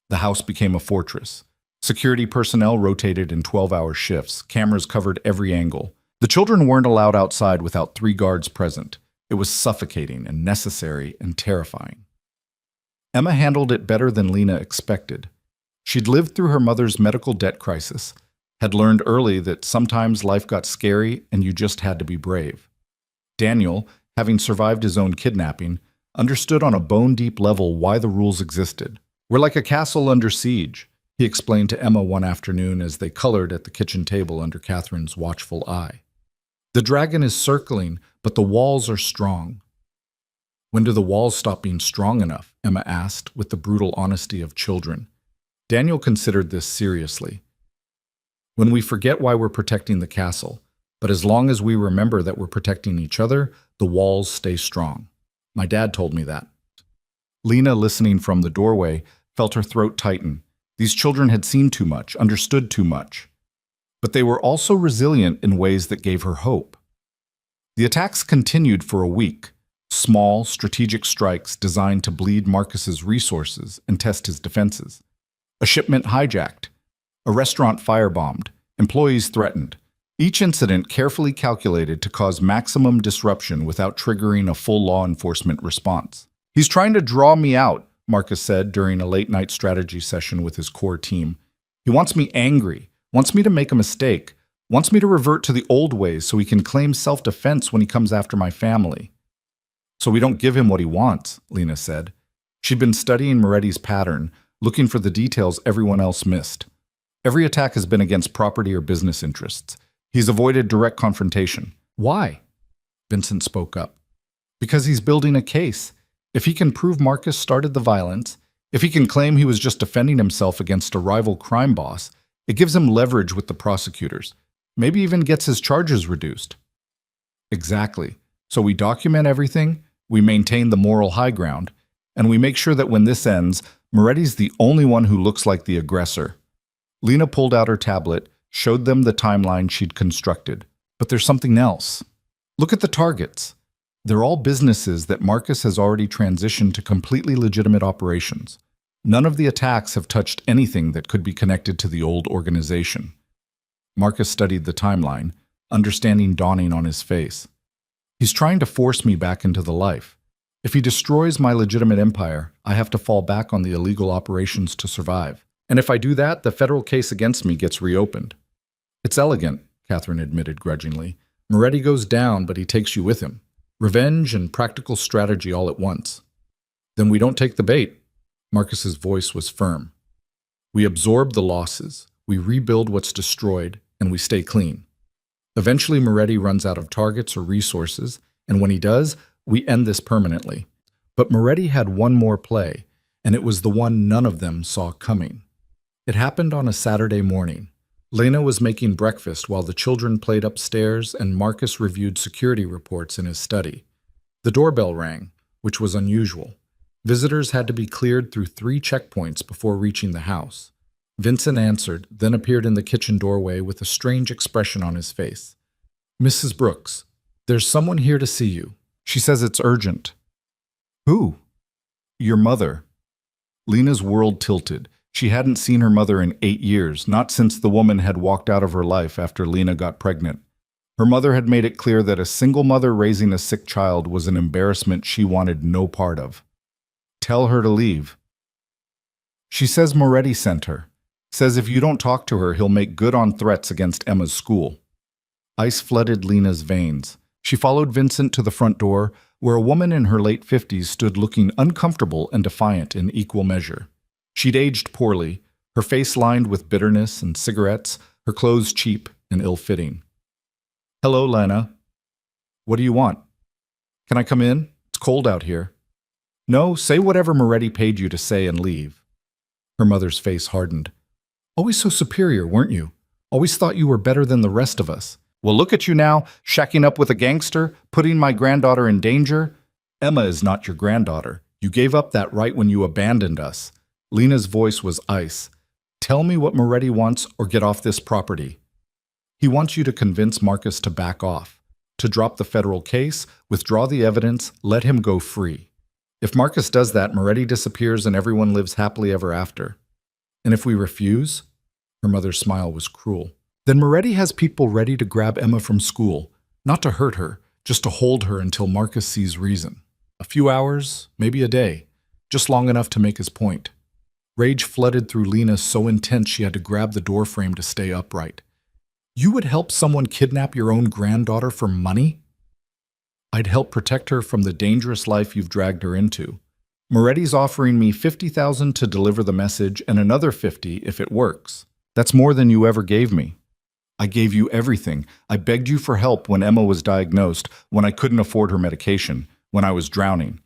The house became a fortress. Security personnel rotated in 12-hour shifts. Cameras covered every angle. The children weren't allowed outside without 3 guards present. It was suffocating and necessary and terrifying. Emma handled it better than Lena expected. She'd lived through her mother's medical debt crisis, had learned early that sometimes life got scary and you just had to be brave. Daniel, having survived his own kidnapping, understood on a bone-deep level why the rules existed. We're like a castle under siege, he explained to Emma one afternoon as they colored at the kitchen table under Catherine's watchful eye. The dragon is circling, but the walls are strong. When do the walls stop being strong enough? Emma asked, with the brutal honesty of children. Daniel considered this seriously. When we forget why we're protecting the castle, but as long as we remember that we're protecting each other, the walls stay strong. My dad told me that. Lena, listening from the doorway, felt her throat tighten. These children had seen too much, understood too much. But they were also resilient in ways that gave her hope. The attacks continued for a week, small, strategic strikes designed to bleed Marcus's resources and test his defenses. A shipment hijacked. A restaurant firebombed. Employees threatened. Each incident carefully calculated to cause maximum disruption without triggering a full law enforcement response. He's trying to draw me out, Marcus said during a late-night strategy session with his core team. He wants me angry, wants me to make a mistake, wants me to revert to the old ways so he can claim self-defense when he comes after my family. So we don't give him what he wants, Lena said. She'd been studying Moretti's pattern, looking for the details everyone else missed. Every attack has been against property or business interests. He's avoided direct confrontation. Why? Vincent spoke up. Because he's building a case. If he can prove Marcus started the violence, if he can claim he was just defending himself against a rival crime boss, it gives him leverage with the prosecutors. Maybe even gets his charges reduced. Exactly. So we document everything, we maintain the moral high ground, and we make sure that when this ends, Moretti's the only one who looks like the aggressor. Lena pulled out her tablet, showed them the timeline she'd constructed. But there's something else. Look at the targets. They're all businesses that Marcus has already transitioned to completely legitimate operations. None of the attacks have touched anything that could be connected to the old organization. Marcus studied the timeline, understanding dawning on his face. He's trying to force me back into the life. If he destroys my legitimate empire, I have to fall back on the illegal operations to survive. And if I do that, the federal case against me gets reopened. It's elegant, Catherine admitted grudgingly. Moretti goes down, but he takes you with him. Revenge and practical strategy all at once. Then we don't take the bait. Marcus's voice was firm. We absorb the losses, we rebuild what's destroyed, and we stay clean. Eventually, Moretti runs out of targets or resources, and when he does, we end this permanently. But Moretti had one more play, and it was the one none of them saw coming. It happened on a Saturday morning. Lena was making breakfast while the children played upstairs and Marcus reviewed security reports in his study. The doorbell rang, which was unusual. Visitors had to be cleared through 3 checkpoints before reaching the house. Vincent answered, then appeared in the kitchen doorway with a strange expression on his face. "Mrs. Brooks, there's someone here to see you. She says it's urgent." "Who?" "Your mother." Lena's world tilted. She hadn't seen her mother in 8 years, not since the woman had walked out of her life after Lena got pregnant. Her mother had made it clear that a single mother raising a sick child was an embarrassment she wanted no part of. "Tell her to leave." "She says Moretti sent her. Says if you don't talk to her, he'll make good on threats against Emma's school." Ice flooded Lena's veins. She followed Vincent to the front door, where a woman in her late 50s stood looking uncomfortable and defiant in equal measure. She'd aged poorly, her face lined with bitterness and cigarettes, her clothes cheap and ill-fitting. "Hello, Lena. What do you want?" "Can I come in? It's cold out here." "No, say whatever Moretti paid you to say and leave." Her mother's face hardened. "Always so superior, weren't you? Always thought you were better than the rest of us. Well, look at you now, shacking up with a gangster, putting my granddaughter in danger." "Emma is not your granddaughter. You gave up that right when you abandoned us." Lena's voice was ice. "Tell me what Moretti wants or get off this property." "He wants you to convince Marcus to back off, to drop the federal case, withdraw the evidence, let him go free. If Marcus does that, Moretti disappears and everyone lives happily ever after. And if we refuse?" Her mother's smile was cruel. "Then Moretti has people ready to grab Emma from school, not to hurt her, just to hold her until Marcus sees reason. A few hours, maybe a day, just long enough to make his point." Rage flooded through Lena so intense she had to grab the doorframe to stay upright. "You would help someone kidnap your own granddaughter for money?" "I'd help protect her from the dangerous life you've dragged her into. Moretti's offering me $50,000 to deliver the message and another $50 if it works. That's more than you ever gave me. I gave you everything. I begged you for help when Emma was diagnosed, when I couldn't afford her medication, when I was drowning."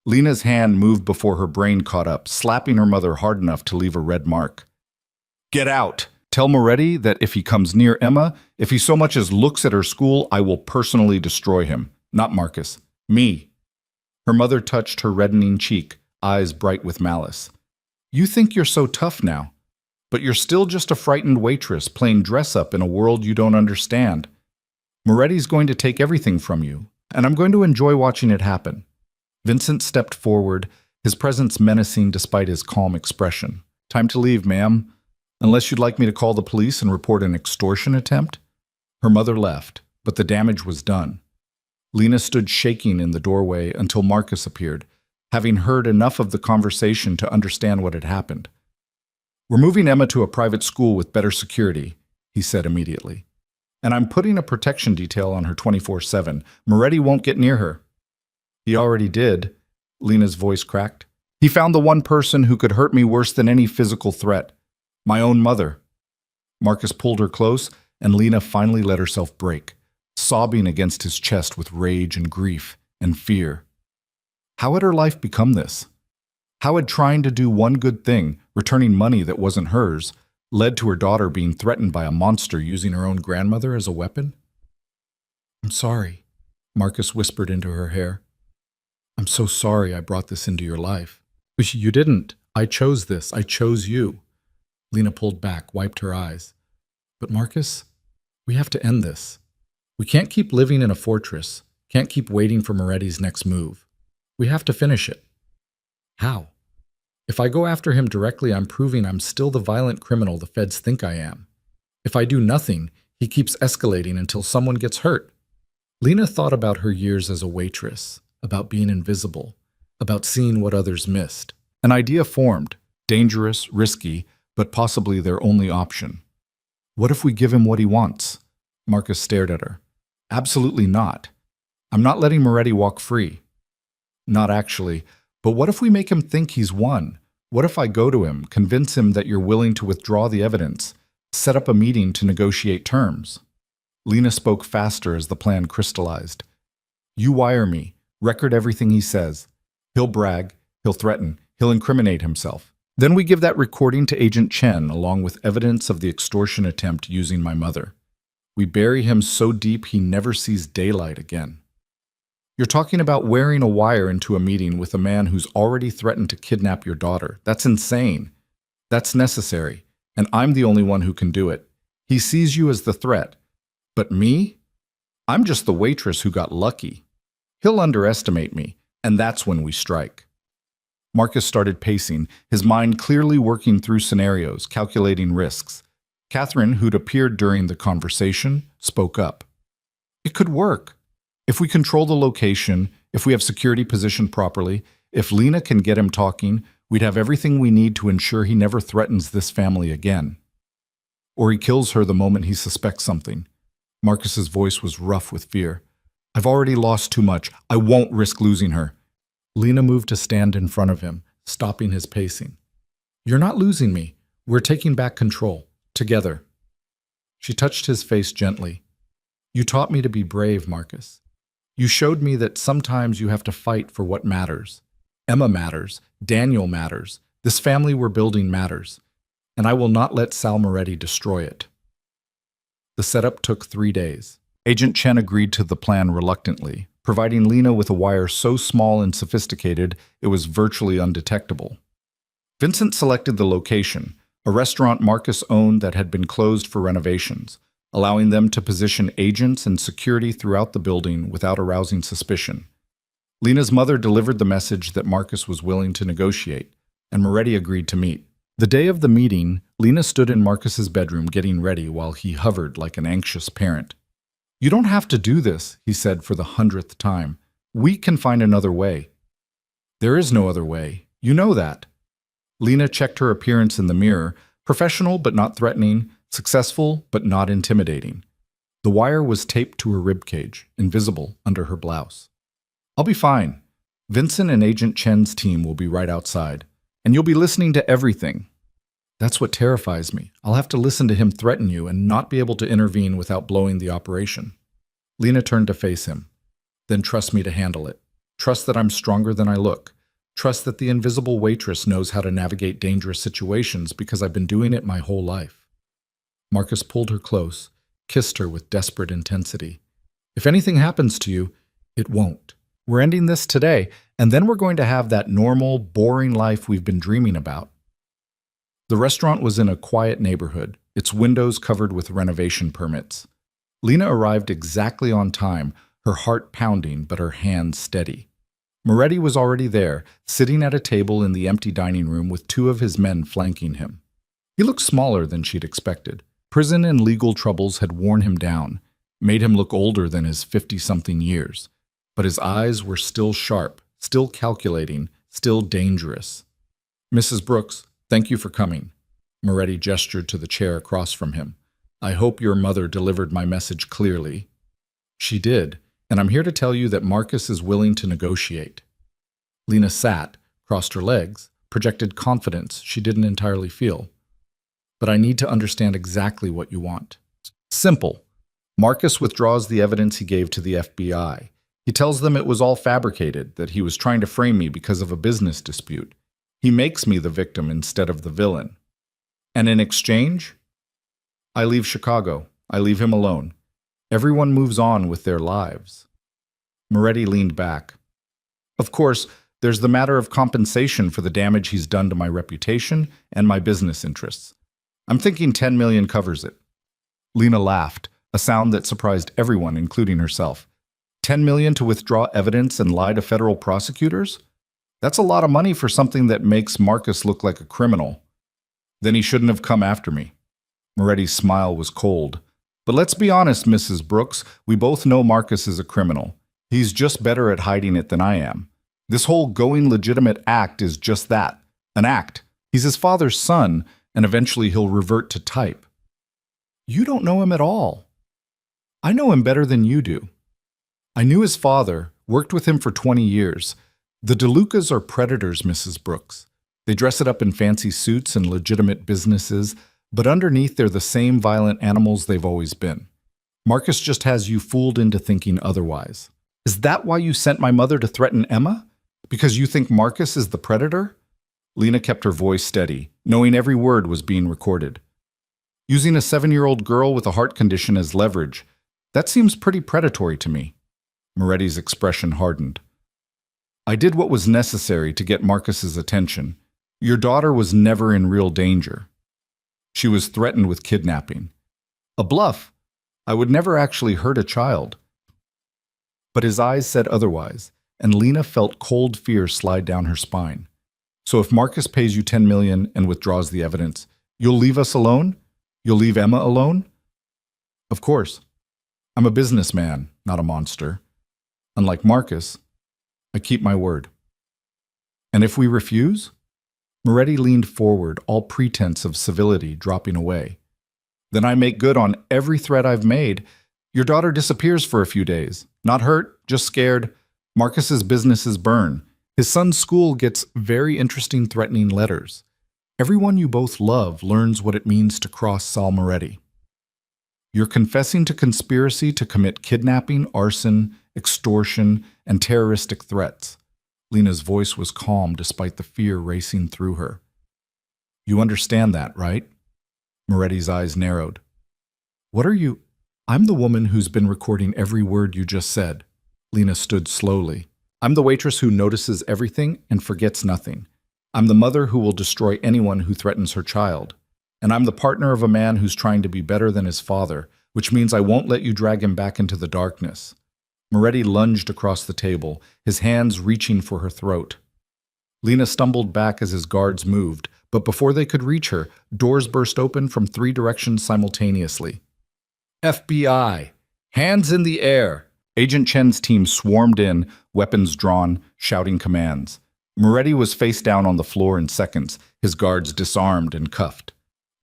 Lena's hand moved before her brain caught up, slapping her mother hard enough to leave a red mark. "Get out! Tell Moretti that if he comes near Emma, if he so much as looks at her school, I will personally destroy him. Not Marcus. Me." Her mother touched her reddening cheek, eyes bright with malice. "You think you're so tough now, but you're still just a frightened waitress playing dress-up in a world you don't understand. Moretti's going to take everything from you, and I'm going to enjoy watching it happen." Vincent stepped forward, his presence menacing despite his calm expression. "Time to leave, ma'am. Unless you'd like me to call the police and report an extortion attempt?" Her mother left, but the damage was done. Lena stood shaking in the doorway until Marcus appeared, having heard enough of the conversation to understand what had happened. "We're moving Emma to a private school with better security," he said immediately. "And I'm putting a protection detail on her 24/7. Moretti won't get near her." "He already did," Lena's voice cracked. "He found the one person who could hurt me worse than any physical threat. My own mother." Marcus pulled her close, and Lena finally let herself break, sobbing against his chest with rage and grief and fear. How had her life become this? How had trying to do one good thing, returning money that wasn't hers, led to her daughter being threatened by a monster using her own grandmother as a weapon? "I'm sorry," Marcus whispered into her hair. "I'm so sorry I brought this into your life." "You didn't. I chose this. I chose you." Lena pulled back, wiped her eyes. "But Marcus, we have to end this. We can't keep living in a fortress, can't keep waiting for Moretti's next move. We have to finish it." "How?" "If I go after him directly, I'm proving I'm still the violent criminal the feds think I am. If I do nothing, he keeps escalating until someone gets hurt." Lena thought about her years as a waitress, about being invisible, about seeing what others missed. An idea formed, dangerous, risky, but possibly their only option. "What if we give him what he wants?" Marcus stared at her. "Absolutely not. I'm not letting Moretti walk free." "Not actually, but what if we make him think he's won? What if I go to him, convince him that you're willing to withdraw the evidence, set up a meeting to negotiate terms?" Lena spoke faster as the plan crystallized. "You wire me. Record everything he says. He'll brag, he'll threaten, he'll incriminate himself. Then we give that recording to Agent Chen along with evidence of the extortion attempt using my mother. We bury him so deep he never sees daylight again." You're talking about wearing a wire into a meeting with a man who's already threatened to kidnap your daughter. That's insane. That's necessary, and I'm the only one who can do it. He sees you as the threat. But me? I'm just the waitress who got lucky. He'll underestimate me, and that's when we strike. Marcus started pacing, his mind clearly working through scenarios, calculating risks. Catherine, who'd appeared during the conversation, spoke up. It could work. If we control the location, if we have security positioned properly, if Lena can get him talking, we'd have everything we need to ensure he never threatens this family again. Or he kills her the moment he suspects something. Marcus's voice was rough with fear. I've already lost too much. I won't risk losing her. Lena moved to stand in front of him, stopping his pacing. You're not losing me. We're taking back control. Together. She touched his face gently. You taught me to be brave, Marcus. You showed me that sometimes you have to fight for what matters. Emma matters. Daniel matters. This family we're building matters. And I will not let Sal Moretti destroy it. The setup took 3 days. Agent Chen agreed to the plan reluctantly, providing Lena with a wire so small and sophisticated it was virtually undetectable. Vincent selected the location, a restaurant Marcus owned that had been closed for renovations, allowing them to position agents and security throughout the building without arousing suspicion. Lena's mother delivered the message that Marcus was willing to negotiate, and Moretti agreed to meet. The day of the meeting, Lena stood in Marcus's bedroom getting ready while he hovered like an anxious parent. You don't have to do this, he said for the 100th time. We can find another way. There is no other way. You know that. Lena checked her appearance in the mirror, professional but not threatening, successful but not intimidating. The wire was taped to her ribcage, invisible under her blouse. I'll be fine. Vincent and Agent Chen's team will be right outside, and you'll be listening to everything. That's what terrifies me. I'll have to listen to him threaten you and not be able to intervene without blowing the operation. Lena turned to face him. Then trust me to handle it. Trust that I'm stronger than I look. Trust that the invisible waitress knows how to navigate dangerous situations because I've been doing it my whole life. Marcus pulled her close, kissed her with desperate intensity. If anything happens to you, it won't. We're ending this today, and then we're going to have that normal, boring life we've been dreaming about. The restaurant was in a quiet neighborhood, its windows covered with renovation permits. Lena arrived exactly on time, her heart pounding but her hands steady. Moretti was already there, sitting at a table in the empty dining room with 2 of his men flanking him. He looked smaller than she'd expected. Prison and legal troubles had worn him down, made him look older than his 50-something years. But his eyes were still sharp, still calculating, still dangerous. Mrs. Brooks, thank you for coming. Moretti gestured to the chair across from him. I hope your mother delivered my message clearly. She did, and I'm here to tell you that Marcus is willing to negotiate. Lena sat, crossed her legs, projected confidence she didn't entirely feel. But I need to understand exactly what you want. Simple. Marcus withdraws the evidence he gave to the FBI. He tells them it was all fabricated, that he was trying to frame me because of a business dispute. He makes me the victim instead of the villain. And in exchange, I leave Chicago. I leave him alone. Everyone moves on with their lives. Moretti leaned back. Of course, there's the matter of compensation for the damage he's done to my reputation and my business interests. I'm thinking 10 million covers it. Lena laughed, a sound that surprised everyone, including herself. 10 million to withdraw evidence and lie to federal prosecutors? That's a lot of money for something that makes Marcus look like a criminal. Then he shouldn't have come after me. Moretti's smile was cold. But let's be honest, Mrs. Brooks, we both know Marcus is a criminal. He's just better at hiding it than I am. This whole going legitimate act is just that, an act. He's his father's son, and eventually he'll revert to type. You don't know him at all. I know him better than you do. I knew his father, worked with him for 20 years. The DeLucas are predators, Mrs. Brooks. They dress it up in fancy suits and legitimate businesses, but underneath they're the same violent animals they've always been. Marcus just has you fooled into thinking otherwise. Is that why you sent my mother to threaten Emma? Because you think Marcus is the predator? Lena kept her voice steady, knowing every word was being recorded. Using a 7-year-old girl with a heart condition as leverage, that seems pretty predatory to me. Moretti's expression hardened. I did what was necessary to get Marcus's attention. Your daughter was never in real danger. She was threatened with kidnapping. A bluff. I would never actually hurt a child. But his eyes said otherwise, and Lena felt cold fear slide down her spine. So if Marcus pays you $10 million and withdraws the evidence, you'll leave us alone? You'll leave Emma alone? Of course. I'm a businessman, not a monster. Unlike Marcus, I keep my word. And if we refuse? Moretti leaned forward, all pretense of civility dropping away. Then I make good on every threat I've made. Your daughter disappears for a few days. Not hurt, just scared. Marcus's businesses burn. His son's school gets very interesting, threatening letters. Everyone you both love learns what it means to cross Sal Moretti. You're confessing to conspiracy to commit kidnapping, arson, extortion, and terroristic threats. Lena's voice was calm despite the fear racing through her. You understand that, right? Moretti's eyes narrowed. What are you? I'm the woman who's been recording every word you just said. Lena stood slowly. I'm the waitress who notices everything and forgets nothing. I'm the mother who will destroy anyone who threatens her child. And I'm the partner of a man who's trying to be better than his father, which means I won't let you drag him back into the darkness. Moretti lunged across the table, his hands reaching for her throat. Lena stumbled back as his guards moved, but before they could reach her, doors burst open from 3 directions simultaneously. FBI! Hands in the air! Agent Chen's team swarmed in, weapons drawn, shouting commands. Moretti was face down on the floor in seconds, his guards disarmed and cuffed.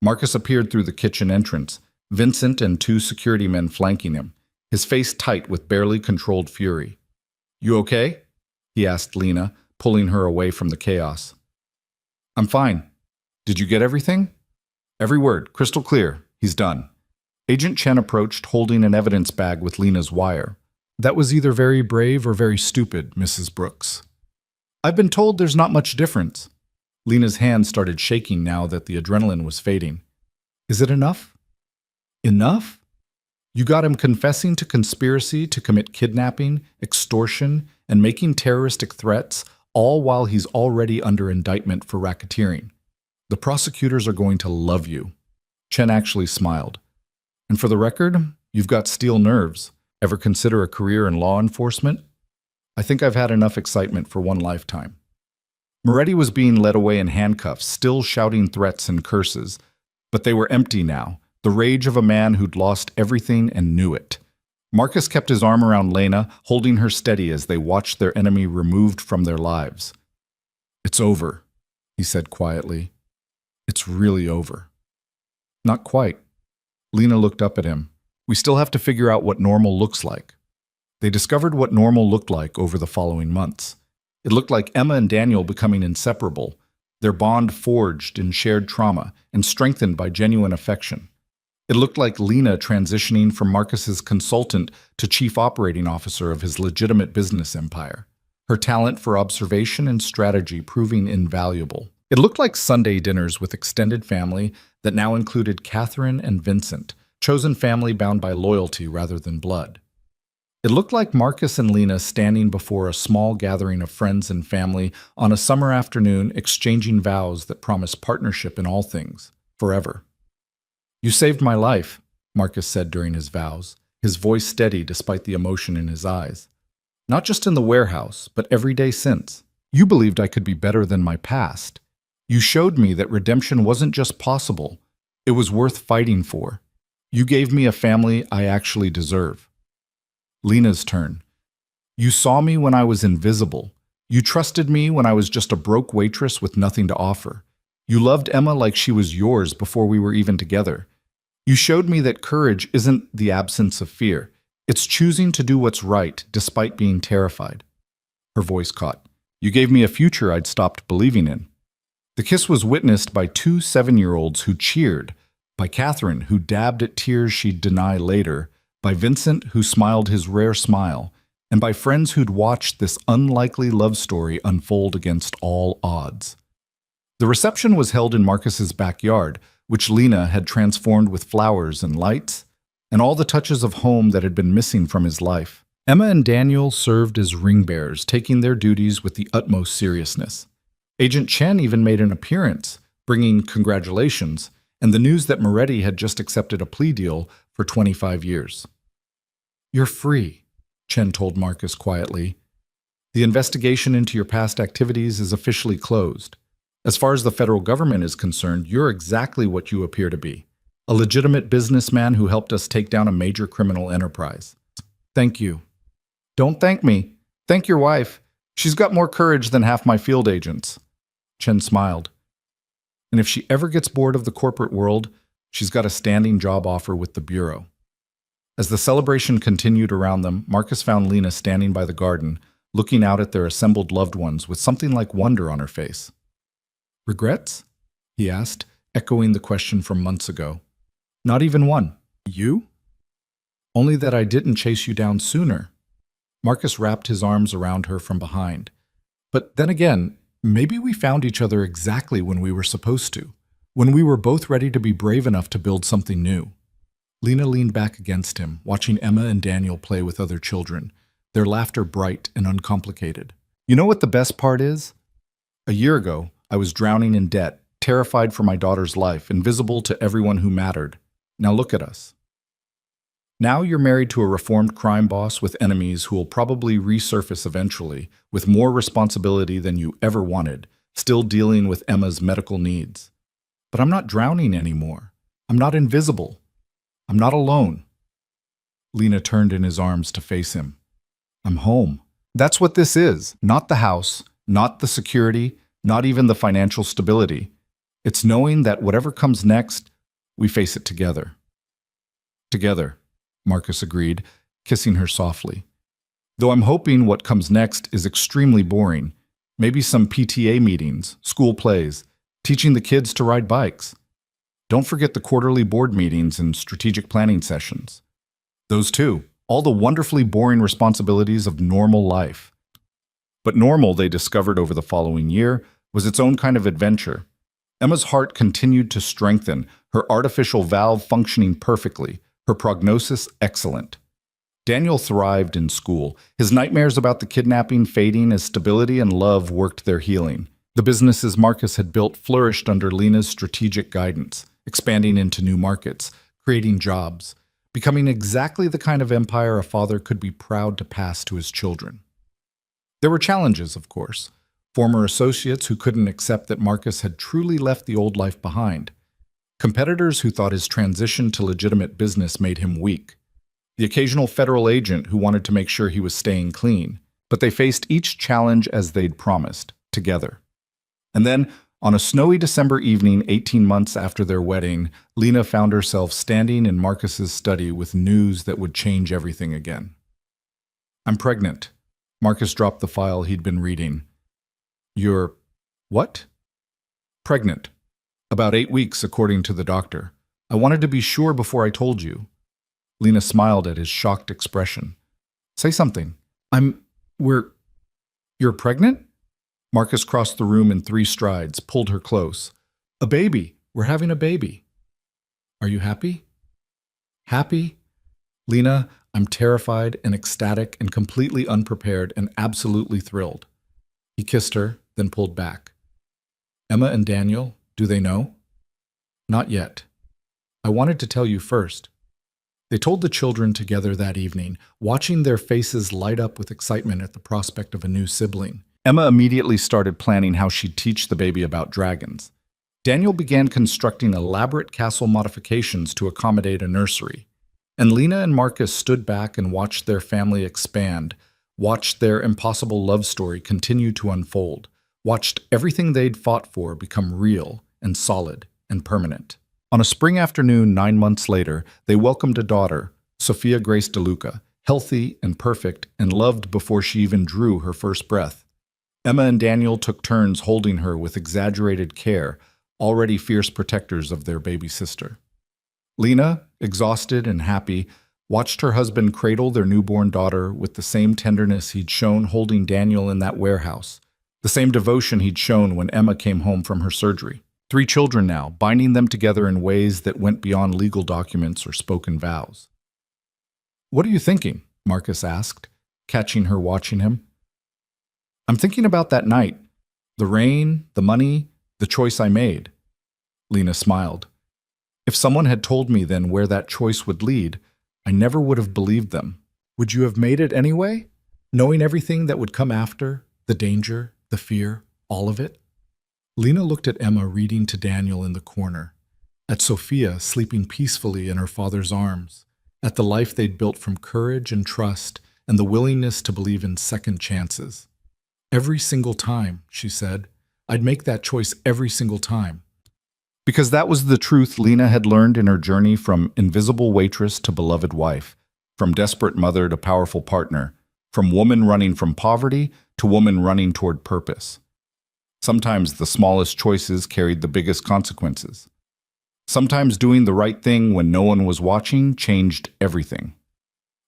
Marcus appeared through the kitchen entrance, Vincent and 2 security men flanking him, his face tight with barely controlled fury. You okay? He asked Lena, pulling her away from the chaos. I'm fine. Did you get everything? Every word, crystal clear. He's done. Agent Chen approached, holding an evidence bag with Lena's wire. That was either very brave or very stupid, Mrs. Brooks. I've been told there's not much difference. Lena's hand started shaking now that the adrenaline was fading. Is it enough? Enough? You got him confessing to conspiracy to commit kidnapping, extortion, and making terroristic threats, all while he's already under indictment for racketeering. The prosecutors are going to love you. Chen actually smiled. And for the record, you've got steel nerves. Ever consider a career in law enforcement? I think I've had enough excitement for one lifetime. Moretti was being led away in handcuffs, still shouting threats and curses. But they were empty now, the rage of a man who'd lost everything and knew it. Marcus kept his arm around Lena, holding her steady as they watched their enemy removed from their lives. It's over, he said quietly. It's really over. Not quite. Lena looked up at him. We still have to figure out what normal looks like. They discovered what normal looked like over the following months. It looked like Emma and Daniel becoming inseparable, their bond forged in shared trauma and strengthened by genuine affection. It looked like Lena transitioning from Marcus's consultant to chief operating officer of his legitimate business empire, her talent for observation and strategy proving invaluable. It looked like Sunday dinners with extended family that now included Catherine and Vincent, chosen family bound by loyalty rather than blood. It looked like Marcus and Lena standing before a small gathering of friends and family on a summer afternoon exchanging vows that promised partnership in all things, forever. You saved my life, Marcus said during his vows, his voice steady despite the emotion in his eyes. Not just in the warehouse, but every day since. You believed I could be better than my past. You showed me that redemption wasn't just possible, it was worth fighting for. You gave me a family I actually deserve. Lena's turn. You saw me when I was invisible. You trusted me when I was just a broke waitress with nothing to offer. You loved Emma like she was yours before we were even together. You showed me that courage isn't the absence of fear. It's choosing to do what's right despite being terrified. Her voice caught. You gave me a future I'd stopped believing in. The kiss was witnessed by 2 7-year-olds who cheered, by Catherine, who dabbed at tears she'd deny later, by Vincent, who smiled his rare smile, and by friends who'd watched this unlikely love story unfold against all odds. The reception was held in Marcus's backyard, which Lena had transformed with flowers and lights, and all the touches of home that had been missing from his life. Emma and Daniel served as ring bearers, taking their duties with the utmost seriousness. Agent Chen even made an appearance, bringing congratulations and the news that Moretti had just accepted a plea deal for 25 years. "You're free," Chen told Marcus quietly. "The investigation into your past activities is officially closed. As far as the federal government is concerned, you're exactly what you appear to be, a legitimate businessman who helped us take down a major criminal enterprise." "Thank you." "Don't thank me. Thank your wife. She's got more courage than half my field agents." Chen smiled. "And if she ever gets bored of the corporate world, she's got a standing job offer with the Bureau." As the celebration continued around them, Marcus found Lena standing by the garden, looking out at their assembled loved ones with something like wonder on her face. "Regrets?" he asked, echoing the question from months ago. "Not even one. You?" "Only that I didn't chase you down sooner." Marcus wrapped his arms around her from behind. "But then again, maybe we found each other exactly when we were supposed to, when we were both ready to be brave enough to build something new." Lena leaned back against him, watching Emma and Daniel play with other children, their laughter bright and uncomplicated. "You know what the best part is? A year ago, I was drowning in debt, terrified for my daughter's life, invisible to everyone who mattered. Now look at us. Now you're married to a reformed crime boss with enemies who will probably resurface eventually, with more responsibility than you ever wanted, still dealing with Emma's medical needs. But I'm not drowning anymore. I'm not invisible. I'm not alone." Lena turned in his arms to face him. "I'm home. That's what this is. Not the house, not the security, not even the financial stability. It's knowing that whatever comes next, we face it together." "Together," Marcus agreed, kissing her softly. "Though I'm hoping what comes next is extremely boring. Maybe some PTA meetings, school plays, teaching the kids to ride bikes. Don't forget the quarterly board meetings and strategic planning sessions. Those too, all the wonderfully boring responsibilities of normal life." But normal, they discovered over the following year, was its own kind of adventure. Emma's heart continued to strengthen, her artificial valve functioning perfectly, her prognosis excellent. Daniel thrived in school, his nightmares about the kidnapping fading as stability and love worked their healing. The businesses Marcus had built flourished under Lena's strategic guidance, expanding into new markets, creating jobs, becoming exactly the kind of empire a father could be proud to pass to his children. There were challenges, of course. Former associates who couldn't accept that Marcus had truly left the old life behind. Competitors who thought his transition to legitimate business made him weak. The occasional federal agent who wanted to make sure he was staying clean. But they faced each challenge as they'd promised, together. And then, on a snowy December evening 18 months after their wedding, Lena found herself standing in Marcus's study with news that would change everything again. "I'm pregnant." Marcus dropped the file he'd been reading. "You're... what?" "Pregnant. About 8 weeks, according to the doctor. I wanted to be sure before I told you." Lena smiled at his shocked expression. "Say something." You're pregnant?" Marcus crossed the room in 3 strides, pulled her close. "A baby. We're having a baby." "Are you happy?" "Happy? Lena, I'm terrified and ecstatic and completely unprepared and absolutely thrilled." He kissed her, then pulled back. "Emma and Daniel, do they know?" "Not yet. I wanted to tell you first." They told the children together that evening, watching their faces light up with excitement at the prospect of a new sibling. Emma immediately started planning how she'd teach the baby about dragons. Daniel began constructing elaborate castle modifications to accommodate a nursery. And Lena and Marcus stood back and watched their family expand, watched their impossible love story continue to unfold, watched everything they'd fought for become real and solid and permanent. On a spring afternoon 9 months later, they welcomed a daughter, Sophia Grace DeLuca, healthy and perfect and loved before she even drew her first breath. Emma and Daniel took turns holding her with exaggerated care, already fierce protectors of their baby sister. Lena, exhausted and happy, watched her husband cradle their newborn daughter with the same tenderness he'd shown holding Daniel in that warehouse, the same devotion he'd shown when Emma came home from her surgery. 3 children now, binding them together in ways that went beyond legal documents or spoken vows. "What are you thinking?" Marcus asked, catching her watching him. I'm thinking about that night. The rain, the money, the choice I made. Lena smiled. If someone had told me then where that choice would lead, I never would have believed them. Would you have made it anyway? Knowing everything that would come after, the danger, the fear, all of it? Lena looked at Emma reading to Daniel in the corner, at Sophia sleeping peacefully in her father's arms, at the life they'd built from courage and trust and the willingness to believe in second chances. Every single time, she said, I'd make that choice every single time. Because that was the truth Lena had learned in her journey from invisible waitress to beloved wife, from desperate mother to powerful partner, from woman running from poverty to woman running toward purpose. Sometimes the smallest choices carried the biggest consequences. Sometimes doing the right thing when no one was watching changed everything.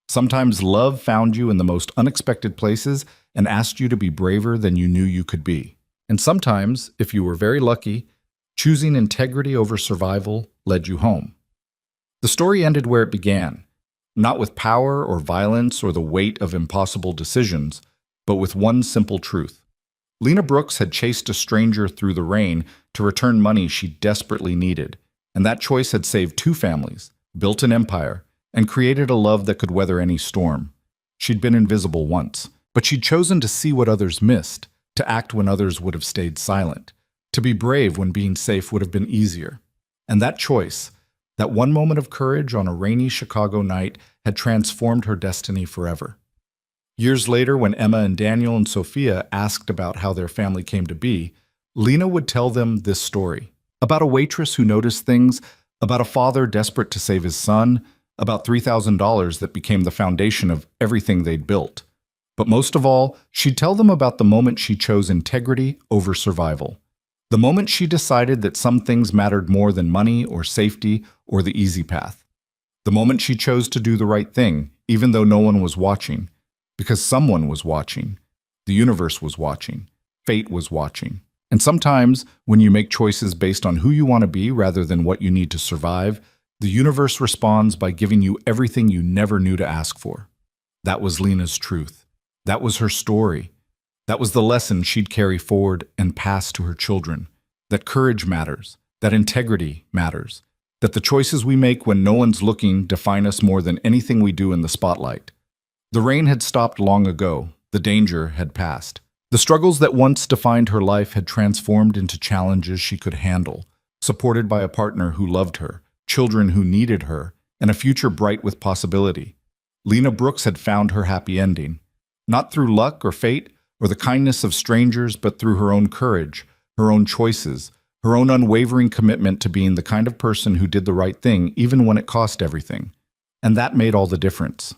Sometimes love found you in the most unexpected places and asked you to be braver than you knew you could be. And sometimes, if you were very lucky, choosing integrity over survival led you home. The story ended where it began, not with power or violence or the weight of impossible decisions, but with one simple truth. Lena Brooks had chased a stranger through the rain to return money she desperately needed, and that choice had saved 2 families, built an empire, and created a love that could weather any storm. She'd been invisible once, but she'd chosen to see what others missed, to act when others would have stayed silent, to be brave when being safe would have been easier. And that choice, that one moment of courage on a rainy Chicago night, had transformed her destiny forever. Years later, when Emma and Daniel and Sophia asked about how their family came to be, Lena would tell them this story, about a waitress who noticed things, about a father desperate to save his son, about $3,000 that became the foundation of everything they'd built. But most of all, she'd tell them about the moment she chose integrity over survival. The moment she decided that some things mattered more than money or safety or the easy path. The moment she chose to do the right thing, even though no one was watching. Because someone was watching. The universe was watching. Fate was watching. And sometimes, when you make choices based on who you want to be rather than what you need to survive, the universe responds by giving you everything you never knew to ask for. That was Lena's truth. That was her story. That was the lesson she'd carry forward and pass to her children. That courage matters. That integrity matters. That the choices we make when no one's looking define us more than anything we do in the spotlight. The rain had stopped long ago. The danger had passed. The struggles that once defined her life had transformed into challenges she could handle, supported by a partner who loved her, children who needed her, and a future bright with possibility. Lena Brooks had found her happy ending. Not through luck or fate or the kindness of strangers, but through her own courage, her own choices, her own unwavering commitment to being the kind of person who did the right thing even when it cost everything. And that made all the difference.